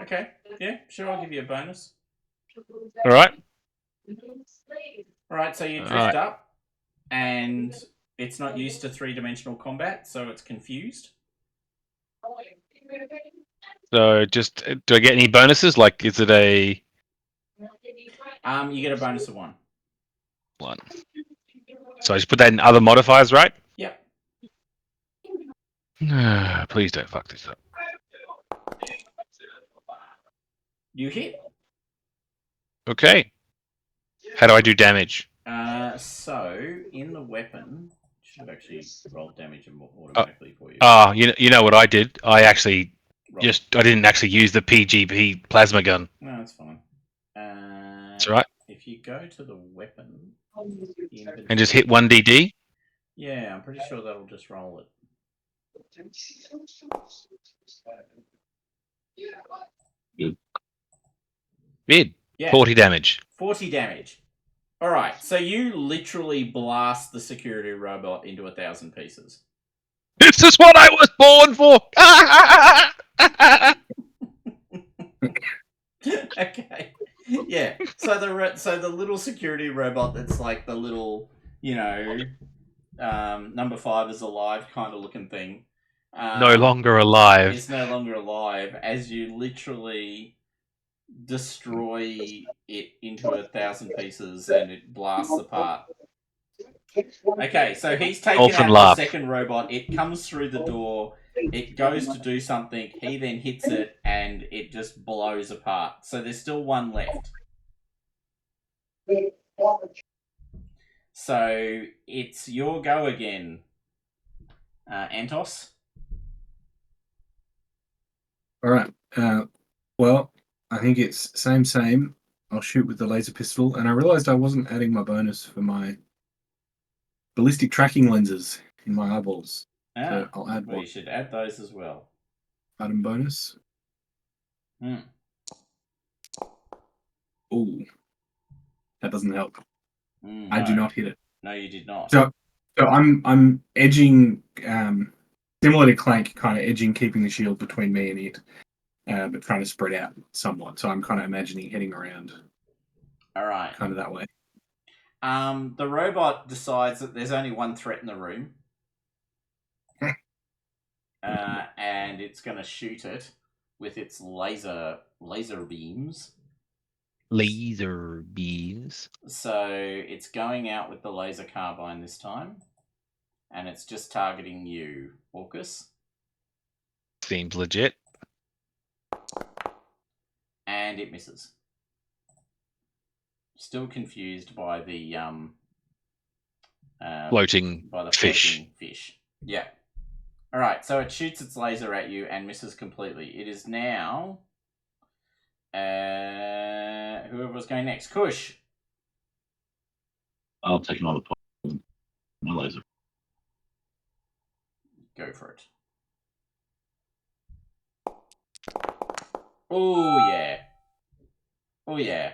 Okay. Yeah, sure. I'll give you a bonus. All right. All right. So you drift up, and it's not used to 3-dimensional combat, so it's confused. So, just do I get any bonuses? Like, is it a? You get a bonus of 1. 1. So I just put that in other modifiers, right? Yep. Please don't fuck this up. You hit. Okay. How do I do damage? So in the weapon, should have actually rolled damage automatically for you. You know what I did? I actually I didn't actually use the PGP plasma gun. No, that's fine. That's right. If you go to the weapon and just hit 1DD. Yeah, I'm pretty sure that'll just roll it. Bid. Yeah. 40 damage. 40 damage. All right, so you literally blast the security robot into 1,000 pieces. This is what I was born for. Okay. Yeah. So the little security robot that's like the little, number 5 is alive kind of looking thing. No longer alive. It's no longer alive as you literally destroy it into 1,000 pieces and it blasts apart. Okay, so he's taken Dolphin out laugh. the second robot. It comes through the door. It goes to do something. He then hits it, and it just blows apart. So there's still one left. So it's your go again, Antos. All right. Well, I think it's same. I'll shoot with the laser pistol, and I realized I wasn't adding my bonus for my ballistic tracking lenses in my eyeballs. So I'll add well, one you should add those as well. item bonus. Hmm. Ooh, that doesn't help. I No. do not hit it. No, you did not. So I'm edging, similar to Clank, kind of edging, keeping the shield between me and it, but trying to spread out somewhat. So I'm kind of imagining heading around, All right. kind of that way. The robot decides that there's only one threat in the room, and it's going to shoot it with its laser beams. Laser beams. So it's going out with the laser carbine this time, and it's just targeting you, Orcus. Seems legit. And it misses. Still confused by the Floating fish. Floating fish. Yeah. All right. So it shoots its laser at you and misses completely. It is now whoever was going next. Kush. I'll take another point. My laser. Go for it. Oh yeah. Oh yeah.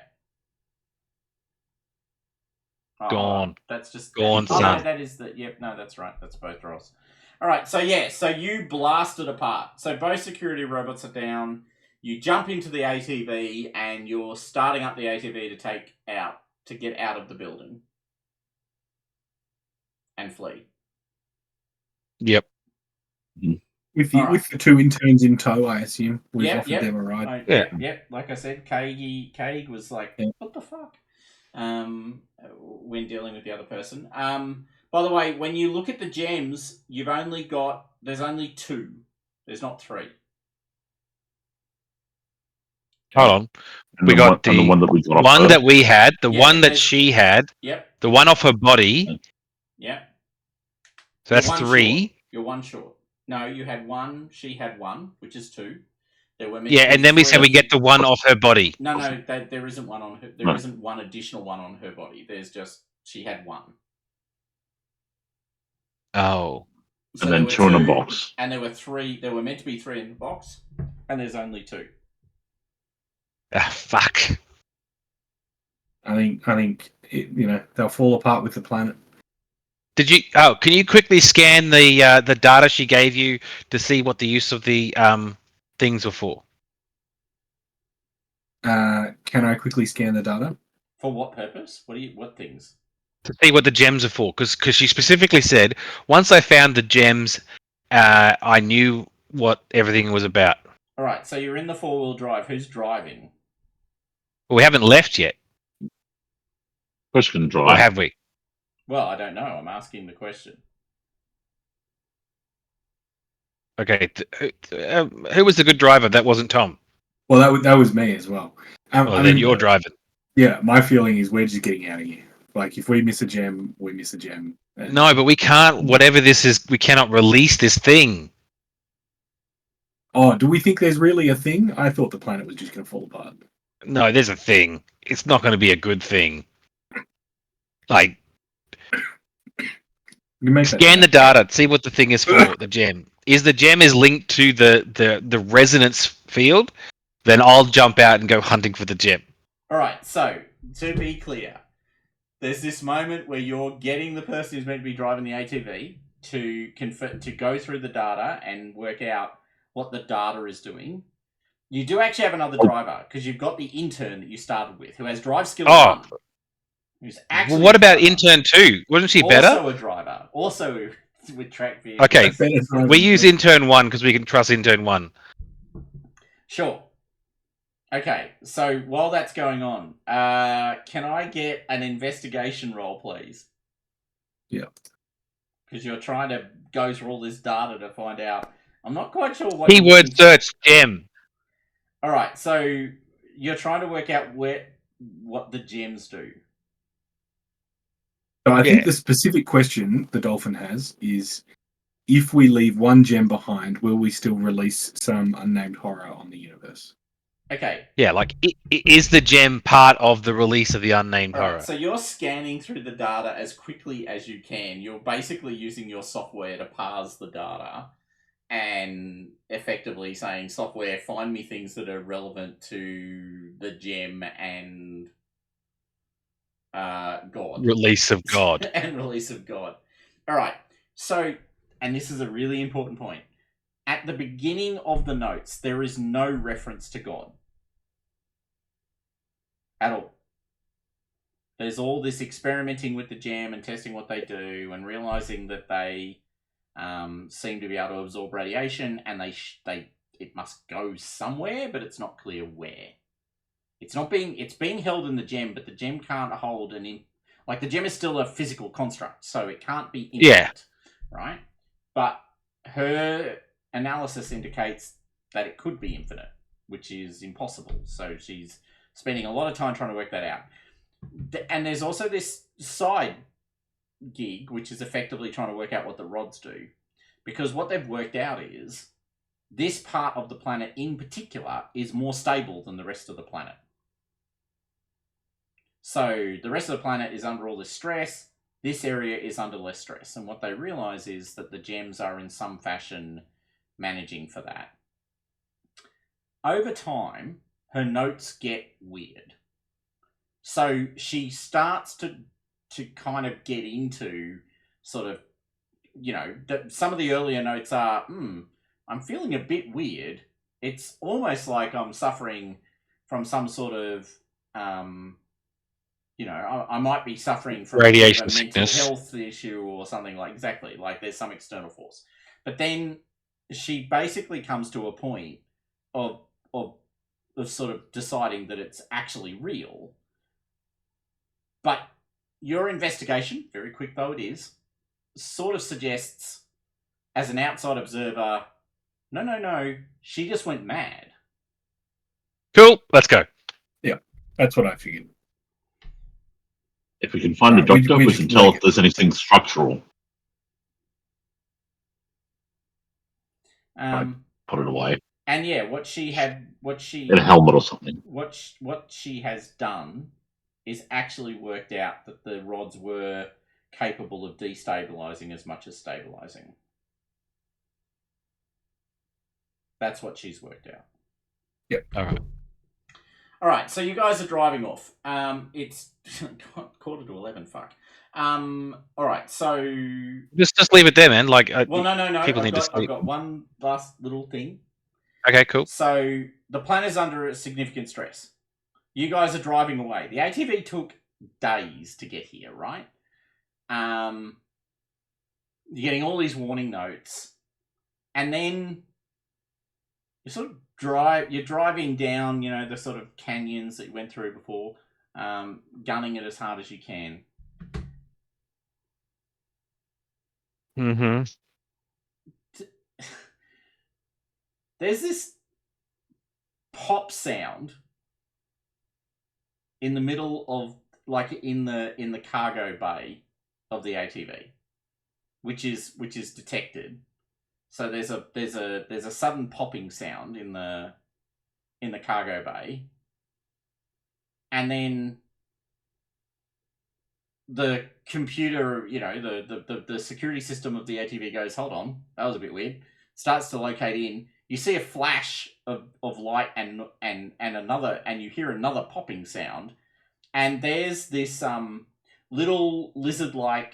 Oh, Gone. That's just Gone, Oh, son. no, that is the. Yep. No, that's right. That's both rolls. All right. So yeah. So you blast it apart. So both security robots are down. You jump into the ATV and you're starting up the ATV to get out of the building and flee. Yep. With the two interns in tow, I assume we've offered them a ride. Yep. Like I said, Kaig was like, "What the fuck?" When dealing with the other person. By the way, when you look at the gems, there's only 2. There's not 3. Hold on. And We got the one that we got off one her. that we had, the one that there's- she had, Yep. the one off her body. Yep. So that's You're one 3. short. You're one short. No, you had 1. She had 1, which is 2. There were Yeah, and then we said we get the one off her body. No, there isn't one on her. There isn't one additional one on her body. There's just she had 1. Oh. So and then 2 in a box. And there were 3. There were meant to be 3 in the box, and there's only 2. Ah, fuck. I think they'll fall apart with the planet. Did you? Oh, can you quickly scan the data she gave you to see what the use of the things were for? Can I quickly scan the data? For what purpose? What things? To see what the gems are for, because she specifically said once I found the gems, I knew what everything was about. All right, so you're in the 4-wheel drive. Who's driving? Well, we haven't left yet, Kush can or drive. have we? Well, I don't know. I'm asking the question. Okay, who was the good driver? That wasn't Tom. Well, that was me as well. Then you're driving. Yeah, my feeling is we're just getting out of here. Like, if we miss a gem, we miss a gem. No, but we can't. Whatever this is, we cannot release this thing. Oh, do we think there's really a thing? I thought the planet was just going to fall apart. No, there's a thing. It's not going to be a good thing. Like, scan the data, see what the thing is for. The gem is linked to the resonance field. Then I'll jump out and go hunting for the gem. All right. So to be clear, there's this moment where you're getting the person who's meant to be driving the ATV to go through the data and work out what the data is doing. You do actually have another driver because you've got the intern that you started with who has drive skill 1. Who's actually well, what about intern 2? Wasn't she better? Also a driver. Also with track vehicles. Okay, we use intern 1 because we can trust intern 1. Sure. Okay, so while that's going on, can I get an investigation roll, please? Yeah. Because you're trying to go through all this data to find out. I'm not quite sure what. Keyword search gem. All right, so you're trying to work out what the gems do. So I think Yeah. the specific question the dolphin has is, if we leave one gem behind, will we still release some unnamed horror on the universe? Okay. Yeah, like is the gem part of the release of the unnamed All horror? right, so you're scanning through the data as quickly as you can. You're basically using your software to parse the data and effectively saying, software, find me things that are relevant to the gem and God. Release of God. And release of God. All right, so, and this is a really important point. At the beginning of the notes, there is no reference to God. At all. There's all this experimenting with the gem and testing what they do and realizing that they seem to be able to absorb radiation, and it must go somewhere, but it's not clear where. It's being held in the gem, but the gem can't hold the gem is still a physical construct, so it can't be infinite, right? But her analysis indicates that it could be infinite, which is impossible. So she's spending a lot of time trying to work that out. And there's also this side gig, which is effectively trying to work out what the rods do. Because what they've worked out is this part of the planet in particular is more stable than the rest of the planet. So the rest of the planet is under all this stress. This area is under less stress. And what they realize is that the gems are in some fashion managing for that. Over time, her notes get weird. So she starts to kind of get into sort of, some of the earlier notes are, I'm feeling a bit weird. It's almost like I'm suffering from some sort of, I might be suffering from radiation a mental sickness, health issue or something exactly, like there's some external force. But then she basically comes to a point of sort of deciding that it's actually real. But your investigation, very quick though it is, sort of suggests, as an outside observer, no, she just went mad. Cool, let's go. Yeah, that's what I figured. If we can find a doctor, we can tell if there's anything structural. Put it away. And yeah, what she in a helmet or something. What she has done is actually worked out that the rods were capable of destabilizing as much as stabilizing. That's what she's worked out. Yep. All right. So you guys are driving off. It's 11:45. Fuck. All right. So just leave it there, man. Like, well, no. People need to sleep. I've got one last little thing. Okay, cool. So the planet is under a significant stress. You guys are driving away. The ATV took days to get here, right? You're getting all these warning notes, and then you sort of you're driving down, the sort of canyons that you went through before, gunning it as hard as you can. Mm-hmm. There's this pop sound in the middle of, like, in the cargo bay of the ATV, which is detected. So there's a sudden popping sound in the cargo bay, and then the computer, the security system of the ATV goes, hold on, that was a bit weird. Starts to locate in. You see a flash of light and another, and you hear another popping sound, and there's this little lizard-like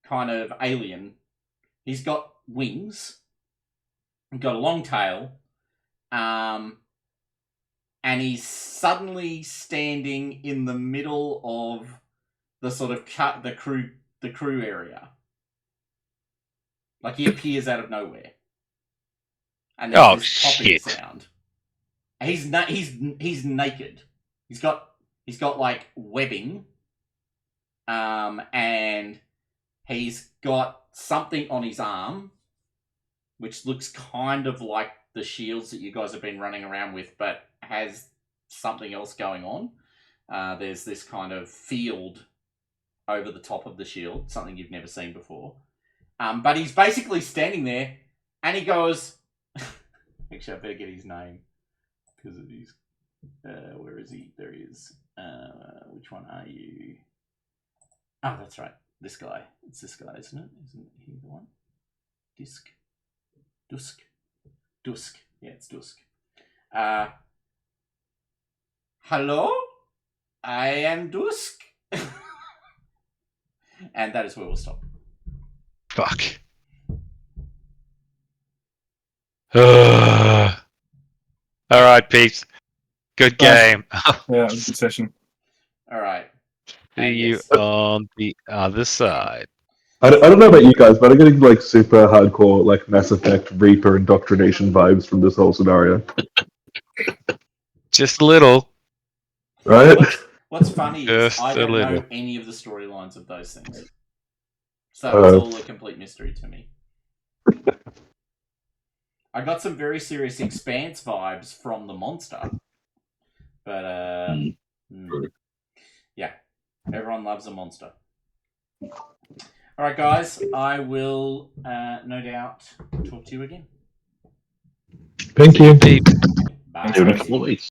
kind of alien. He's got wings, got a long tail, and he's suddenly standing in the middle of the sort of the crew area. Like, he appears out of nowhere, and there's this popping sound. He's naked. He's got like webbing, and He's got something on his arm, which looks kind of like the shields that you guys have been running around with, but has something else going on. There's this kind of field over the top of the shield, something you've never seen before. But he's basically standing there, and he goes... Actually, I better get his name, because it is... where is he? There he is. Which one are you? Oh, that's right. This guy. It's this guy, isn't it? Isn't he the one? Dusk. Yeah, it's Dusk. Hello? I am Dusk. And that is where we'll stop. Fuck. All right, peeps. Good game. Yeah, good session. All right. See you Yes. on the other side. I don't know about you guys, but I'm getting like super hardcore, like Mass Effect Reaper indoctrination vibes from this whole scenario. Just a little. Right? What's funny is Just I a don't know little. any of the storylines of those things. So it's all a complete mystery to me. I got some very serious Expanse vibes from the monster. But, yeah. Everyone loves a monster. Alright, guys. I will, no doubt, talk to you again. Thank you. Peep. Bye. See you in a couple of weeks.